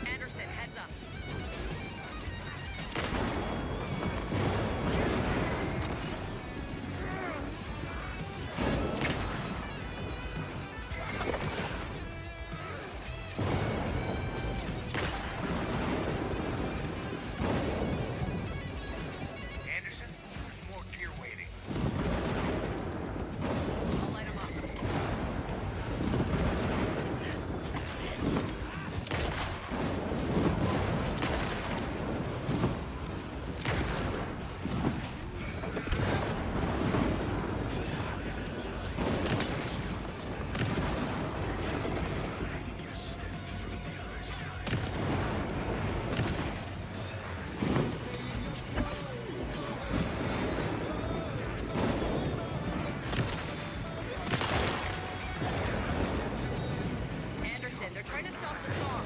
Anderson, heads up. Anderson, there's more gear waiting. I'll light him up. Anderson, they're trying to stop the song.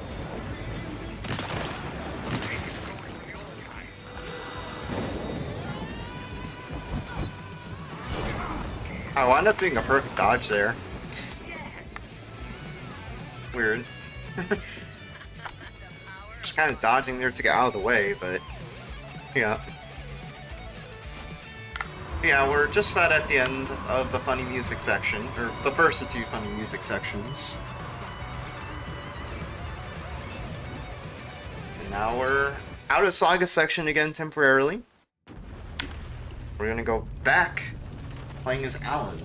I wound up doing a perfect dodge there. Weird. Just kind of dodging there to get out of the way, but yeah. Yeah, we're just about at the end of the funny music section, or the first of two funny music sections. And now we're out of Saga section again temporarily. We're gonna go back playing as Alan.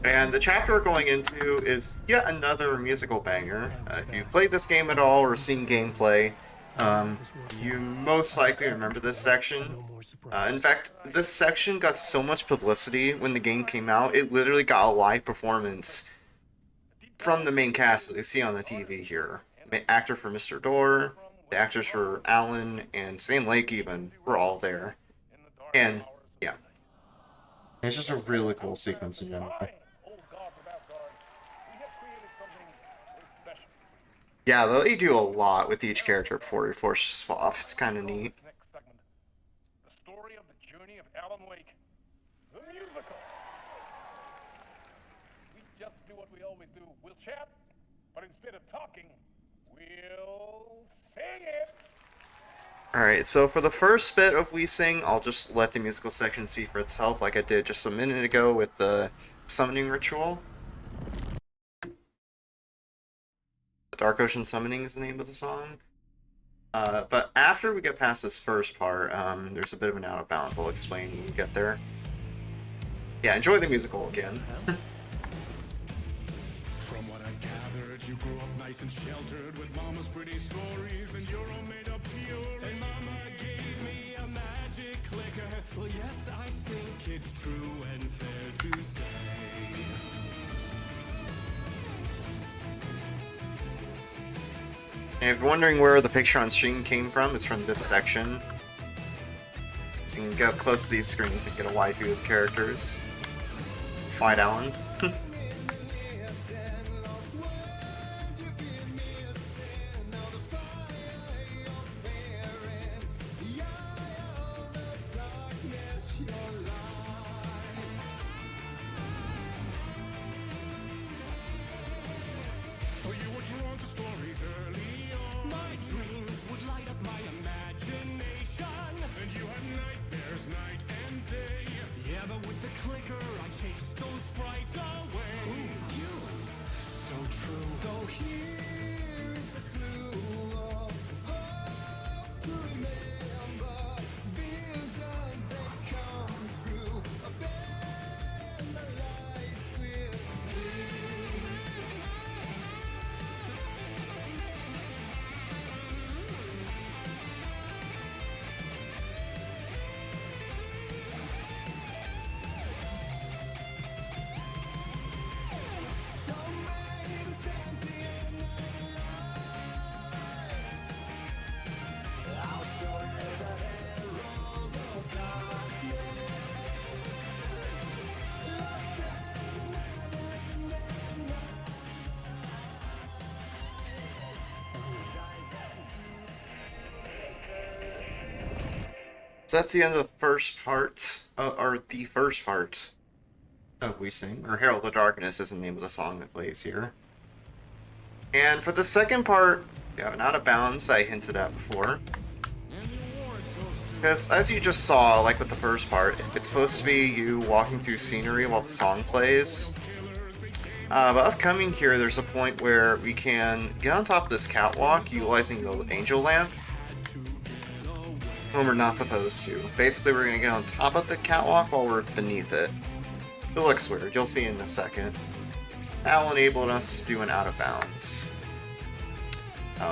And the chapter we're going into is yet another musical banger. If you've played this game at all or seen gameplay, you most likely remember this section. In fact, this section got so much publicity when the game came out, it literally got a live performance from the main cast that you see on the TV here. The actor for Mr. Door, the actors for Alan, and Sam Lake even, were all there. And, yeah. It's just a really cool sequence in general. Yeah, they'll let you do a lot with each character before you force to swap. It's kind of neat. The story of the journey of Alan Wake, the musical. We just do what we always do. We'll chat, but instead of talking, we'll sing it. Alright, so for the first bit of We Sing, I'll just let the musical section speak for itself like I did just a minute ago with the summoning ritual. Dark Ocean Summoning is the name of the song. But after we get past this first part, there's a bit of an out of bounds. I'll explain when we get there. Yeah, enjoy the musical again. From what I've gathered, you grew up nice and sheltered with mama's pretty stories, and you're all made up fury. And mama gave me a magic clicker. Well, yes, I think it's true and fair to say. And if you're wondering where the picture on screen came from, it's from this section. So you can get up close to these screens and get a wide view of the characters. Wide Alan. So you So that's the end of the first part, or the first part of We Sing, or Herald of Darkness is the name of the song that plays here. And for the second part, we have an Out of Bounds I hinted at before. Because as you just saw, like with the first part, it's supposed to be you walking through scenery while the song plays. But upcoming here, there's a point where we can get on top of this catwalk utilizing the angel lamp. When we're not supposed to. Basically, we're going to get on top of the catwalk while we're beneath it. It looks weird, you'll see in a second. That enabled us to do an Out of Bounds.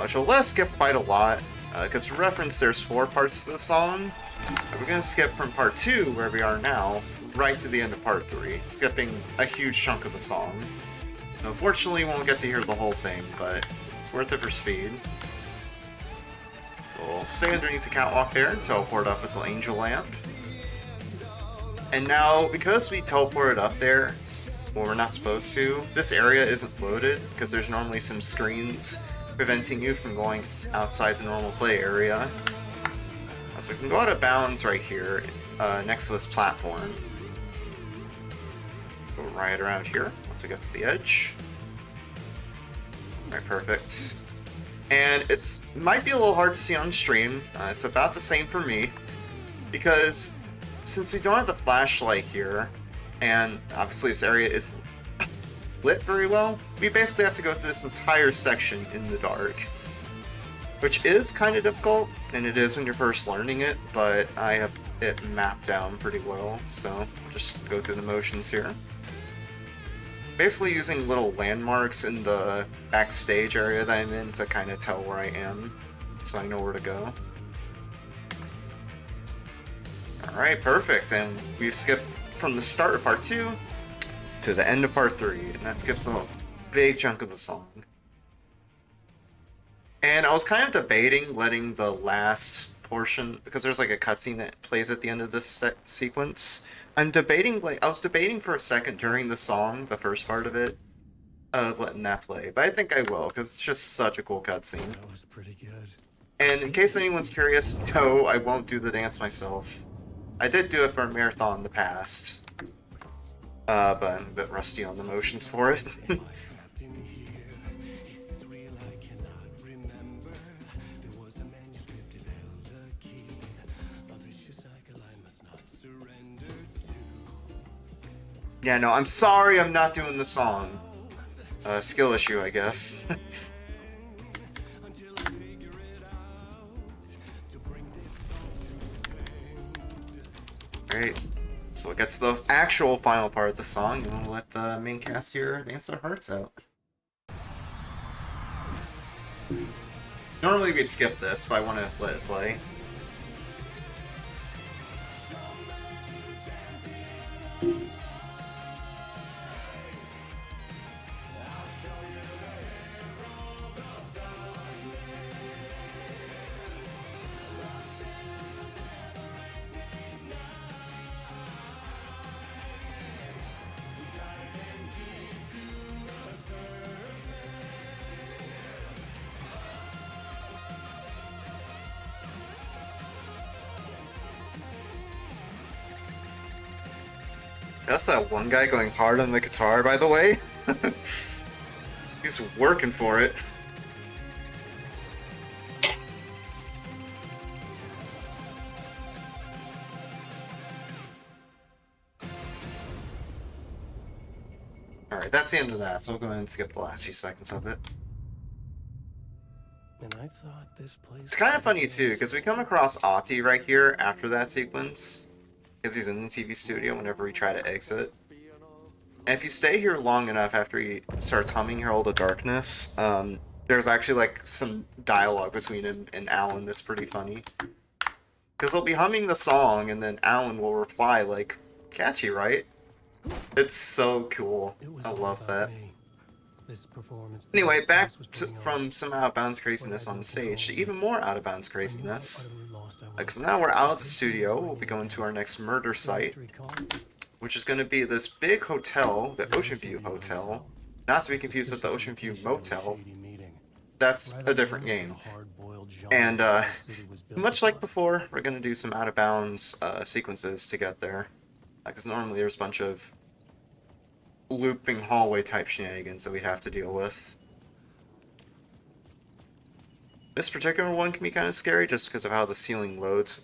Which will let us skip quite a lot, because for reference, there's 4 parts to the song. We're going to skip from part 2, where we are now, right to the end of part 3, skipping a huge chunk of the song. Unfortunately, we won't get to hear the whole thing, but it's worth it for speed. So we'll stay underneath the catwalk there and teleport up with the angel lamp. And now, because we teleported up there when we're not supposed to, this area isn't floated because there's normally some screens preventing you from going outside the normal play area. So we can go out of bounds right here, next to this platform. Go right around here once we get to the edge. Alright, perfect. And it might be a little hard to see on stream. It's about the same for me, because since we don't have the flashlight here, and obviously this area isn't lit very well, we basically have to go through this entire section in the dark. Which is kind of difficult, and it is when you're first learning it, but I have it mapped down pretty well, so I'll just go through the motions here. Basically using little landmarks in the backstage area that I'm in to kind of tell where I am, so I know where to go. Alright, perfect, and we've skipped from the start of part 2 to the end of part 3, and that skips a big chunk of the song. And I was kind of debating letting the last portion, because there's like a cutscene that plays at the end of this sequence. I was debating for a second during the song, the first part of it, letting that play. But I think I will, because it's just such a cool cutscene. That was pretty good. And in case anyone's curious, no, I won't do the dance myself. I did do it for a marathon in the past. But I'm a bit rusty on the motions for it. Yeah, no, I'm sorry I'm not doing the song. Skill issue, I guess. Alright, so we'll get to the actual final part of the song, and we'll let the main cast here dance their hearts out. Normally we'd skip this, but I want to let it play. That's that one guy going hard on the guitar, by the way. He's working for it. Alright, that's the end of that, so we'll go ahead and skip the last few seconds of it. And I thought this place... It's kind of funny too, because we come across Ahti right here after that sequence. Because he's in the TV studio whenever we try to exit. And if you stay here long enough after he starts humming Herald of Darkness, there's actually like some dialogue between him and Alan that's pretty funny. Because he'll be humming the song and then Alan will reply like, catchy, right? It's so cool. I love that. Anyway, back from some out-of-bounds craziness on the stage to even more out-of-bounds craziness. So now we're out of the studio, we'll be going to our next murder site, which is going to be this big hotel, the Ocean View Hotel, not to be confused with the Ocean View Motel. That's a different game. genre And the city was built much like upon. before, we're going to do some out-of-bounds sequences to get there. Because normally there's a bunch of looping hallway type shenanigans that we'd have to deal with. This particular one can be kind of scary just because of how the ceiling loads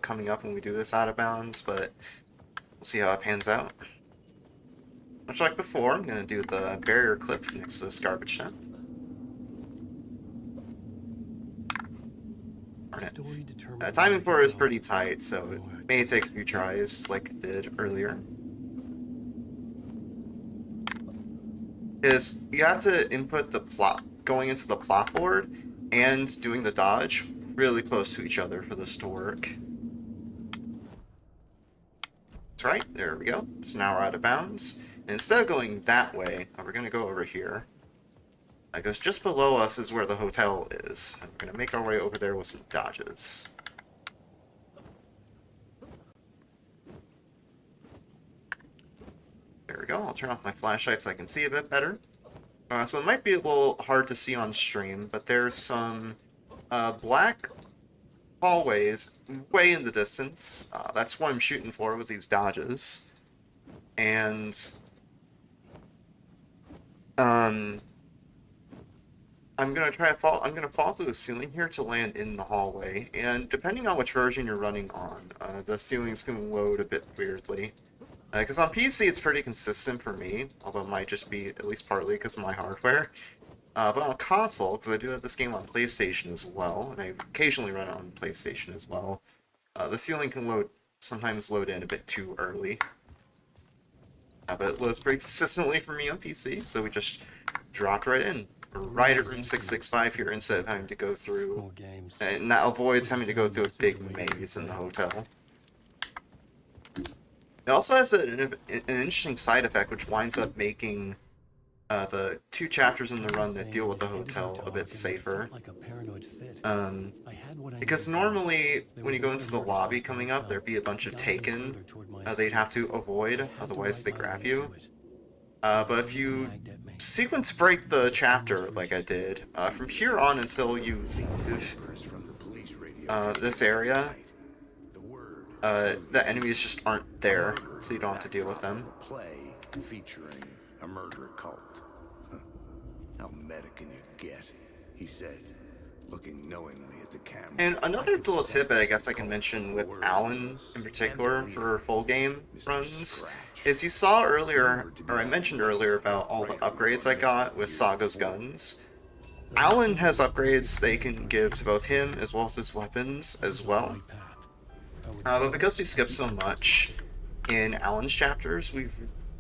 coming up when we do this out of bounds, but we'll see how it pans out. Much like before, I'm going to do the barrier clip next to this garbage dump. Timing for it is pretty tight, so it may take a few tries like it did earlier. Is you have to input the plot going into the plot board and doing the dodge really close to each other for this to work. That's right, there we go. So now we're out of bounds. And instead of going that way, we're going to go over here. Because just below us is where the hotel is. And we're going to make our way over there with some dodges. There we go. I'll turn off my flashlight so I can see a bit better. So it might be a little hard to see on stream, but there's some black hallways way in the distance. That's what I'm shooting for with these dodges. And I'm gonna fall through the ceiling here to land in the hallway. And depending on which version you're running on, the ceilings can load a bit weirdly. Because on PC it's pretty consistent for me, although it might just be at least partly because of my hardware. But on console, because I do have this game on PlayStation as well, and I occasionally run it on PlayStation as well, the ceiling can sometimes load in a bit too early. But it loads pretty consistently for me on PC, so we just dropped right in. Right at room 665 here instead of having to go through, and that avoids having to go through a big maze in the hotel. It also has an interesting side effect, which winds up making the 2 chapters in the run that deal with the hotel a bit safer. Because normally, when you go into the lobby coming up, there'd be a bunch of taken they'd have to avoid, otherwise they grab you. But if you sequence break the chapter like I did, from here on until you leave this area, the enemies just aren't there, so you don't have to deal with them. Play featuring a murder cult. How meta can you get? He said, looking knowingly at the camera. And another little tidbit I guess I can mention with Alan in particular for full game runs is you saw earlier, or I mentioned earlier about all the upgrades I got with Saga's guns. Alan has upgrades they can give to both him as well as his weapons as well. But because we skip so much in Alan's chapters, we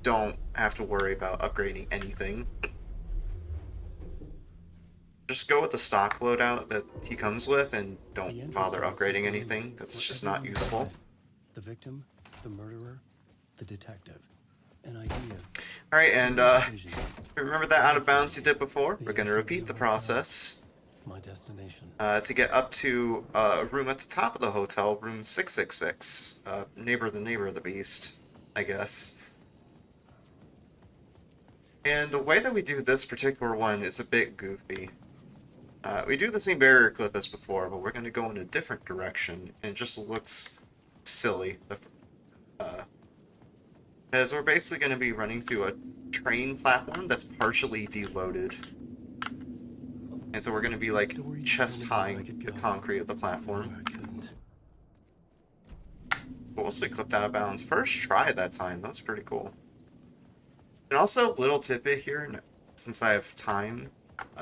don't have to worry about upgrading anything. Just go with the stock loadout that he comes with and don't bother upgrading anything, because it's just not useful. The victim, the murderer, the detective. An idea. Alright, and remember that out of bounds you did before? We're going to repeat the process. My destination. To get up to a room at the top of the hotel, room 666. Neighbor of the beast, I guess. And the way that we do this particular one is a bit goofy. We do the same barrier clip as before, but we're going to go in a different direction, and it just looks silly. As we're basically going to be running through a train platform that's partially deloaded. And so we're going to be like chest-high the concrete of the platform. Mostly clipped out of bounds. First try that time. That was pretty cool. And also, little tidbit here, since I have time,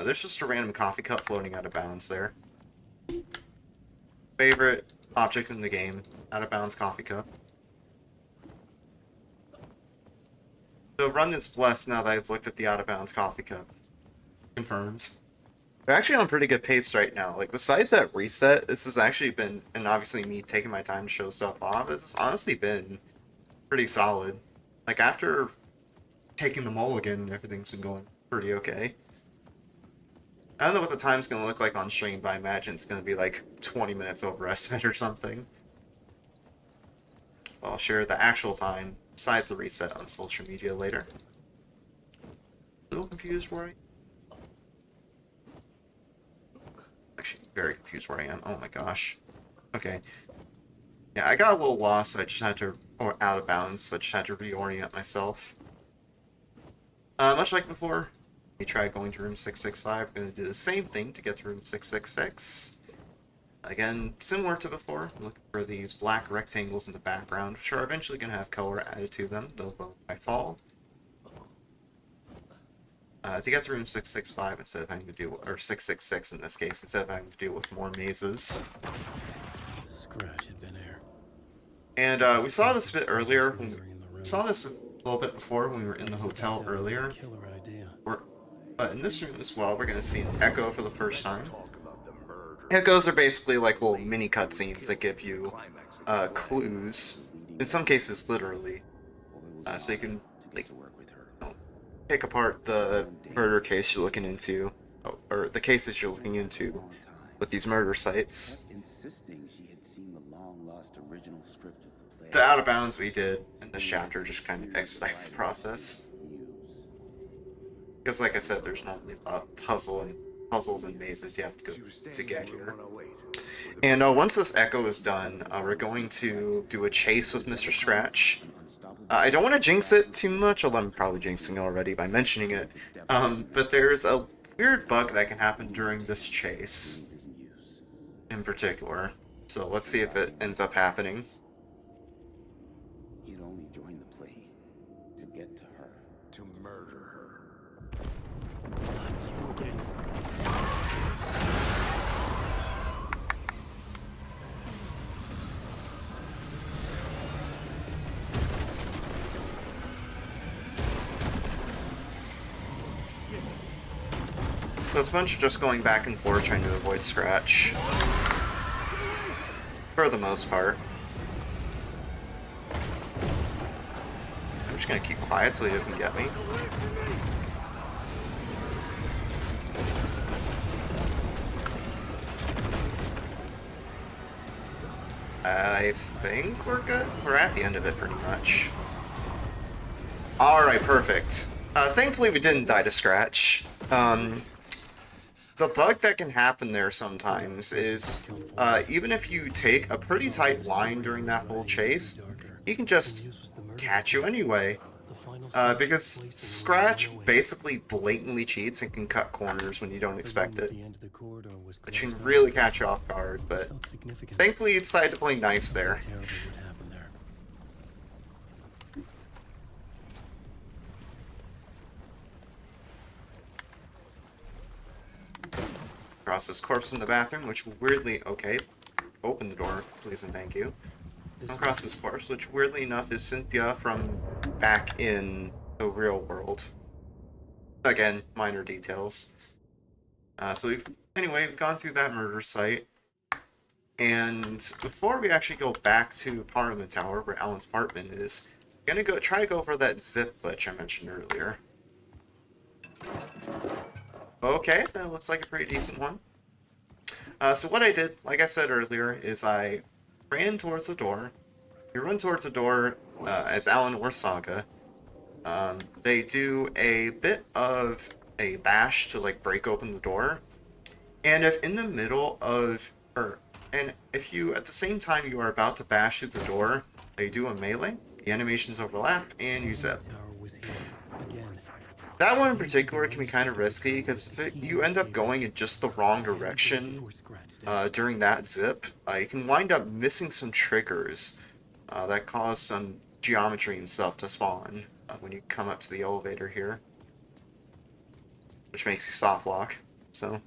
there's just a random coffee cup floating out of bounds there. Favorite object in the game, out of bounds coffee cup. The run is blessed now that I've looked at the out of bounds coffee cup. Confirmed. They're actually on pretty good pace right now. Like, besides that reset, this has actually been, and obviously me taking my time to show stuff off, this has honestly been pretty solid. Like, after taking the mulligan, everything's been going pretty okay. I don't know what the time's going to look like on stream, but I imagine it's going to be like 20 minutes over estimate or something. I'll share the actual time, besides the reset, on social media later. A little confused, right? actually very confused where I am. Oh my gosh. Okay. Yeah, I got a little lost, so I just had to, or out of bounds, so I just had to reorient myself. Much like before, we tried going to room 665. Going to do the same thing to get to room 666. Again, similar to before, I'm looking for these black rectangles in the background, which are eventually going to have color added to them, though by fall. To get to room 665 instead of having to deal with, or 666 in this case, instead of having to deal with more mazes. Scratch had been air. And we saw this a bit earlier. We saw this a little bit before when we were in the hotel earlier. Killer idea. But in this room as well, we're going to see an echo for the first time. Echoes are basically like little mini cutscenes that give you clues, in some cases literally, so you can like, pick apart the murder case you're looking into, or the cases you're looking into with these murder sites. The out of bounds we did in this chapter just kind of expedites the process. Because like I said, there's normally a puzzles and mazes you have to go to get here. And once this echo is done, we're going to do a chase with Mr. Scratch. I don't want to jinx it too much, although I'm probably jinxing it already by mentioning it. But there's a weird bug that can happen during this chase, in particular. So let's see if it ends up happening. He'd only joined the play to get to her. To murder her. Not you again. So it's a bunch of just going back and forth trying to avoid Scratch. For the most part. I'm just gonna keep quiet so he doesn't get me. I think we're good. We're at the end of it pretty much. Alright, perfect. Thankfully we didn't die to Scratch. The bug that can happen there sometimes is, even if you take a pretty tight line during that whole chase, he can just catch you anyway. Because Scratch basically blatantly cheats and can cut corners when you don't expect it. Which can really catch you off guard, but thankfully he decided to play nice there. Across his corpse in the bathroom, which weirdly... Okay, open the door, please and thank you. Across his corpse, which weirdly enough is Cynthia from back in the real world. Again, minor details. So we've gone through that murder site. And before we actually go back to Parliament Tower, where Alan's apartment is, I'm gonna try to go over that zip glitch I mentioned earlier. Okay, that looks like a pretty decent one. So what I did, like I said earlier, is I ran towards the door. You run towards the door as Alan or Saga. They do a bit of a bash to like break open the door. And if in the middle of, and if you, at the same time you are about to bash through the door, they do a melee, the animations overlap, and you zip. That one in particular can be kind of risky, because if you end up going in just the wrong direction during that zip, you can wind up missing some triggers that cause some geometry and stuff to spawn when you come up to the elevator here. Which makes you soft lock, so...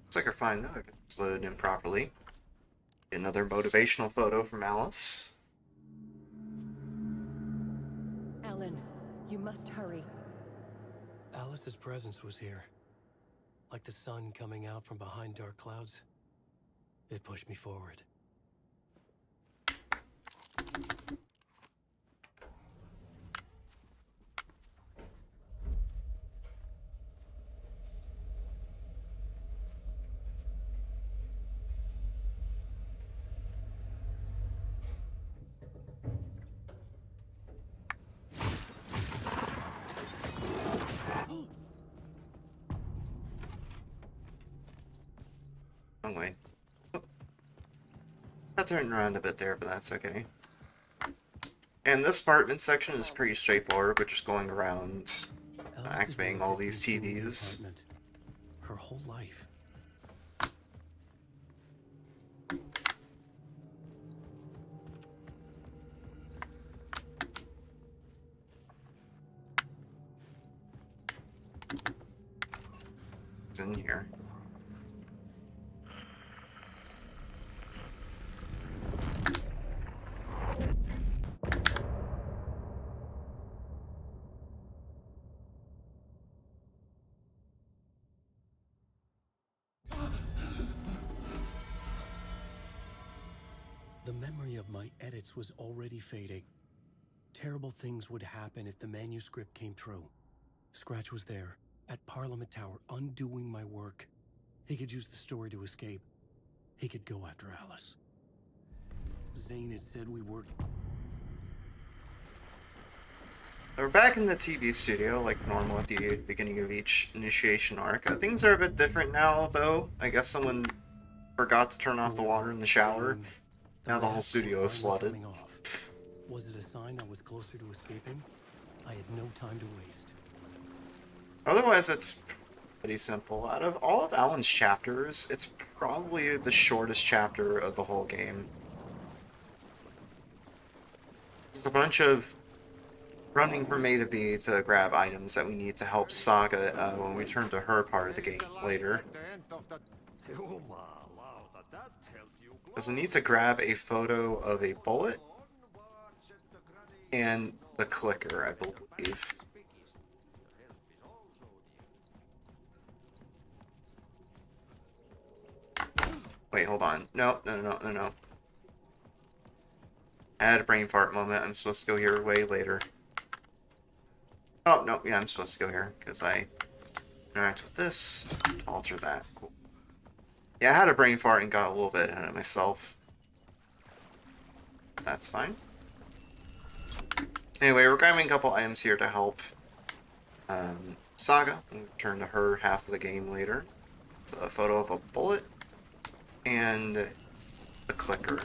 Looks like we're fine now. It's loaded in properly. Another motivational photo from Alice. Alan, you must hurry. Alice's presence was here. Like the sun coming out from behind dark clouds. It pushed me forward. Wrong way. Oh. Got turned around a bit there, but that's okay. And this apartment section is pretty straightforward. We're just going around activating all these TVs. Her whole life. It's in here. The memory of my edits was already fading. Terrible things would happen if the manuscript came true. Scratch was there, at Parliament Tower, undoing my work. He could use the story to escape. He could go after Alice. Zane had said we worked... We're back in the TV studio, like normal at the beginning of each initiation arc. Things are a bit different now, though. I guess someone forgot to turn off the water in the shower. Now the whole studio is flooded. Was it a sign I was closer to escaping? I had no time to waste. Otherwise, it's pretty simple. Out of all of Alan's chapters, it's probably the shortest chapter of the whole game. It's a bunch of running from A to B to grab items that we need to help Saga when we turn to her part of the game later. Because we need to grab a photo of a bullet and the clicker, I believe. Wait, hold on. No. I had a brain fart moment. I'm supposed to go here way later. Oh, no, yeah, I'm supposed to go here, because I interact with this to alter that. Cool. Yeah, I had a brain fart and got a little bit ahead of myself. That's fine. Anyway, we're grabbing a couple items here to help Saga. We'll return to her half of the game later. It's a photo of a bullet and the clicker.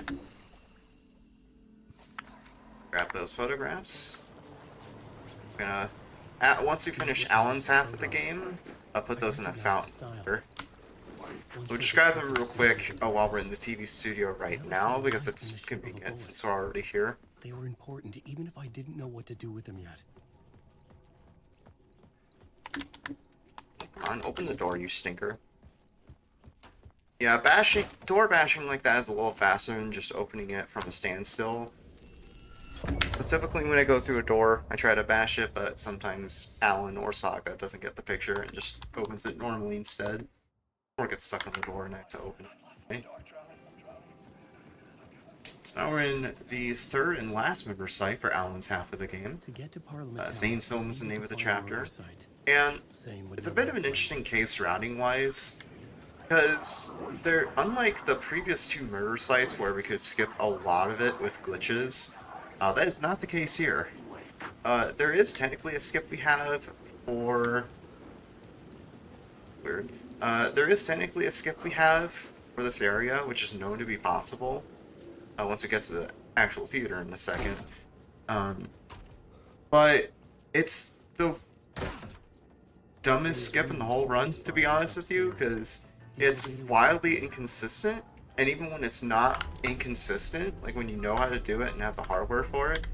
Grab those photographs. We're gonna, once we finish Alan's half of the game, I'll put those in a fountain here. We'll just grab them real quick while we're in the TV studio right now, because it's convenient since we're already here. They were important, even if I didn't know what to do with them yet. Come on, open the door, you stinker. Yeah, door bashing like that is a little faster than just opening it from a standstill. So typically when I go through a door, I try to bash it, but sometimes Alan or Saga doesn't get the picture and just opens it normally instead. Or gets stuck on the door and I have to open it. Okay. So now we're in the third and last member site for Alan's half of the game. Zane's Film is the name of the chapter. And it's a bit of an interesting case routing-wise, because unlike the previous two murder sites where we could skip a lot of it with glitches, that is not the case here. There is technically a skip we have for... Weird. There is technically a skip we have for this area, which is known to be possible. Once we get to the actual theater in a second. But it's the dumbest skip in the whole run, to be honest with you, because it's wildly inconsistent, and even when it's not inconsistent, like when you know how to do it and have the hardware for it,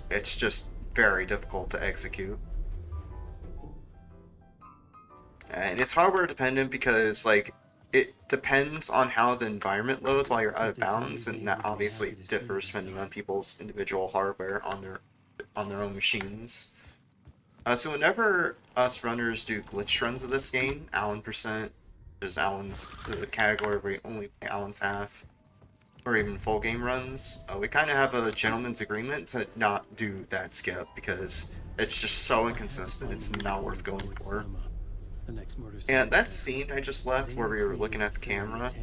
it's just very difficult to execute. And it's hardware dependent because, like, it depends on how the environment loads while you're out of bounds, and that obviously differs depending on people's individual hardware on their own machines. So whenever us runners do glitch runs of this game, Alan %, which is Alan's the category where we only play Alan's half, or even full game runs, we kind of have a gentleman's agreement to not do that skip because it's just so inconsistent, it's not worth going for. And that scene I just left where we were looking at the camera,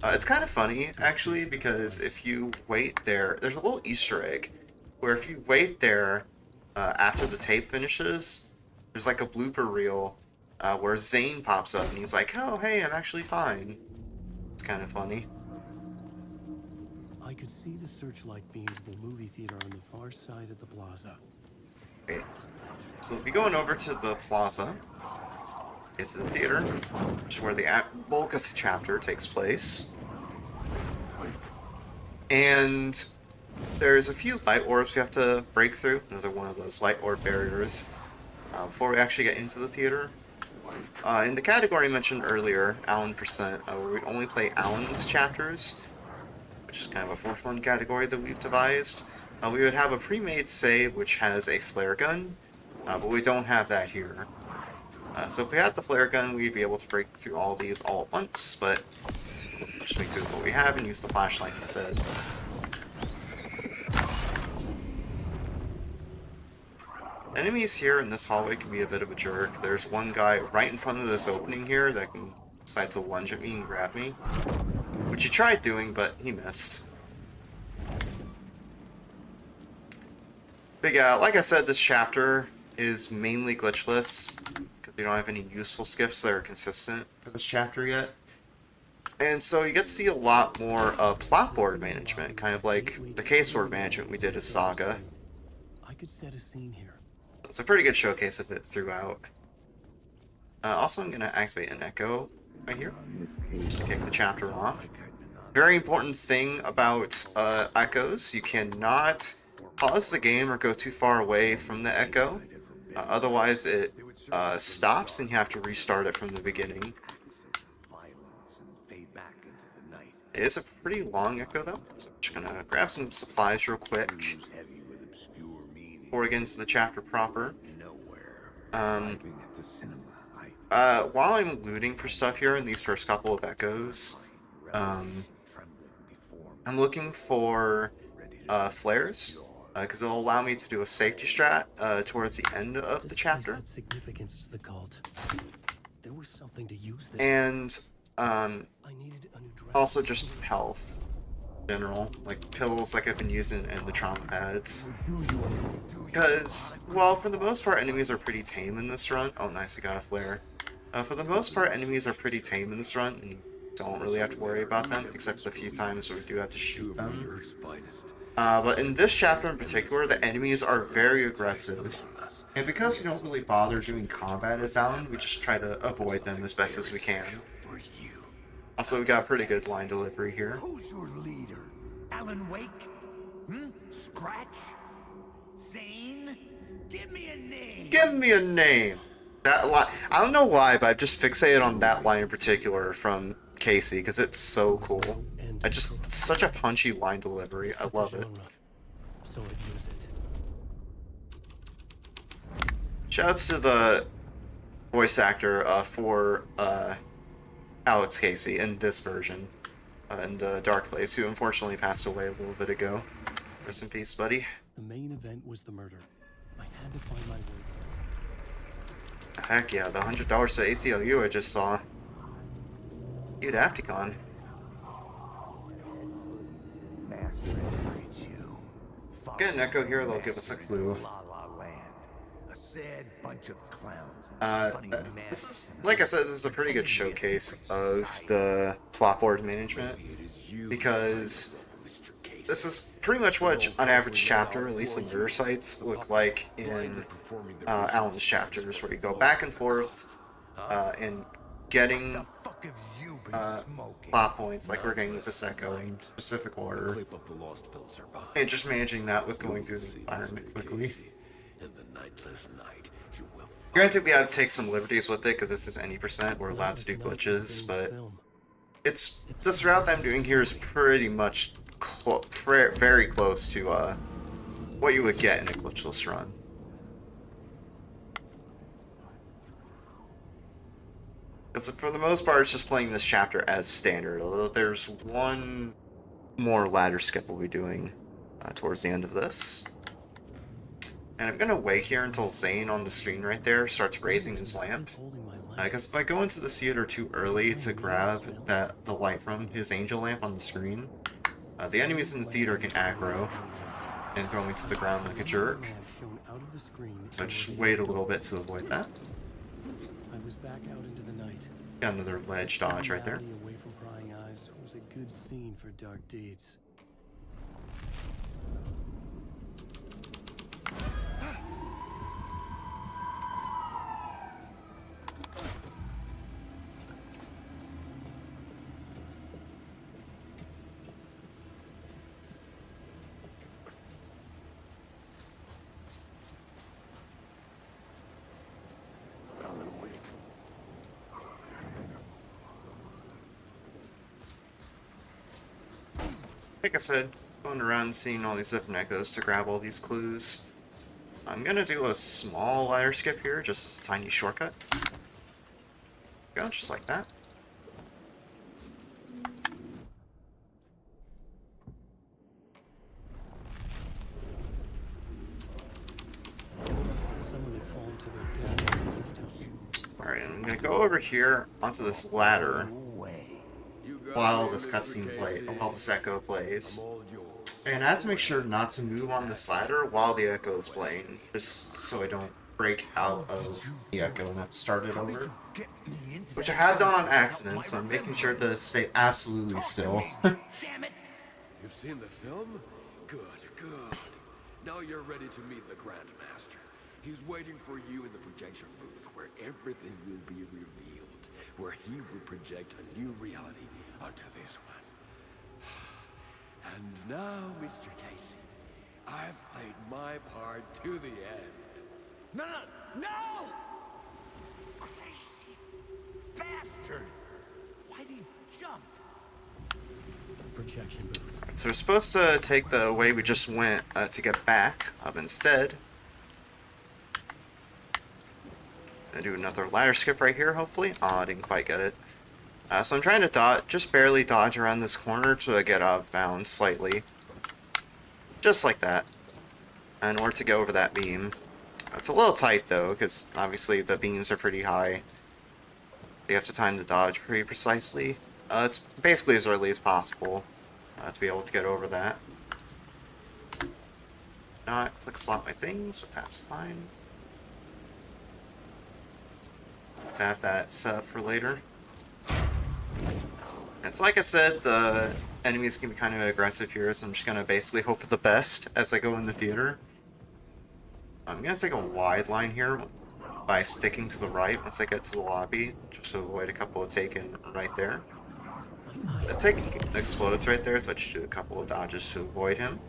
it's kind of funny actually, because if you wait there, there's a little Easter egg where if you wait there after the tape finishes, there's like a blooper reel where Zane pops up and he's like, "Oh, hey, I'm actually fine." It's kind of funny. I could see the searchlight beams of the movie theater on the far side of the plaza. Okay. So we'll be going over to the plaza. Get to the theater, which is where the bulk of the chapter takes place. And there's a few light orbs we have to break through. Another one of those light orb barriers before we actually get into the theater. In the category mentioned earlier, Alan Percent, where we only play Alan's chapters, which is kind of a for fun category that we've devised. We would have a pre-made save which has a flare gun, but we don't have that here. So if we had the flare gun, we'd be able to break through all these all at once, but we'll just make do with what we have and use the flashlight instead. Enemies here in this hallway can be a bit of a jerk. There's one guy right in front of this opening here that can decide to lunge at me and grab me, which he tried doing, but he missed. But yeah, like I said, this chapter is mainly glitchless, because we don't have any useful skips that are consistent for this chapter yet. And so you get to see a lot more plot board management, kind of like the caseboard management we did as Saga. I could set a scene here. It's a pretty good showcase of it throughout. Also, I'm going to activate an echo right here, just to kick the chapter off. Very important thing about echoes, you cannot pause the game or go too far away from the echo. Otherwise it stops and you have to restart it from the beginning. It is a pretty long echo though, so I'm just going to grab some supplies real quick before we get into the chapter proper. While I'm looting for stuff here in these first couple of echoes, I'm looking for flares, because it'll allow me to do a safety strat towards the end of the chapter. Significance to the cult. There was something to use there. And also just health in general, like pills like I've been using in the trauma pads. Because, well, for the most part, enemies are pretty tame in this run. Oh, nice, I got a flare. For the most part, enemies are pretty tame in this run, and you don't really have to worry about them, except for the few times where we do have to shoot them. But in this chapter in particular, the enemies are very aggressive. And because we don't really bother doing combat as Alan, we just try to avoid them as best as we can. Also, we got a pretty good line delivery here. Who's your leader? Alan Wake? Scratch? Zane? Give me a name! Give me a name! That line, I don't know why, but I've just fixated on that line in particular from Casey, because it's so cool. It's such a punchy line delivery. I love it. So I use it. Shouts to the voice actor for Alex Casey in this version, in the Dark Place, who unfortunately passed away a little bit ago. Rest in peace, buddy. The main event was the murder. I had to find my way. Heck yeah, the $100 to ACLU I just saw. Dude, Afticon. Get an echo here, they'll give us a clue. This is, like I said, this is a pretty good showcase of the plot board management, because this is pretty much what an average chapter, at least the murder sites, look like in Alan's chapters, where you go back and forth and getting plot points like we're getting with this echo in specific order, and just managing that with going through the environment quickly. Granted, we have to take some liberties with it because this is any percent, we're allowed to do glitches, but it's this route that I'm doing here is pretty much very close to what you would get in a glitchless run. Because for the most part, it's just playing this chapter as standard, although there's one more ladder skip we'll be doing towards the end of this. And I'm going to wait here until Zane on the screen right there starts raising his lamp. Because if I go into the theater too early to grab the light from his angel lamp on the screen, the enemies in the theater can aggro and throw me to the ground like a jerk. So just wait a little bit to avoid that. I was back out into the night. Got another ledge dodge right there. The alley away from prying eyes was a good scene for dark deeds. Like I said, going around seeing all these different echoes to grab all these clues. I'm gonna do a small ladder skip here, just as a tiny shortcut. Go, just like that. Someone had fallen to their death on the rooftop. Alright, I'm gonna go over here onto this ladder while this cutscene plays, while this echo plays. And I have to make sure not to move on this ladder while the echo is playing, just so I don't break out of the echo and have to start it over. Which I have done on accident, so I'm making sure to stay absolutely still. You've seen the film? Good, good. Now you're ready to meet the Grandmaster. He's waiting for you in the projection booth, where everything will be revealed, where he will project a new reality onto this one. And now, Mr. Casey, I've played my part to the end. No, no, no! Crazy bastard! Why'd he jump? Projection booth. So we're supposed to take the way we just went to get back, instead. I do another ladder skip right here, hopefully. Oh, I didn't quite get it. So I'm trying to just barely dodge around this corner to get out of bounds slightly. Just like that. In order to go over that beam. It's a little tight though, because obviously the beams are pretty high. You have to time the dodge pretty precisely. It's basically as early as possible to be able to get over that. Not click slot my things, but that's fine. Let's have that set up for later. And so like I said, the enemies can be kind of aggressive here, so I'm just going to basically hope for the best as I go in the theater. I'm going to take a wide line here by sticking to the right once I get to the lobby, just to avoid a couple of taken right there. The taken explodes right there, so I just do a couple of dodges to avoid him.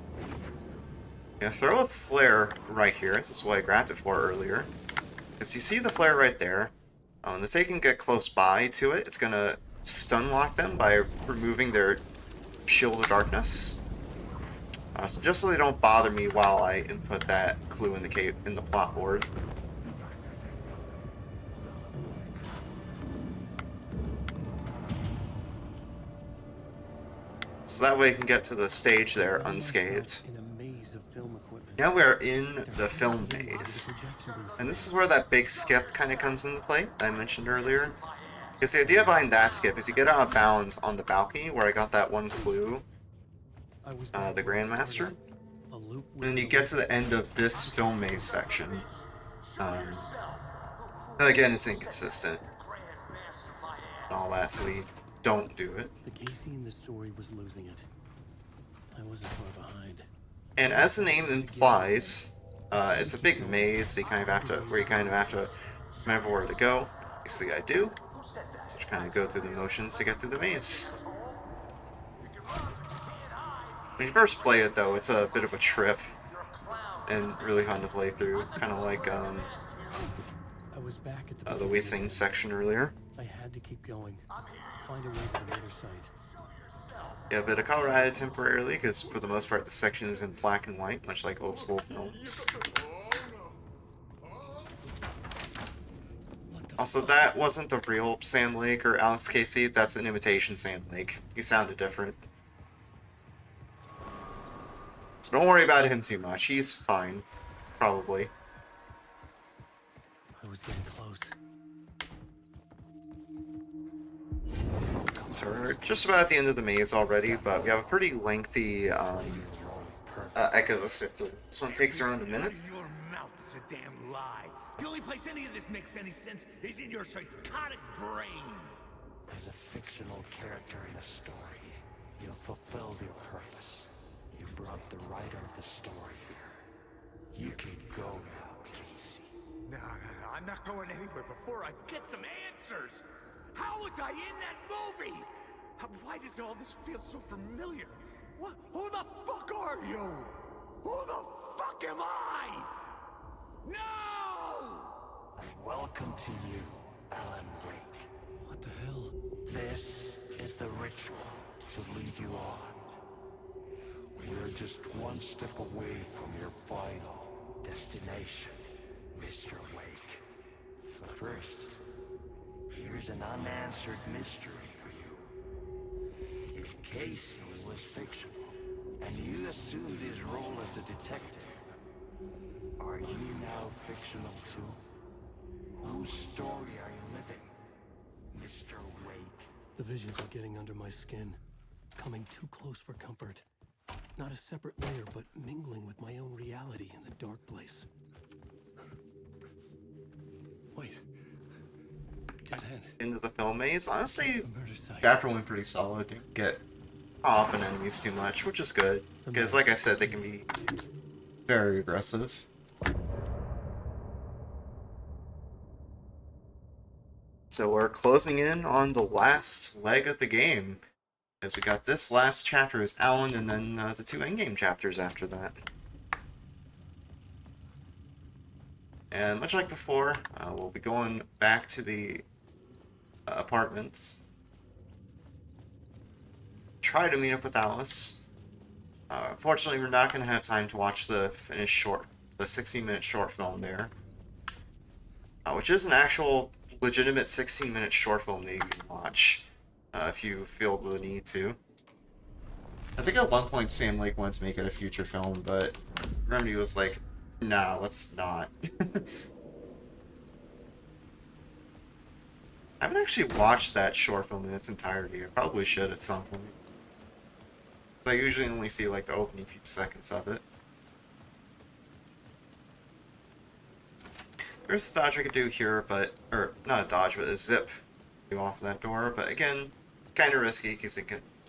I'm going to throw a flare right here. This is what I grabbed it for earlier. Because you see the flare right there. When the taken get close by to it, it's going to stun lock them by removing their shield of darkness. So just so they don't bother me while I input that clue in the plot board. So that way I can get to the stage there unscathed. Now we're in the film maze. And this is where that big skip kind of comes into play that I mentioned earlier. Because the idea behind that skip is you get out of bounds on the balcony where I got that one clue, the Grandmaster. And then you get to the end of this film maze section. Again, it's inconsistent. And all that, so we don't do it. The Casey in the story was losing it. I wasn't far behind. And as the name implies, it's a big maze, so you kind of have to remember where to go. Obviously I do. So just kind of go through the motions to get through the maze. When you first play it though, it's a bit of a trip and really fun to play through, kind of like I was back at the We Sing section earlier. I had to keep going. Find a way to the other side. Yeah, a bit of color added temporarily, because for the most part the section is in black and white, much like old school films. Also, that wasn't the real Sam Lake or Alex Casey, that's an imitation Sam Lake. He sounded different. So don't worry about him too much, he's fine. Probably. I was getting close. So we're just about at the end of the maze already, but we have a pretty lengthy echo to sift through. This one takes around a minute. Your mouth is a damn lie. The only place any of this makes any sense is in your psychotic brain. As a fictional character in a story, you've fulfilled your purpose. You brought the writer of the story here. You can go now, Casey. No, I'm not going anywhere before I get some answers. How was I in that movie? Why does all this feel so familiar? What? Who the fuck are you? Who the fuck am I? No! Welcome to you, Alan Wake. What the hell? This is the ritual to lead you on. We're just one step away from your final destination, Mr. Wake. But first, here's an unanswered mystery for you. If Casey was fictional, and you assumed his role as a detective, are you now fictional too? Whose story are you living, Mr. Wake? The visions are getting under my skin, coming too close for comfort. Not a separate layer, but mingling with my own reality in the dark place. Wait. Dead end. Into the film maze. Honestly, chapter 1 pretty solid. Didn't get caught up in enemies too much, which is good. Because, like I said, they can be very aggressive. So we're closing in on the last leg of the game. As we got this last chapter is Alan, and then the 2 endgame chapters after that. And much like before, we'll be going back to the apartments. Try to meet up with Alice. Unfortunately, we're not going to have time to watch the finished the 16-minute short film there. Which is an actual legitimate 16-minute short film that you can watch. If you feel the need to. I think at one point Sam Lake wanted to make it a feature film, but Remedy was like, nah, let's not. I haven't actually watched that short film in its entirety. I probably should at some point. I usually only see like the opening few seconds of it. There's a dodge I could do here, but, or not a dodge, but a zip off that door, but again, kind of risky because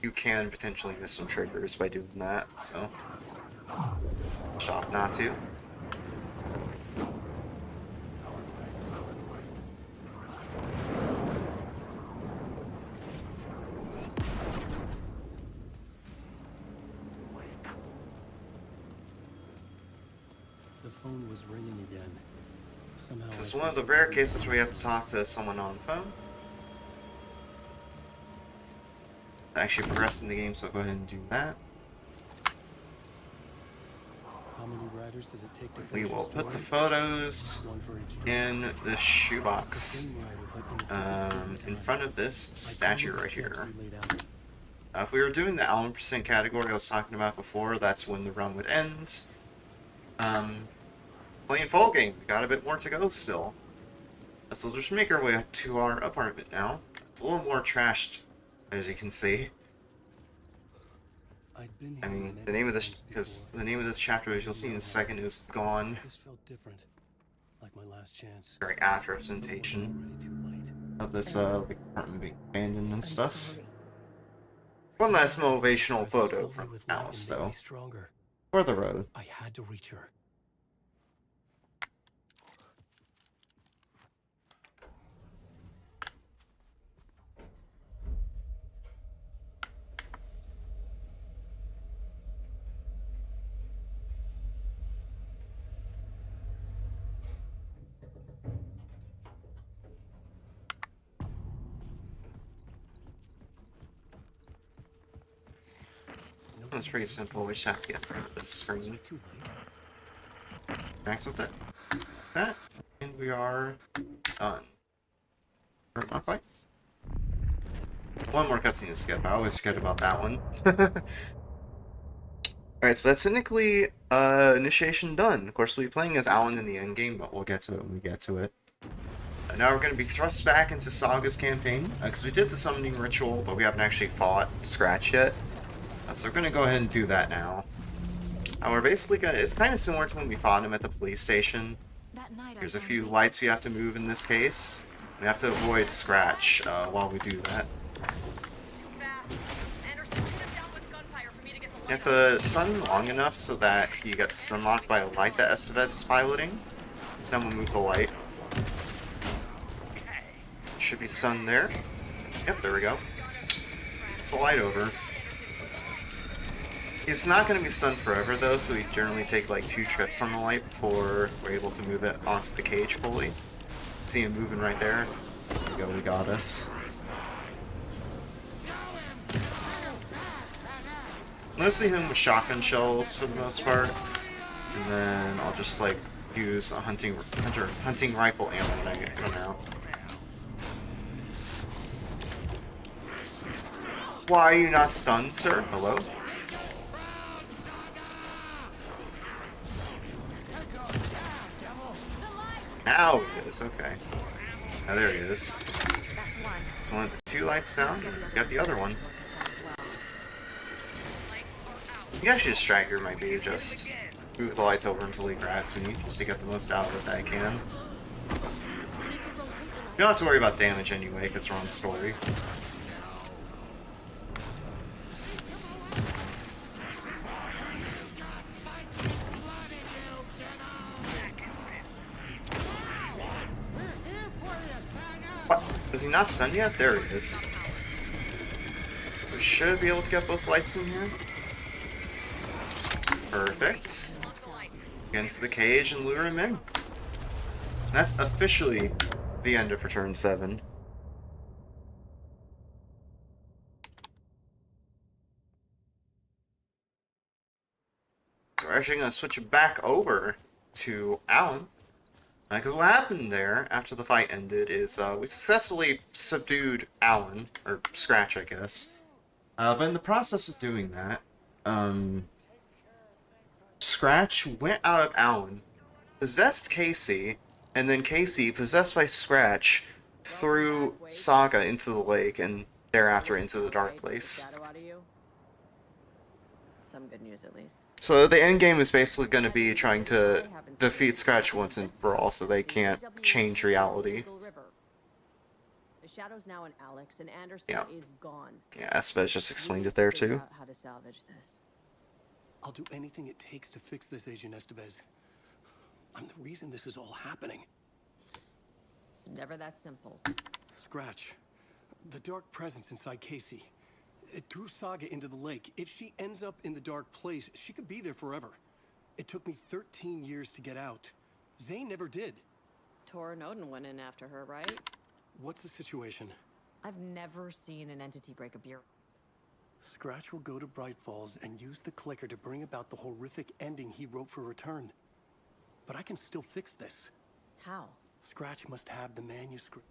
you can potentially miss some triggers by doing that, so shocked not to. The phone was ringing again. Somehow This is one of the rare cases where you have to talk to someone on the phone. Actually progressed in the game, so go ahead and do that. How many riders does it take to We finish will a put the story? photos One for each in the shoebox in front of this statue right here. If we were doing the Allen % category I was talking about before, that's when the run would end. Playing full game, we got a bit more to go still. So we'll just make our way up to our apartment now. It's a little more trashed, as you can see. I mean, the name of this, because the name of this chapter, as you'll see in a second, is Gone. This felt different, like my last chance. Very apt representation of this apartment being abandoned and stuff. One last motivational photo from Alice, though, for the road. I had to reach her. That's pretty simple. We just have to get in front of this screen. Max with it. Like that. And we are done. Or not quite. One more cutscene to skip. I always forget about that one. Alright, so that's technically initiation done. Of course, we'll be playing as Alan in the endgame, but we'll get to it when we get to it. Now we're going to be thrust back into Saga's campaign, because we did the summoning ritual, but we haven't actually fought Scratch yet. So we're going to go ahead and do that now. We're basically going to, it's kind of similar to when we fought him at the police station. That night There's I a found few Victim. lights we have to move in this case. We have to avoid Scratch while we do that. You have to stun long enough so that he gets unlocked by a light that Estevez is piloting. Then we'll move the light. Should be stunned there. Yep, there we go. The light over. He's not going to be stunned forever though, so we generally take like 2 trips on the light before we're able to move it onto the cage fully. See him moving right there. There we go, we got us. Mostly him with shotgun shells for the most part. And then I'll just like use a hunting rifle ammo when I get run out. Why are you not stunned, sir? Hello? Now he is, okay. Now there he is. It's one of the 2 lights down, and we got the other one. You guys should distract here might be to just move the lights over until he grabs me, just to get the most out of it that I can. You don't have to worry about damage anyway, because we're on story. What? Is he not stunned yet? There he is. So we should be able to get both lights in here. Perfect. Get into the cage and lure him in. And that's officially the end of Return 7. So we're actually going to switch it back over to Alan. Because what happened there, after the fight ended, is we successfully subdued Alan, or Scratch, I guess. But in the process of doing that, Scratch went out of Alan, possessed Casey, and then Casey, possessed by Scratch, threw Saga into the lake, and thereafter into the dark place. Some good news at least. So the end game is basically going to be trying to defeat Scratch once and for all, so they can't change reality. The shadow's now in Alex, and Anderson is gone. Yeah, Estevez just explained it there too. How to salvage this? I'll do anything it takes to fix this, Agent Estevez. I'm the reason this is all happening. It's never that simple. Scratch. The dark presence inside Casey. It threw Saga into the lake. If she ends up in the dark place, she could be there forever. It took me 13 years to get out. Zane never did. Tor and Odin went in after her, right? What's the situation? I've never seen an entity break a bureau. Scratch will go to Bright Falls and use the clicker to bring about the horrific ending he wrote for Return. But I can still fix this. How? Scratch must have the manuscript.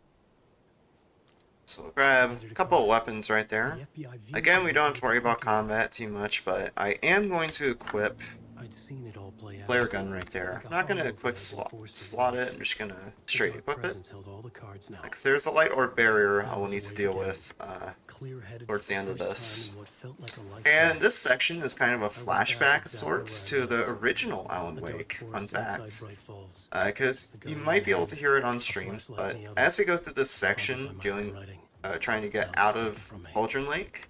So we'll grab a couple of weapons right there. Again, we don't have to worry about combat too much, but I am going to equip flare gun right there. I'm not going to quick slot it, I'm just going to straight equip it. Because there's a light orb barrier I will need to deal with towards the end of this. And this section is kind of a flashback of sorts to the original Alan Wake, fun fact. Because you might be able to hear it on stream, but as we go through this section, trying to get out of Cauldron Lake,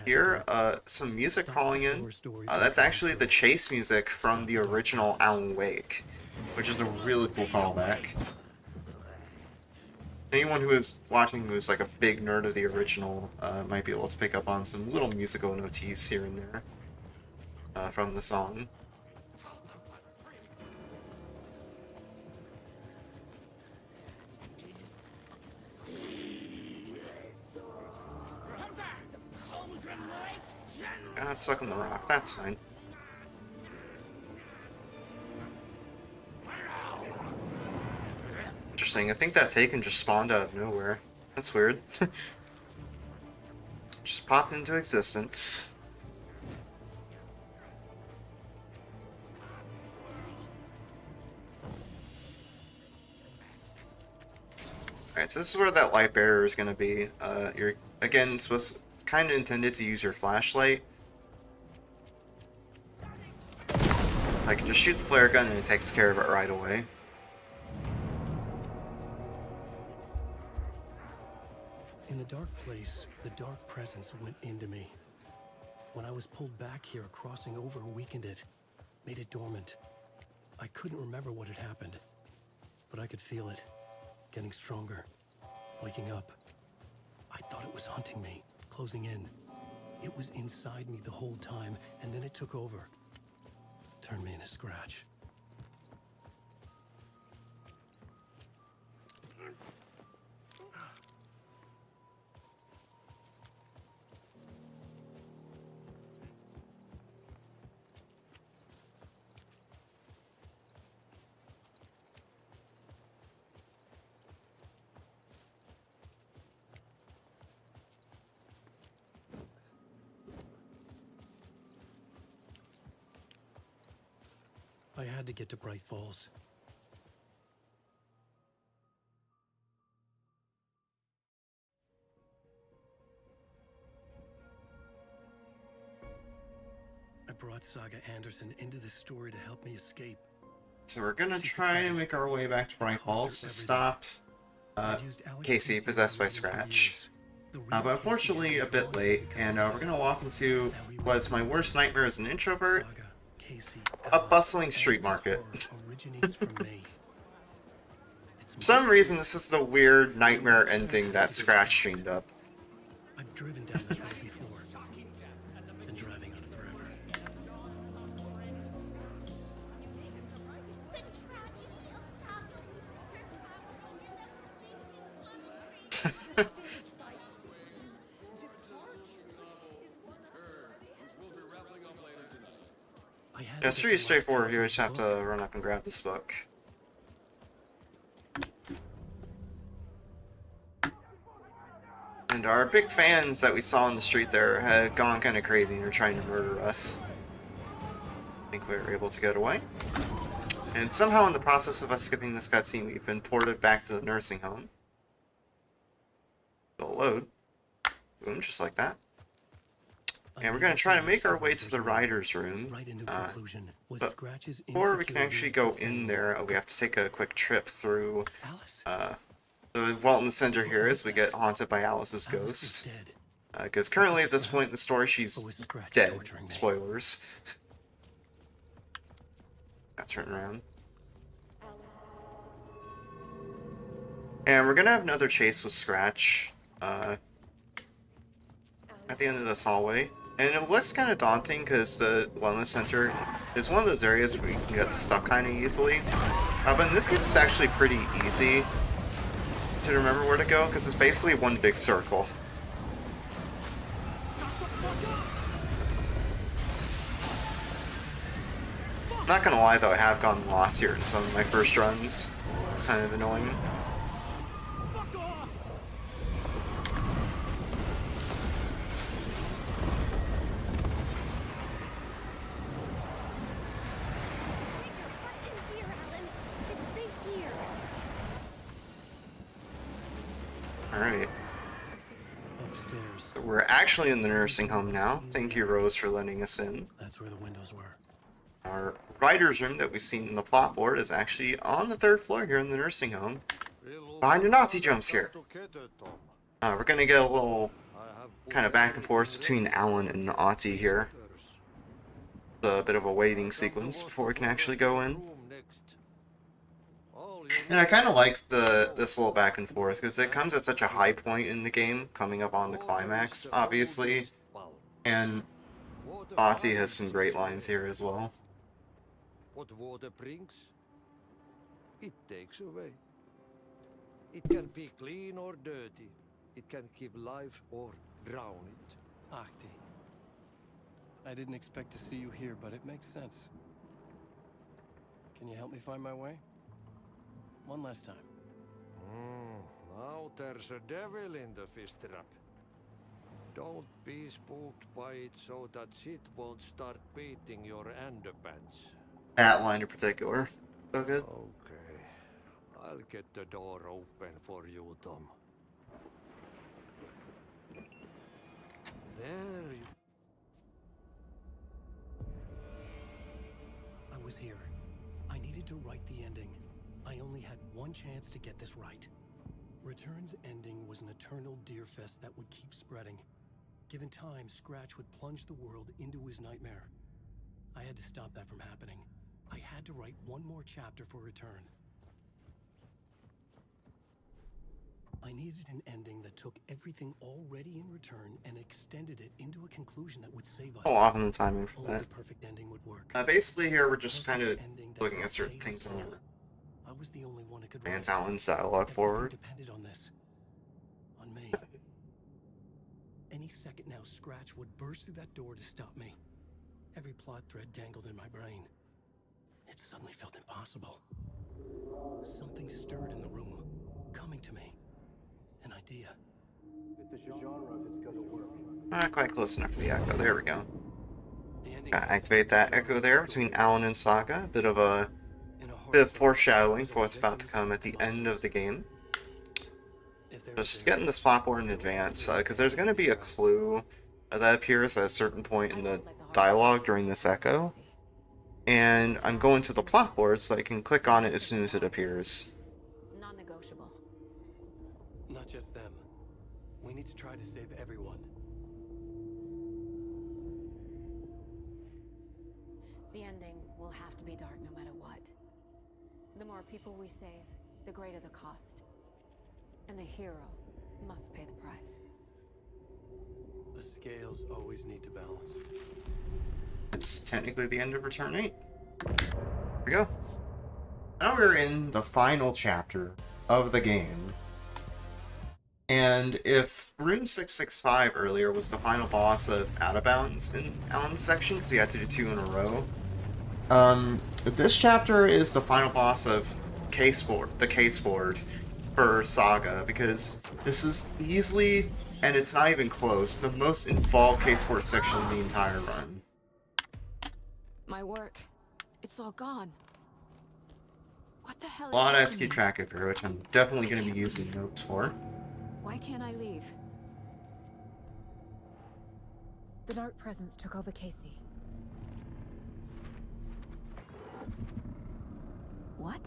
hear some music calling in. That's actually the chase music from the original Alan Wake, which is a really cool callback. Anyone who is watching who is like a big nerd of the original might be able to pick up on some little musical notes here and there from the song. Got stuck in the rock, that's fine. Interesting, I think that Taken just spawned out of nowhere. That's weird. Just popped into existence. Alright, so this is where that light barrier is going to be. You're, again, kind of intended to use your flashlight. I can just shoot the flare gun and it takes care of it right away. dark place, the dark presence went into me. When I was pulled back here, crossing over weakened it, made it dormant. I couldn't remember what had happened, but I could feel it, getting stronger, waking up. I thought it was hunting me, closing in. It was inside me the whole time, and then it took over. Turned me into Scratch. I had to get to Bright Falls. I brought Saga Anderson into this story to help me escape. So we're gonna try to make our way back to Bright Falls to stop Casey possessed by Scratch. But unfortunately a bit late, and we're gonna walk into what's my worst nightmare as an introvert, a bustling street market. For some reason this is the weird nightmare ending that Scratch streamed up. I've driven down this road before. Been driving on it forever. Yeah, it's pretty straightforward here, just have to run up and grab this book. And our big fans that we saw in the street there had gone kind of crazy and are trying to murder us. I think we were able to get away. And somehow in the process of us skipping this cutscene, we've been ported back to the nursing home. It'll load. Boom, just like that. And we're going to try to make our way to the writer's room. But before we can actually go in there, we have to take a quick trip through the Walton Center here as we get haunted by Alice's ghost. Because currently at this point in the story, she's dead. Spoilers. Gotta turn around. And we're going to have another chase with Scratch at the end of this hallway. And it looks kind of daunting because the Wellness Center is one of those areas where you can get stuck kind of easily. But in this case, it's actually pretty easy to remember where to go because it's basically one big circle. Not gonna lie though, I have gotten lost here in some of my first runs. It's kind of annoying. Alright. So we're actually in the nursing home now. Thank you, Rose, for letting us in. That's where the windows were. Our writer's room that we've seen in the plot board is actually on the 3rd floor here in the nursing home. Behind the Nazi jumps here. We're gonna get a little kind of back and forth between Alan and Ati here. A bit of a waiting sequence before we can actually go in. And I kind of like this little back and forth because it comes at such a high point in the game, coming up on the climax, obviously. And Ati has some great lines here as well. What water brings, it takes away. It can be clean or dirty. It can give life or drown it. Ahti. I didn't expect to see you here, but it makes sense. Can you help me find my way? One last time. Now there's a devil in the fish trap. Don't be spooked by it so that shit won't start beating your underpants. That line in particular. So good. Okay. I'll get the door open for you, Tom. There you... I was here. I needed to write the ending. I only had one chance to get this right. Return's ending was an eternal deer fest that would keep spreading. Given time, Scratch would plunge the world into his nightmare. I had to stop that from happening. I had to write one more chapter for Return. I needed an ending that took everything already in Return and extended it into a conclusion that would save us. Oh, off on the timing for Only that. the perfect ending would work. Basically here we're just kind of looking at certain things in the I was the only one who could Vance write. Allen's dialogue Everything forward. depended on this. On me. Any second now, Scratch would burst through that door to stop me. Every plot thread dangled in my brain. It suddenly felt impossible. Something stirred in the room, coming to me. An idea. Fit the genre if it's gonna work. Not quite close enough for the echo. There we go. Gotta activate that echo there between Alan and Saga. Bit of foreshadowing for what's about to come at the end of the game. Just getting this plot board in advance, because there's going to be a clue that appears at a certain point in the dialogue during this echo. And I'm going to the plot board so I can click on it as soon as it appears. Non-negotiable. Not just them. We need to try to save everyone. The ending will have to be dark no matter what. The more people we save, the greater the cost. And the hero must pay the price. The scales always need to balance. It's technically the end of Return 8. Here we go. Now we're in the final chapter of the game. And if Room 665 earlier was the final boss of Out of Bounds in Alan's section, because we had to do 2 in a row, this chapter is the final boss of the case board for Saga, because this is easily, and it's not even close, the most involved case board section in the entire run. My work, it's all gone. What the hell A lot I have to is keep track of here, which I'm definitely going to be using notes for. Why can't I leave? The Dark Presence took over Casey. What?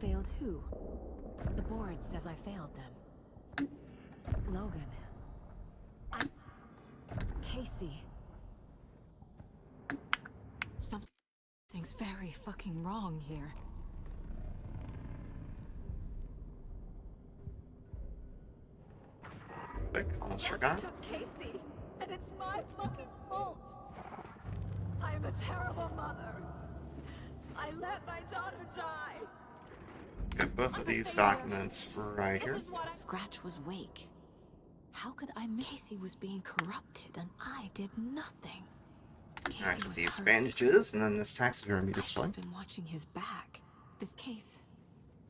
Failed who? The board says I failed them. Logan. Casey. Something's very fucking wrong here. Quick, almost forgot. Took Casey, and it's my fucking fault. I am a terrible mother. I let my daughter die. Got both of these documents right here. Scratch was Wake. How could I miss? Casey was being corrupted, and I did nothing. Alright, with these bandages, and then this taxidermy display. I've been watching his back. This case.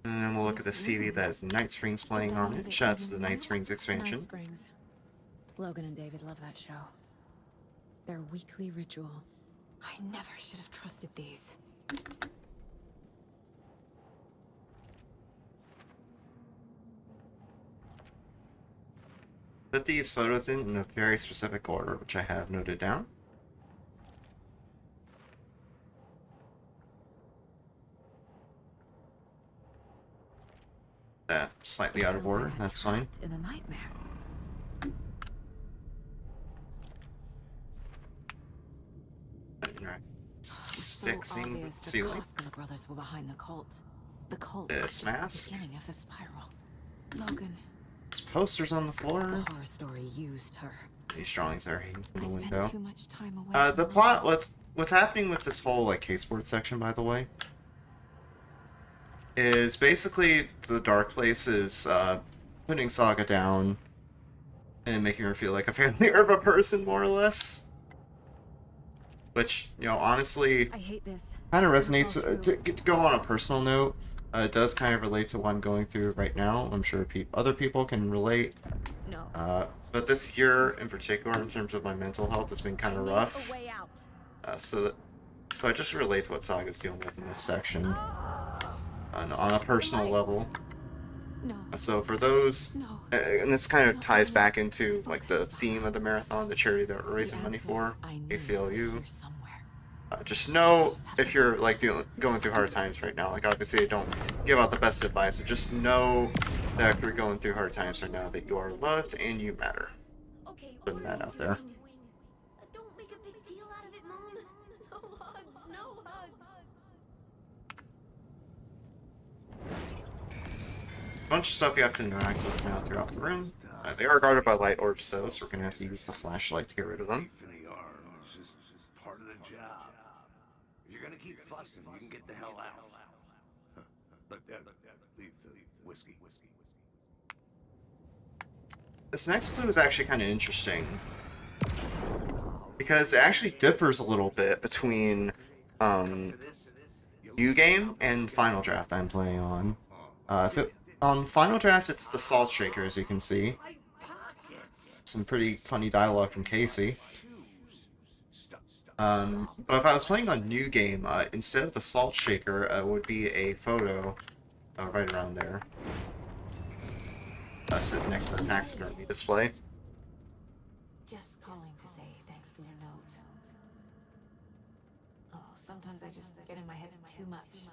And then we'll look at the CV that has Night Springs playing on it. Shouts to the Night Springs expansion. Night Springs. Logan and David love that show. Their weekly ritual. I never should have trusted these. Put these photos in a very specific order, which I have noted down. That slightly out of order, that's fine. In a nightmare. Right. Sticks So in the obvious ceiling. The Koskela brothers were behind the cult. The cult This was mask. the beginning of the spiral. Logan. There's posters on the floor. The horror story used her. These drawings are hanging from the I window. spent too much time away The from plot. What's happening with this whole caseboard section, by the way, is basically the Dark Place is putting Saga down and making her feel like a failure of a person, more or less. Which, honestly, I hate this. kind of resonates. To go on a personal note, it does kind of relate to what I'm going through right now. I'm sure other people can relate. No. But this year, in particular, in terms of my mental health, has been kind of rough. So I just relate to what Saga's dealing with in this section on a personal level. No. So for those, and this kind of ties back into the theme of the marathon, the charity that we're raising money for, ACLU. Just know if you're like going through hard times right now. Like obviously, I don't give out the best advice, but just know that if you're going through hard times right now, that you are loved and you matter. Okay, Putting what are that you out there. doing? Don't make a big deal out of it, Mom. No hugs, no hugs. Bunch of stuff you have to interact with now throughout the room. They are guarded by light orbs, though, so we're gonna have to use the flashlight to get rid of them. Beef in the arm is just part of the job. If you're gonna keep fussing, you can get the hell out. But leave the whiskey. This next clue is actually kind of interesting because it actually differs a little bit between New Game and Final Draft I'm playing on. On Final Draft, it's the Salt Shaker, as you can see. Some pretty funny dialogue from Casey. But if I was playing on New Game, instead of the Salt Shaker, it would be a photo right around there. Sitting next to the taxidermy display. Just calling to say thanks for your note. Oh, sometimes I just get in my head too much.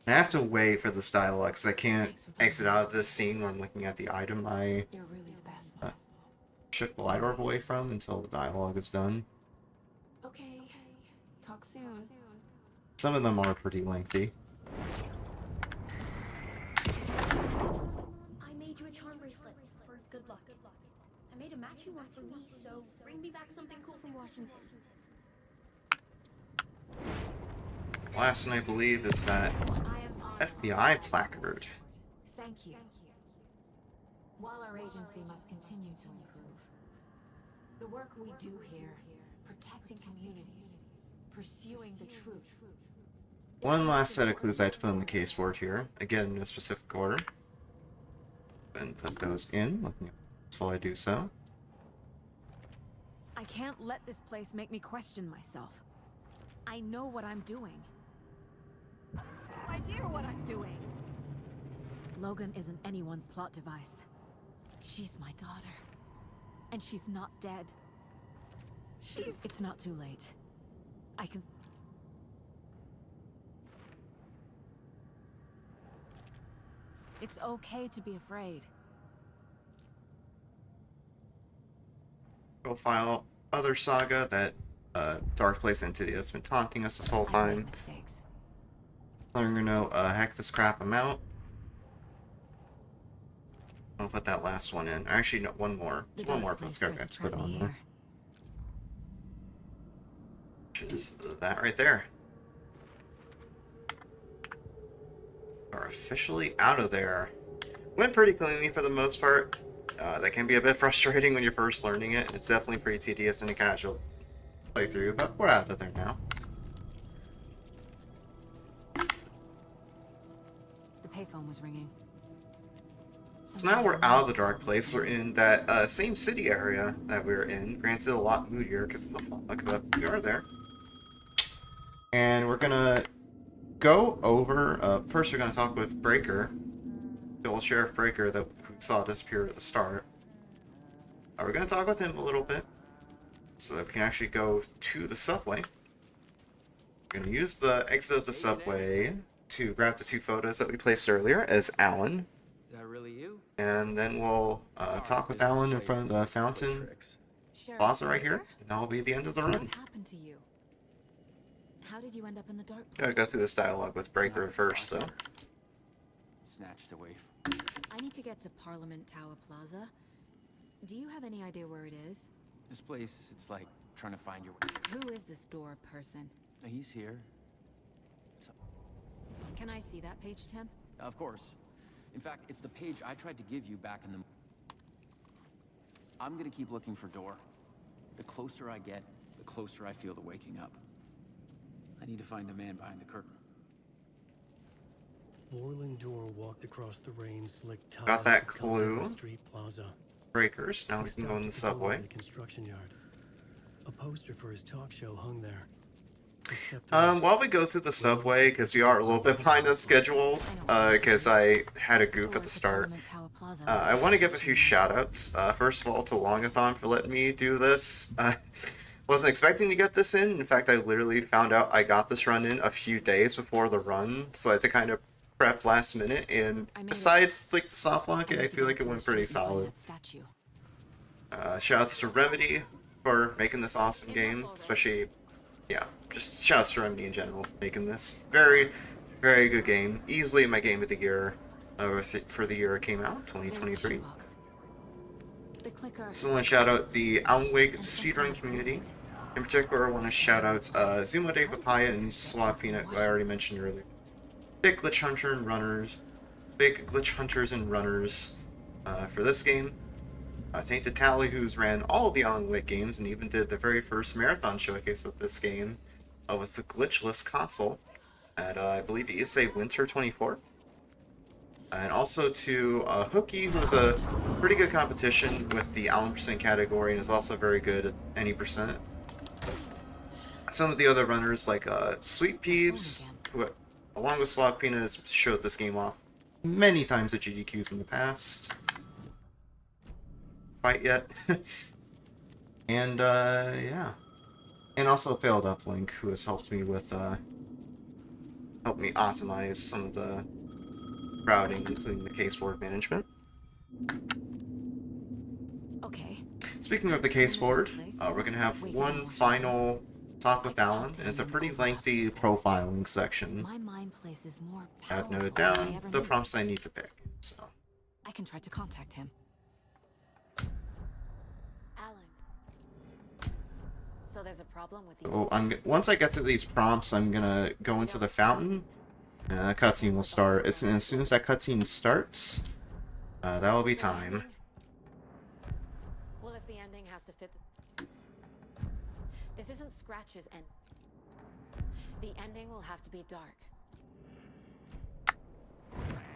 I have to wait for this dialogue because I can't exit out of this scene where I'm looking at the item I shook the light orb away from until the dialogue is done. Okay, talk soon. Some of them are pretty lengthy. I made you a charm bracelet for good luck. I made a matching one for me, so bring me back something cool from Washington. Last one, I believe, is that FBI placard. Thank you. While our agency must continue to improve, the work we do here, protecting communities, pursuing the truth. One last set of clues I have to put on the case board here. Again, in a specific order. And put those in, looking at this while I do so. I can't let this place make me question myself. I know what I'm doing. No idea what I'm doing. Logan isn't anyone's plot device. She's my daughter. And she's not dead. It's not too late. I can... It's okay to be afraid. Profile other saga, that Dark Place entity that's been taunting us this whole time. Letting her know, heck this crap amount. I'll put that last one in. Actually, no, one more. One more postcard to put on there. Which is that right there. Are officially out of there. Went pretty cleanly for the most part. That can be a bit frustrating when you're first learning it. It's definitely pretty tedious in a casual playthrough, but we're out of there now. The payphone was ringing. So now we're out of the Dark Place. We're in that same city area that we were in. Granted, a lot moodier because of the fog, but we are there. And we're gonna go over. First, we're gonna talk with Breaker, the old Sheriff Breaker that we saw disappear at the start. We're gonna talk with him a little bit, so that we can actually go to the subway. We're gonna use the exit of the subway to grab the two photos that we placed earlier as Alan. Is that really you? And then we'll talk with Alan in front of the fountain plaza right here, and that'll be the end of the run. What happened to you? How did you end up in the dark place? Gotta go through this dialogue with Breaker first, so. Snatched away I need to get to Parliament Tower Plaza. Do you have any idea where it is? This place, it's like trying to find your way. Who is this door person? He's here. Can I see that page, Tim? Of course. In fact, it's the page I tried to give you back in the... I'm gonna keep looking for Door. The closer I get, the closer I feel to waking up. I need to find the man behind the curtain. Moreland Door walked across the rain-slick tiles. Got that of Colorado clue. Street Plaza. Breakers. Now we can go in the subway. The construction yard. A poster for his talk show hung there. While we go through the subway, because we are a little bit behind on schedule, because I had a goof at the start, I want to give a few shout-outs. First of all, to Longathon for letting me do this. Wasn't expecting to get this in. In fact, I literally found out I got this run in a few days before the run, so I had to kind of prep last minute. And besides like the soft launch, I feel like it went pretty solid. Shouts to Remedy for making this awesome game, especially, yeah, just shouts to Remedy in general for making this very, very good game. Easily my game of the year for the year it came out, 2023. So I want to shout out the Alan Wake speedrun community. In particular, I want to shout out Zumo de Papaya and Suave Peanut, who I already mentioned earlier. Big glitch hunters and runners for this game. Tainted Tally, who's ran all of the Alan Wake games and even did the very first marathon showcase of this game with the glitchless console at, I believe, ESA Winter 24. And also to Hookie, who's a pretty good competition with the Allen percent category and is also very good at any percent. Some of the other runners like Sweet Peeps, who along with Suave Peanut has showed this game off many times at GDQs in the past. Quite yet. And yeah. And also Failed Uplink, who has helped me with helped me optimize some of the routing, including the caseboard management. Okay. Speaking of the caseboard, we're gonna have one final talk with Alan, and it's a pretty lengthy profiling section. My mind place is more I've noted down the prompts I need to pick, so. I can try to contact him. Alan. So there's a problem with the... Oh, once I get to these prompts, I'm gonna go into the fountain, and a cutscene will start. As soon as that cutscene starts, that will be time. Well, if the ending has to fit the... This isn't Scratch's end. The ending will have to be dark.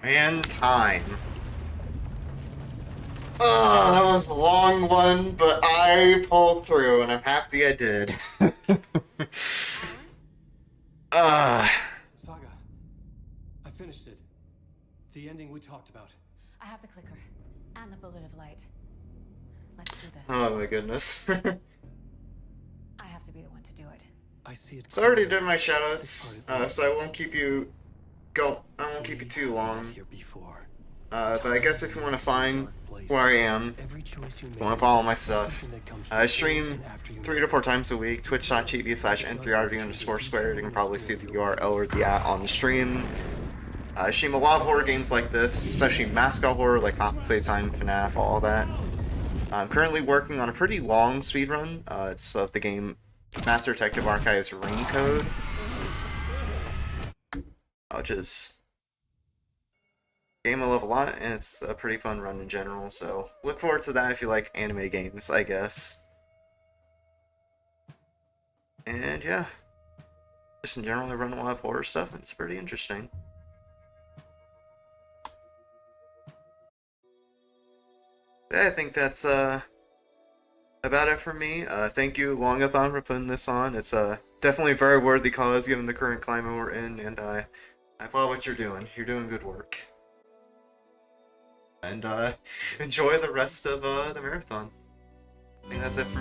And time. Oh, that was a long one, but I pulled through, and I'm happy I did. Saga, I finished it. The ending we talked about. I have the clicker and the bullet of light. Let's do this. Oh my goodness. I have to be the one to do it. I see it. So I already did my shoutouts, so I won't keep you I won't keep you too long. But I guess if you want to find where I am, you want to follow my stuff, I stream 3 to 4 times a week, twitch.tv/n3rd_squared. You can probably see the URL or the @ on the stream. I stream a lot of horror games like this, especially mascot horror like Playtime, FNAF, all that. I'm currently working on a pretty long speedrun. It's of the game Master Detective Archives Rain Code, which is a game I love a lot, and it's a pretty fun run in general, so look forward to that if you like anime games, I guess. And yeah, just in general, I run a lot of horror stuff, and it's pretty interesting. I think that's about it for me. Thank you, Longathon, for putting this on. It's definitely a very worthy cause given the current climate we're in, and I applaud what you're doing. You're doing good work. And enjoy the rest of the marathon. I think that's it for